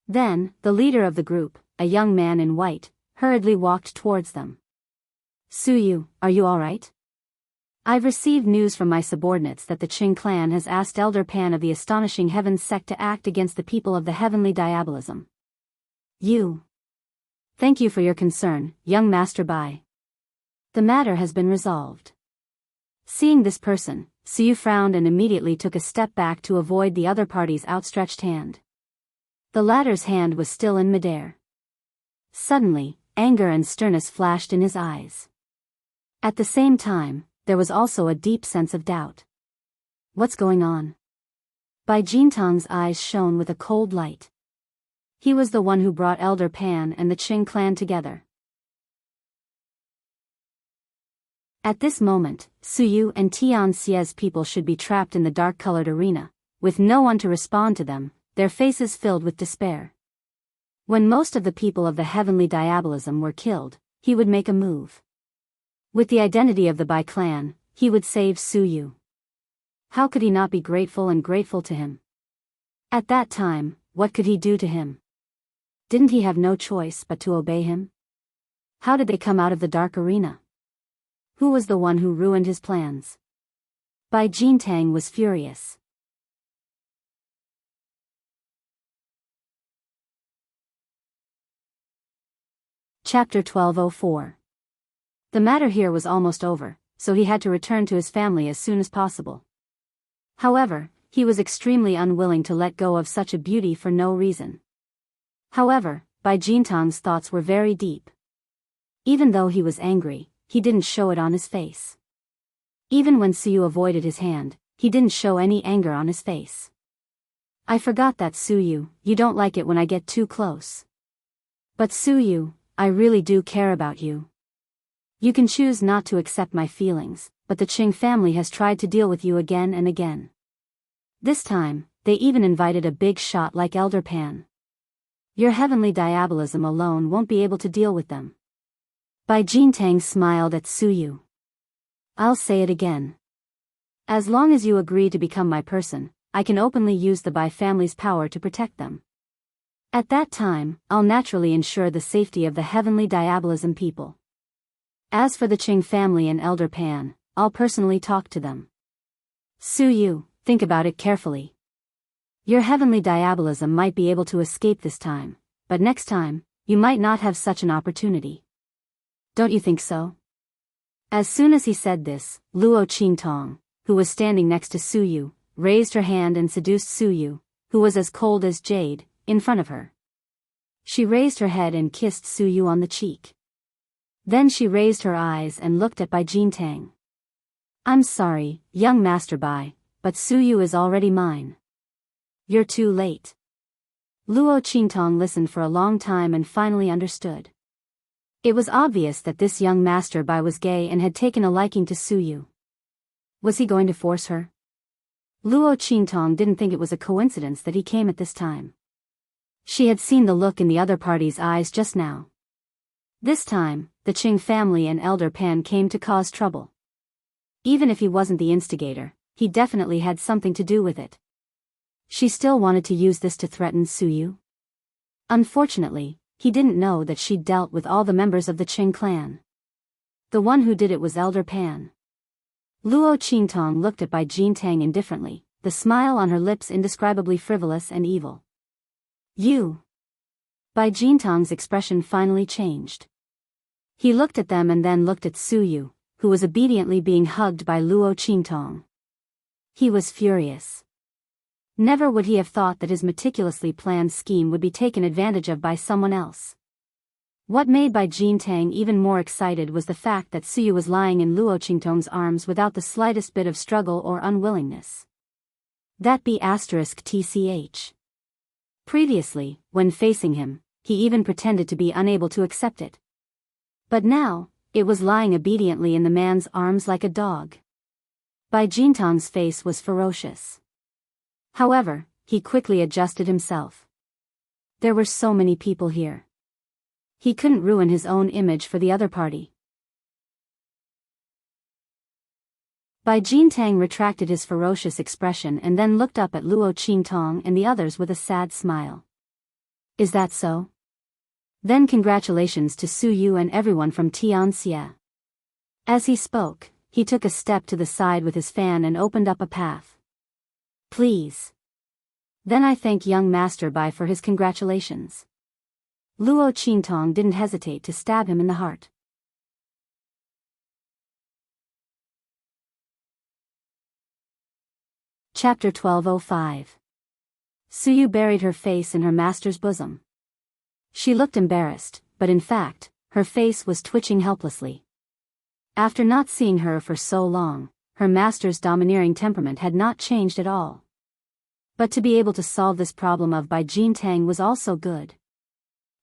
Then, the leader of the group, a young man in white, hurriedly walked towards them. Su Yu, are you all right? I've received news from my subordinates that the Qing clan has asked Elder Pan of the Astonishing Heavens sect to act against the people of the heavenly diabolism. You. Thank you for your concern, young Master Bai. The matter has been resolved. Seeing this person, Suyu frowned and immediately took a step back to avoid the other party's outstretched hand. The latter's hand was still in midair. Suddenly, anger and sternness flashed in his eyes. At the same time, there was also a deep sense of doubt. What's going on? Bai Jintang's eyes shone with a cold light. He was the one who brought Elder Pan and the Qing clan together. At this moment, Suyu and Tianxia's people should be trapped in the dark-colored arena, with no one to respond to them, their faces filled with despair. When most of the people of the heavenly diabolism were killed, he would make a move. With the identity of the Bai clan, he would save Suyu. How could he not be grateful to him? At that time, what could he do to him? Didn't he have no choice but to obey him? How did they come out of the dark arena? Who was the one who ruined his plans? Bai Jintang was furious. Chapter 1204. The matter here was almost over, so he had to return to his family as soon as possible. However, he was extremely unwilling to let go of such a beauty for no reason. However, Bai Jintang's thoughts were very deep. Even though he was angry, he didn't show it on his face. Even when Suyu avoided his hand, he didn't show any anger on his face. I forgot that, Suyu, you don't like it when I get too close. But Suyu, I really do care about you. You can choose not to accept my feelings, but the Qing family has tried to deal with you again and again. This time, they even invited a big shot like Elder Pan. Your heavenly diabolism alone won't be able to deal with them. Bai Jintang smiled at Suyu. I'll say it again. As long as you agree to become my person, I can openly use the Bai family's power to protect them. At that time, I'll naturally ensure the safety of the heavenly diabolism people. As for the Qing family and Elder Pan, I'll personally talk to them. Suyu, think about it carefully. Your heavenly diabolism might be able to escape this time, but next time, you might not have such an opportunity. Don't you think so? As soon as he said this, Luo Qingtong, who was standing next to Suyu, raised her hand and seduced Suyu, who was as cold as jade, in front of her. She raised her head and kissed Suyu on the cheek. Then she raised her eyes and looked at Bai Jintang. I'm sorry, young Master Bai, but Suyu is already mine. You're too late. Luo Qingtong listened for a long time and finally understood. It was obvious that this young Master Bai was gay and had taken a liking to Suyu. Was he going to force her? Luo Qingtong didn't think it was a coincidence that he came at this time. She had seen the look in the other party's eyes just now. This time, the Qing family and Elder Pan came to cause trouble. Even if he wasn't the instigator, he definitely had something to do with it. She still wanted to use this to threaten Suyu. Unfortunately, he didn't know that she'd dealt with all the members of the Qing clan. The one who did it was Elder Pan. Luo Qingtong looked at Bai Jintang indifferently, the smile on her lips indescribably frivolous and evil. You. Bai Jintang's expression finally changed. He looked at them and then looked at Suyu, who was obediently being hugged by Luo Qingtong. He was furious. Never would he have thought that his meticulously planned scheme would be taken advantage of by someone else. What made Bai Jintang even more excited was the fact that Suyu was lying in Luo Qingtong's arms without the slightest bit of struggle or unwillingness. That be *tch. Previously, when facing him, he even pretended to be unable to accept it. But now, it was lying obediently in the man's arms like a dog. Bai Jintang's face was ferocious. However, he quickly adjusted himself. There were so many people here. He couldn't ruin his own image for the other party. Bai Jintang retracted his ferocious expression and then looked up at Luo Qingtong and the others with a sad smile. Is that so? Then congratulations to Suyu and everyone from Tianxia. As he spoke, he took a step to the side with his fan and opened up a path. Please. Then I thank young Master Bai for his congratulations. Luo Qingtong didn't hesitate to stab him in the heart. Chapter 1205. Suyu buried her face in her master's bosom. She looked embarrassed, but in fact, her face was twitching helplessly. After not seeing her for so long, her master's domineering temperament had not changed at all. But to be able to solve this problem of Bai Jintang was also good.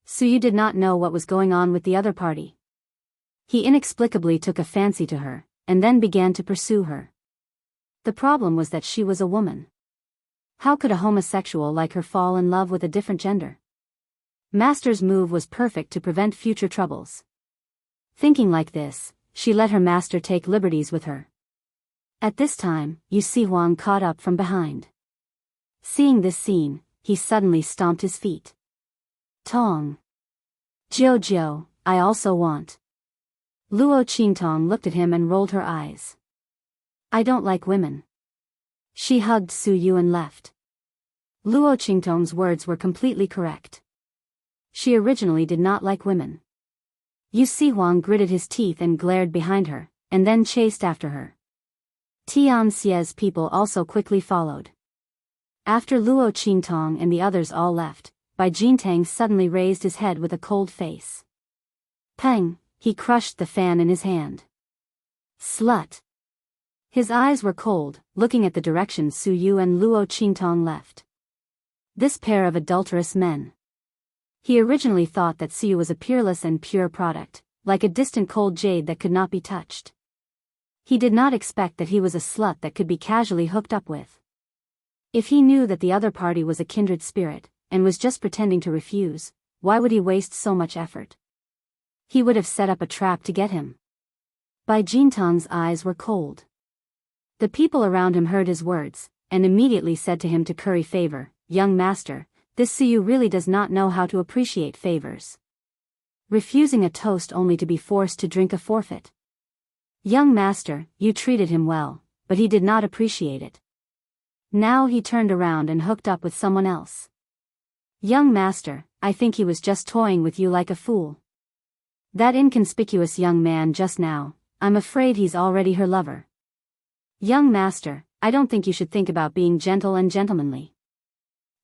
Suyu did not know what was going on with the other party. He inexplicably took a fancy to her, and then began to pursue her. The problem was that she was a woman. How could a homosexual like her fall in love with a different gender? Master's move was perfect to prevent future troubles. Thinking like this, she let her master take liberties with her. At this time, Yu Huang caught up from behind. Seeing this scene, he suddenly stomped his feet. Tong. Jojo, I also want. Luo Qingtong looked at him and rolled her eyes. I don't like women. She hugged Suyu and left. Luo Qingtong's words were completely correct. She originally did not like women. Yu Huang gritted his teeth and glared behind her, and then chased after her. Tianxia's people also quickly followed. After Luo Qingtong and the others all left, Bai Jintang suddenly raised his head with a cold face. Peng, he crushed the fan in his hand. Slut. His eyes were cold, looking at the direction Suyu and Luo Qingtong left. This pair of adulterous men. He originally thought that Suyu was a peerless and pure product, like a distant cold jade that could not be touched. He did not expect that he was a slut that could be casually hooked up with. If he knew that the other party was a kindred spirit, and was just pretending to refuse, why would he waste so much effort? He would have set up a trap to get him. Bai Jintang's eyes were cold. The people around him heard his words, and immediately said to him to curry favor, young master, this Suyu really does not know how to appreciate favors. Refusing a toast only to be forced to drink a forfeit. Young master, you treated him well, but he did not appreciate it. Now he turned around and hooked up with someone else. Young master, I think he was just toying with you like a fool. That inconspicuous young man just now, I'm afraid he's already her lover. Young master, I don't think you should think about being gentle and gentlemanly.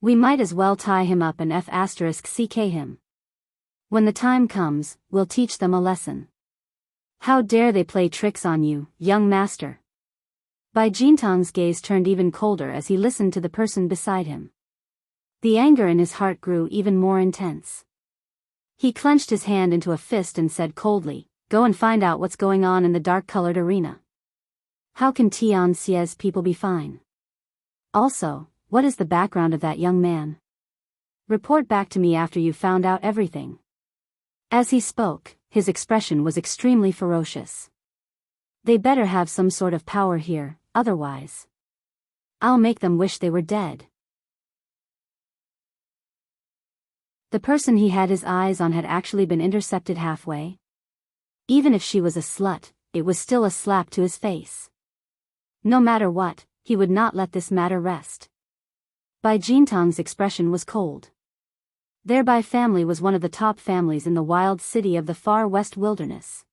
We might as well tie him up and *ck him. When the time comes, we'll teach them a lesson. How dare they play tricks on you, young master? Bai Jintang's gaze turned even colder as he listened to the person beside him. The anger in his heart grew even more intense. He clenched his hand into a fist and said coldly, go and find out what's going on in the dark-colored arena. How can Tianxia's people be fine? Also, what is the background of that young man? Report back to me after you've found out everything. As he spoke, his expression was extremely ferocious. They better have some sort of power here, otherwise I'll make them wish they were dead. The person he had his eyes on had actually been intercepted halfway. Even if she was a slut, it was still a slap to his face. No matter what, he would not let this matter rest. Bai Jintang's expression was cold. Their Bai family was one of the top families in the wild city of the far west wilderness.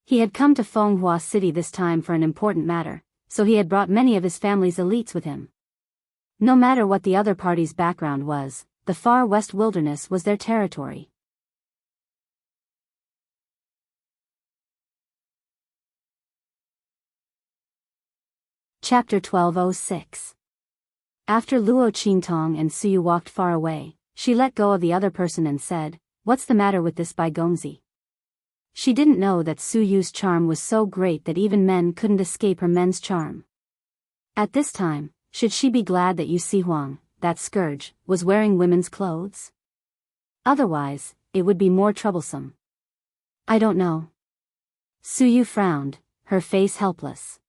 He had come to Fenghua City this time for an important matter, so he had brought many of his family's elites with him. No matter what the other party's background was, the far west wilderness was their territory. Chapter 1206. After Luo Qingtong and Suyu walked far away, she let go of the other person and said, what's the matter with this Bai Gongzi? She didn't know that Suyu's charm was so great that even men couldn't escape her men's charm. At this time, should she be glad that Yu Huang, that scourge, was wearing women's clothes? Otherwise, it would be more troublesome. I don't know. Suyu frowned, her face helpless.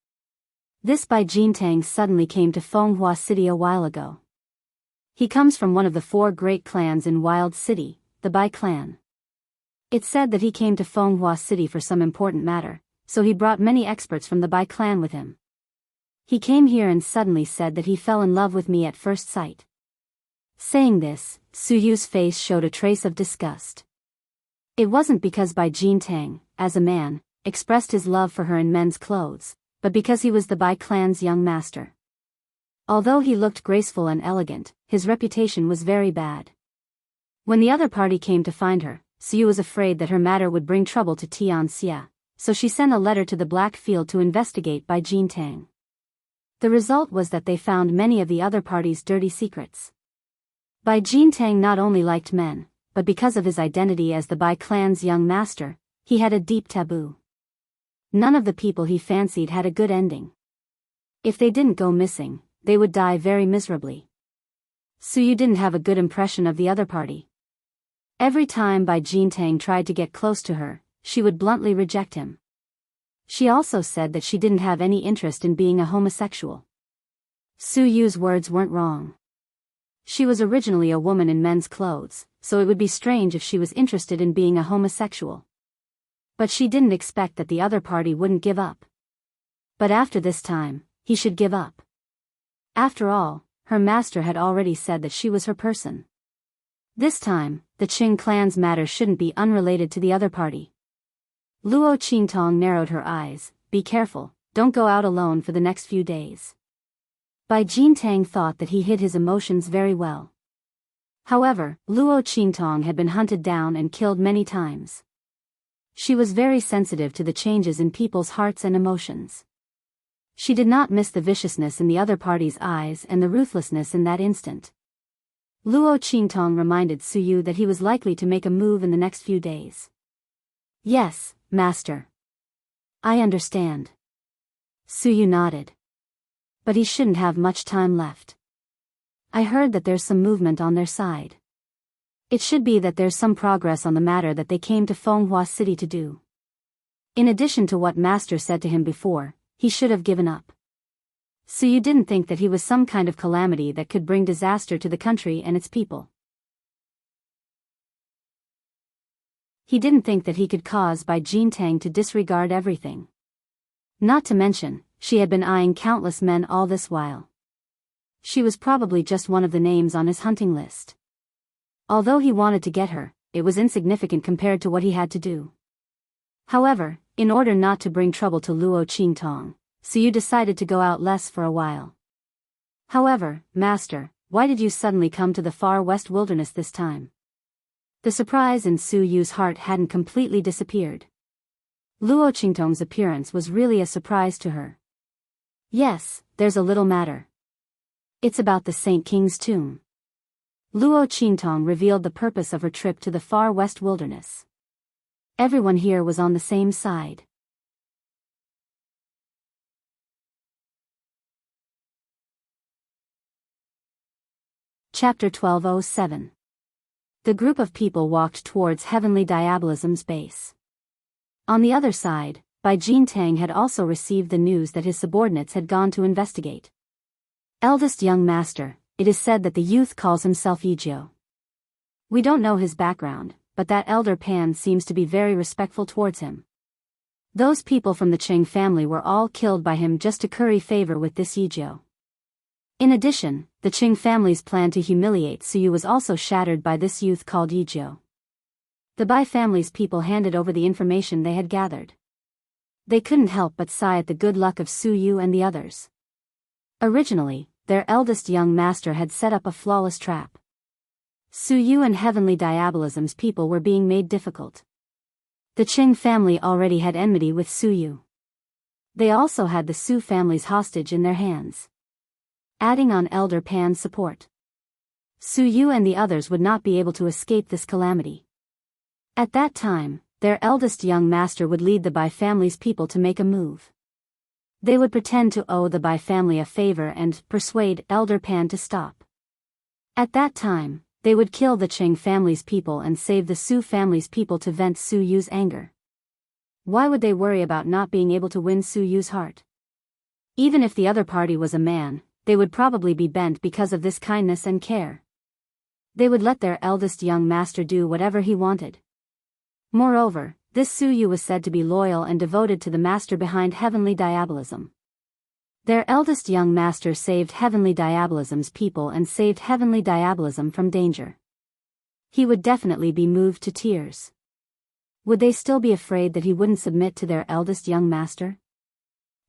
This Bai Jintang suddenly came to Fenghua City a while ago. He comes from one of the 4 great clans in Wild City, the Bai clan. It's said that he came to Fenghua City for some important matter, so he brought many experts from the Bai clan with him. He came here and suddenly said that he fell in love with me at first sight. Saying this, Suyu's face showed a trace of disgust. It wasn't because Bai Jintang, as a man, expressed his love for her in men's clothes, but because he was the Bai clan's young master. Although he looked graceful and elegant, his reputation was very bad. When the other party came to find her, Suyu was afraid that her matter would bring trouble to Tianxia, so she sent a letter to the Black Field to investigate Bai Jintang. The result was that they found many of the other party's dirty secrets. Bai Jintang not only liked men, but because of his identity as the Bai clan's young master, he had a deep taboo. None of the people he fancied had a good ending. If they didn't go missing, they would die very miserably. Suyu didn't have a good impression of the other party. Every time Bai Jintang tried to get close to her, she would bluntly reject him. She also said that she didn't have any interest in being a homosexual. Suyu's words weren't wrong. She was originally a woman in men's clothes, so it would be strange if she was interested in being a homosexual. But she didn't expect that the other party wouldn't give up. But after this time, he should give up. After all, her master had already said that she was her person. This time, the Qing clan's matter shouldn't be unrelated to the other party. Luo Qingtong narrowed her eyes. Be careful, don't go out alone for the next few days. Bai Jintang thought that he hid his emotions very well. However, Luo Qingtong had been hunted down and killed many times. She was very sensitive to the changes in people's hearts and emotions. She did not miss the viciousness in the other party's eyes and the ruthlessness in that instant. Luo Qingtong reminded Suyu that he was likely to make a move in the next few days. Yes, master. I understand. Suyu nodded. But he shouldn't have much time left. I heard that there's some movement on their side. It should be that there's some progress on the matter that they came to Fenghua City to do. In addition to what master said to him before, he should have given up. Suyu didn't think that he was some kind of calamity that could bring disaster to the country and its people. He didn't think that he could cause Bai Jintang to disregard everything. Not to mention, she had been eyeing countless men all this while. She was probably just one of the names on his hunting list. Although he wanted to get her, it was insignificant compared to what he had to do. However, in order not to bring trouble to Luo Qingtong, Suyu decided to go out less for a while. However, master, why did you suddenly come to the far west wilderness this time? The surprise in Suyu's heart hadn't completely disappeared. Luo Qingtong's appearance was really a surprise to her. Yes, there's a little matter. It's about the Saint King's tomb. Luo Qingtong revealed the purpose of her trip to the far west wilderness. Everyone here was on the same side. Chapter 1207. The group of people walked towards Heavenly Diabolism's base. On the other side, Bai Jintang had also received the news that his subordinates had gone to investigate. Eldest young master, it is said that the youth calls himself Yijio. We don't know his background, but that elder Pan seems to be very respectful towards him. Those people from the Qing family were all killed by him just to curry favor with this Yijio. In addition, the Qing family's plan to humiliate Suyu was also shattered by this youth called Yijio. The Bai family's people handed over the information they had gathered. They couldn't help but sigh at the good luck of Suyu and the others. Originally, their eldest young master had set up a flawless trap. Suyu and Heavenly Diabolism's people were being made difficult. The Qing family already had enmity with Suyu. They also had the Su family's hostage in their hands. Adding on Elder Pan's support, Suyu and the others would not be able to escape this calamity. At that time, their eldest young master would lead the Bai family's people to make a move. They would pretend to owe the Bai family a favor and persuade Elder Pan to stop. At that time, they would kill the Qing family's people and save the Su family's people to vent Suyu's anger. Why would they worry about not being able to win Suyu's heart? Even if the other party was a man, they would probably be bent because of this kindness and care. They would let their eldest young master do whatever he wanted. Moreover, this Suyu was said to be loyal and devoted to the master behind Heavenly Diabolism. Their eldest young master saved Heavenly Diabolism's people and saved Heavenly Diabolism from danger. He would definitely be moved to tears. Would they still be afraid that he wouldn't submit to their eldest young master?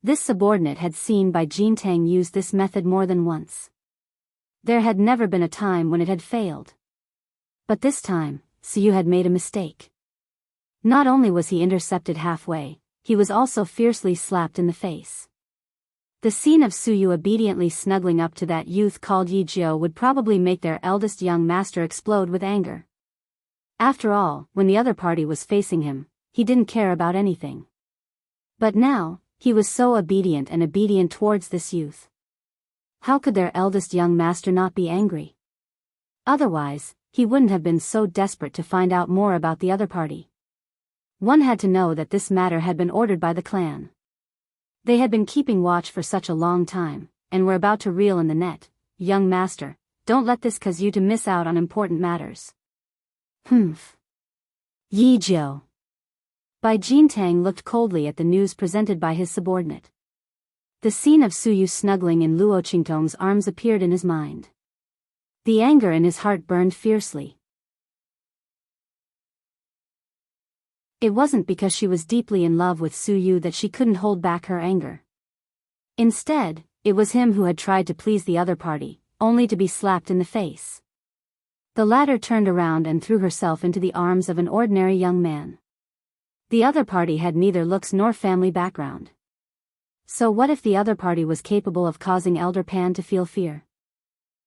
This subordinate had seen Bai Jintang use this method more than once. There had never been a time when it had failed. But this time, Suyu had made a mistake. Not only was he intercepted halfway, he was also fiercely slapped in the face. The scene of Suyu obediently snuggling up to that youth called Yi Jiao would probably make their eldest young master explode with anger. After all, when the other party was facing him, he didn't care about anything. But now, he was so obedient towards this youth. How could their eldest young master not be angry? Otherwise, he wouldn't have been so desperate to find out more about the other party. One had to know that this matter had been ordered by the clan. They had been keeping watch for such a long time, and were about to reel in the net. Young master, don't let this cause you to miss out on important matters. Humph. Yi Jiao. Bai Jintang looked coldly at the news presented by his subordinate. The scene of Suyu snuggling in Luo Qingtong's arms appeared in his mind. The anger in his heart burned fiercely. It wasn't because she was deeply in love with Suyu that she couldn't hold back her anger. Instead, it was him who had tried to please the other party, only to be slapped in the face. The latter turned around and threw herself into the arms of an ordinary young man. The other party had neither looks nor family background. So what if the other party was capable of causing Elder Pan to feel fear?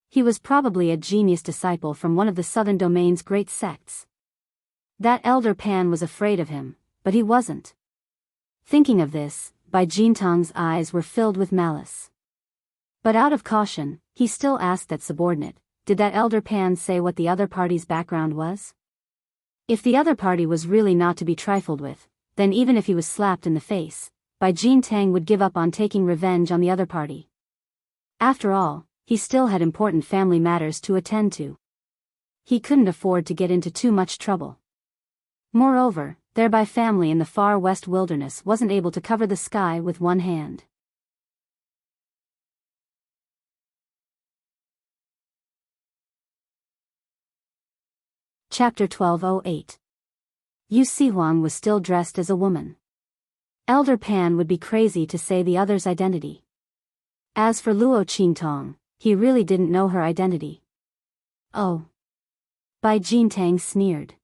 He was probably a genius disciple from one of the southern domain's great sects. That Elder Pan was afraid of him, but he wasn't. Thinking of this, Bai Jintang's eyes were filled with malice. But out of caution, he still asked that subordinate, did that Elder Pan say what the other party's background was? If the other party was really not to be trifled with, then even if he was slapped in the face, Bai Jintang would give up on taking revenge on the other party. After all, he still had important family matters to attend to. He couldn't afford to get into too much trouble. Moreover, their Bai family in the far west wilderness wasn't able to cover the sky with one hand. Chapter 1208. Yu Sihuang was still dressed as a woman. Elder Pan would be crazy to say the other's identity. As for Luo Qingtong, he really didn't know her identity. Oh. Bai Jintang sneered.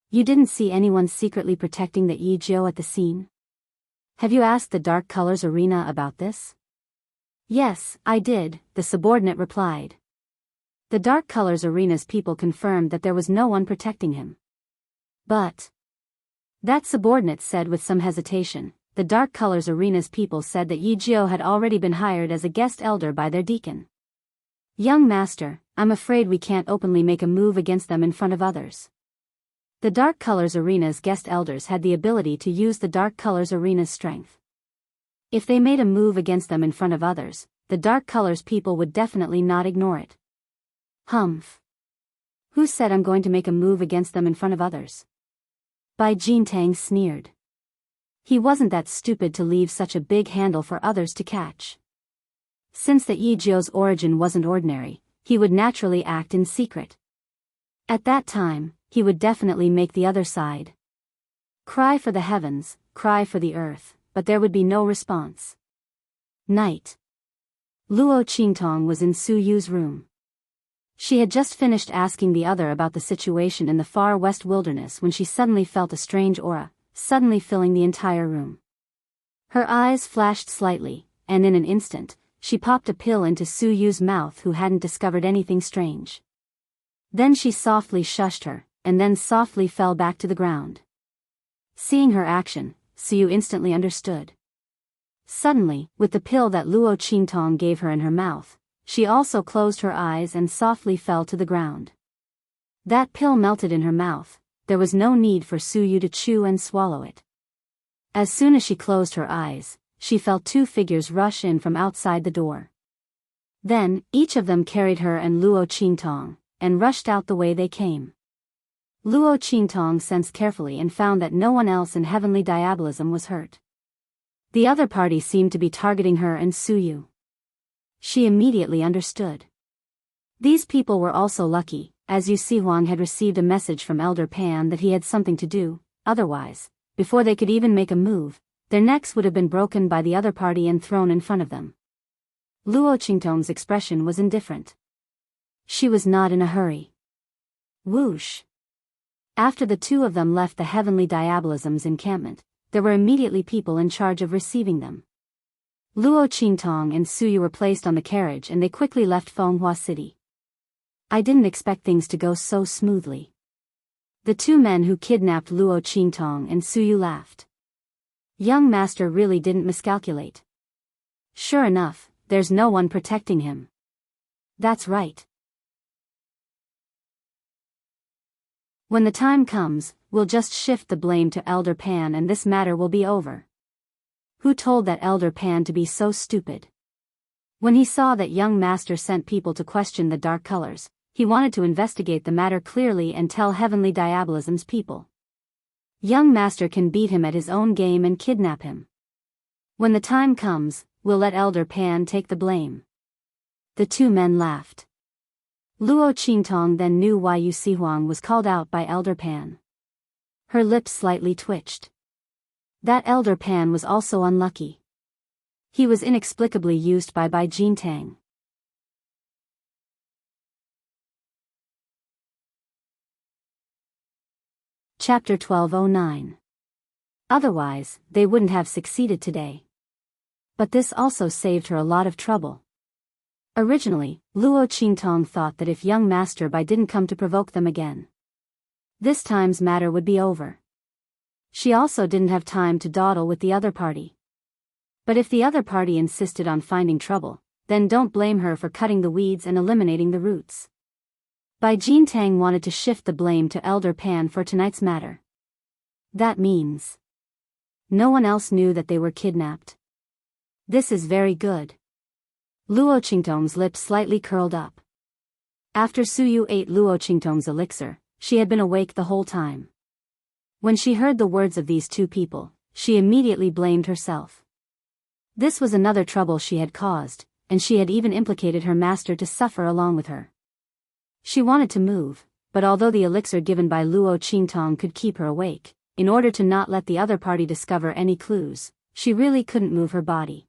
You didn't see anyone secretly protecting the Yi Jiao at the scene? Have you asked the Dark Colors Arena about this? Yes, I did, the subordinate replied. The Dark Colors Arena's people confirmed that there was no one protecting him. But that subordinate said with some hesitation, the Dark Colors Arena's people said that Yi Jiao had already been hired as a guest elder by their deacon. Young master, I'm afraid we can't openly make a move against them in front of others. The Dark Colors Arena's guest elders had the ability to use the Dark Colors Arena's strength. If they made a move against them in front of others, the Dark Colors people would definitely not ignore it. Humph. Who said I'm going to make a move against them in front of others? Bai Jintang sneered. He wasn't that stupid to leave such a big handle for others to catch. Since the Yi Jiao's origin wasn't ordinary, he would naturally act in secret. At that time, he would definitely make the other side cry for the heavens, cry for the earth, but there would be no response. Night. Luo Qingtong was in Su Yu's room. She had just finished asking the other about the situation in the far west wilderness when she suddenly felt a strange aura, suddenly filling the entire room. Her eyes flashed slightly, and in an instant, she popped a pill into Su Yu's mouth who hadn't discovered anything strange. Then she softly shushed her, and then softly fell back to the ground. Seeing her action, Su Yu instantly understood. Suddenly, with the pill that Luo Qingtong gave her in her mouth, she also closed her eyes and softly fell to the ground. That pill melted in her mouth, there was no need for Su Yu to chew and swallow it. As soon as she closed her eyes, she felt two figures rush in from outside the door. Then, each of them carried her and Luo Qingtong, and rushed out the way they came. Luo Qingtong sensed carefully and found that no one else in heavenly diabolism was hurt. The other party seemed to be targeting her and Su Yu. She immediately understood. These people were also lucky, as Yu Sihuang had received a message from Elder Pan that he had something to do, otherwise, before they could even make a move, their necks would have been broken by the other party and thrown in front of them. Luo Qingtong's expression was indifferent. She was not in a hurry. Whoosh! After the two of them left the Heavenly Diabolism's encampment, there were immediately people in charge of receiving them. Luo Qingtong and Suyu were placed on the carriage and they quickly left Fenghua City. I didn't expect things to go so smoothly. The two men who kidnapped Luo Qingtong and Suyu laughed. Young master really didn't miscalculate. Sure enough, there's no one protecting him. That's right. When the time comes, we'll just shift the blame to Elder Pan and this matter will be over. Who told that Elder Pan to be so stupid? When he saw that young master sent people to question the dark colors, he wanted to investigate the matter clearly and tell Heavenly Diabolism's people. Young master can beat him at his own game and kidnap him. When the time comes, we'll let Elder Pan take the blame. The two men laughed. Luo Qingtong then knew why Yu Sihuang was called out by Elder Pan. Her lips slightly twitched. That Elder Pan was also unlucky. He was inexplicably used by Bai Jintang. Chapter 1209. Otherwise, they wouldn't have succeeded today. But this also saved her a lot of trouble. Originally, Luo Qingtong thought that if young Master Bai didn't come to provoke them again, this time's matter would be over. She also didn't have time to dawdle with the other party. But if the other party insisted on finding trouble, then don't blame her for cutting the weeds and eliminating the roots. Bai Jintang wanted to shift the blame to Elder Pan for tonight's matter. That means no one else knew that they were kidnapped. This is very good. Luo Qingtong's lips slightly curled up. After Suyu ate Luo Qingtong's elixir, she had been awake the whole time. When she heard the words of these two people, she immediately blamed herself. This was another trouble she had caused, and she had even implicated her master to suffer along with her. She wanted to move, but although the elixir given by Luo Qingtong could keep her awake, in order to not let the other party discover any clues, she really couldn't move her body.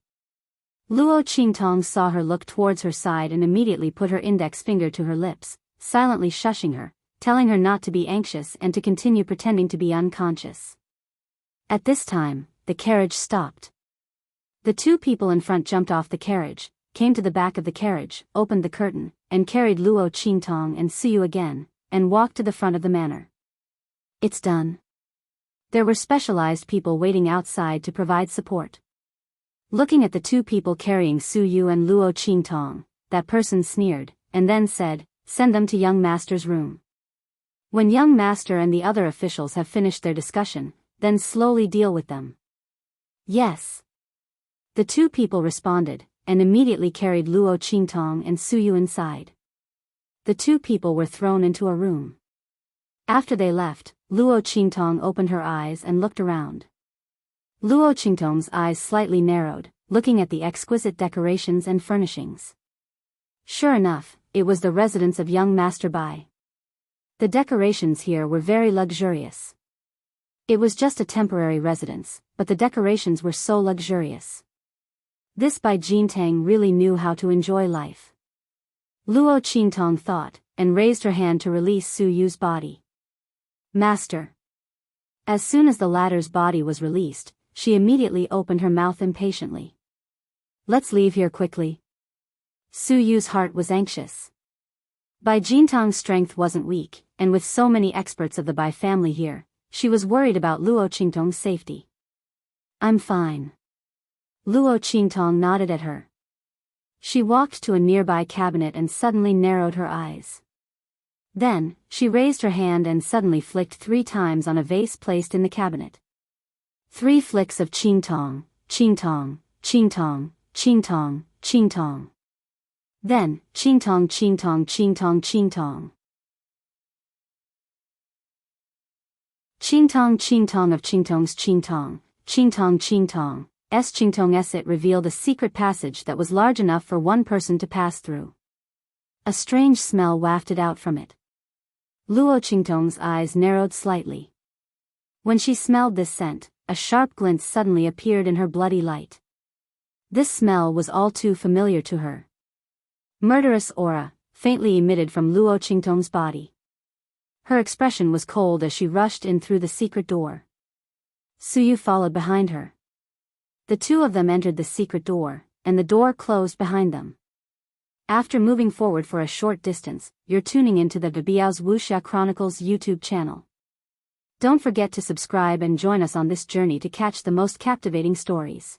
Luo Qingtong saw her look towards her side and immediately put her index finger to her lips, silently shushing her, telling her not to be anxious and to continue pretending to be unconscious. At this time, the carriage stopped. The two people in front jumped off the carriage, came to the back of the carriage, opened the curtain, and carried Luo Qingtong and Suyu again, and walked to the front of the manor. It's done. There were specialized people waiting outside to provide support. Looking at the two people carrying Suyu and Luo Qingtong, that person sneered, and then said, "Send them to young master's room. When young master and the other officials have finished their discussion, then slowly deal with them." Yes. The two people responded, and immediately carried Luo Qingtong and Suyu inside. The two people were thrown into a room. After they left, Luo Qingtong opened her eyes and looked around. Luo Qingtong's eyes slightly narrowed, looking at the exquisite decorations and furnishings. Sure enough, it was the residence of young Master Bai. The decorations here were very luxurious. It was just a temporary residence, but the decorations were so luxurious. This Bai Jintang really knew how to enjoy life. Luo Qingtong thought, and raised her hand to release Su Yu's body. Master. As soon as the latter's body was released, she immediately opened her mouth impatiently. Let's leave here quickly. Su Yu's heart was anxious. Bai Jintang's strength wasn't weak, and with so many experts of the Bai family here, she was worried about Luo Qingtong's safety. I'm fine. Luo Qingtong nodded at her. She walked to a nearby cabinet and suddenly narrowed her eyes. Then, she raised her hand and suddenly flicked 3 times on a vase placed in the cabinet. 3 flicks of Qingtong, Qingtong, Qingtong, Qingtong, Qingtong. Then, Qingtong, Qingtong, Qingtong, Qingtong. Qingtong, Qingtong of Qingtong's Qingtong, Qingtong, Qingtong, S Qingtong S. It revealed a secret passage that was large enough for one person to pass through. A strange smell wafted out from it. Luo Qingtong's eyes narrowed slightly. When she smelled this scent, a sharp glint suddenly appeared in her bloody light. This smell was all too familiar to her. Murderous aura, faintly emitted from Luo Qingtong's body. Her expression was cold as she rushed in through the secret door. Suyu followed behind her. The two of them entered the secret door, and the door closed behind them. After moving forward for a short distance, you're tuning into the Biyao's Wuxia Chronicles YouTube channel. Don't forget to subscribe and join us on this journey to catch the most captivating stories.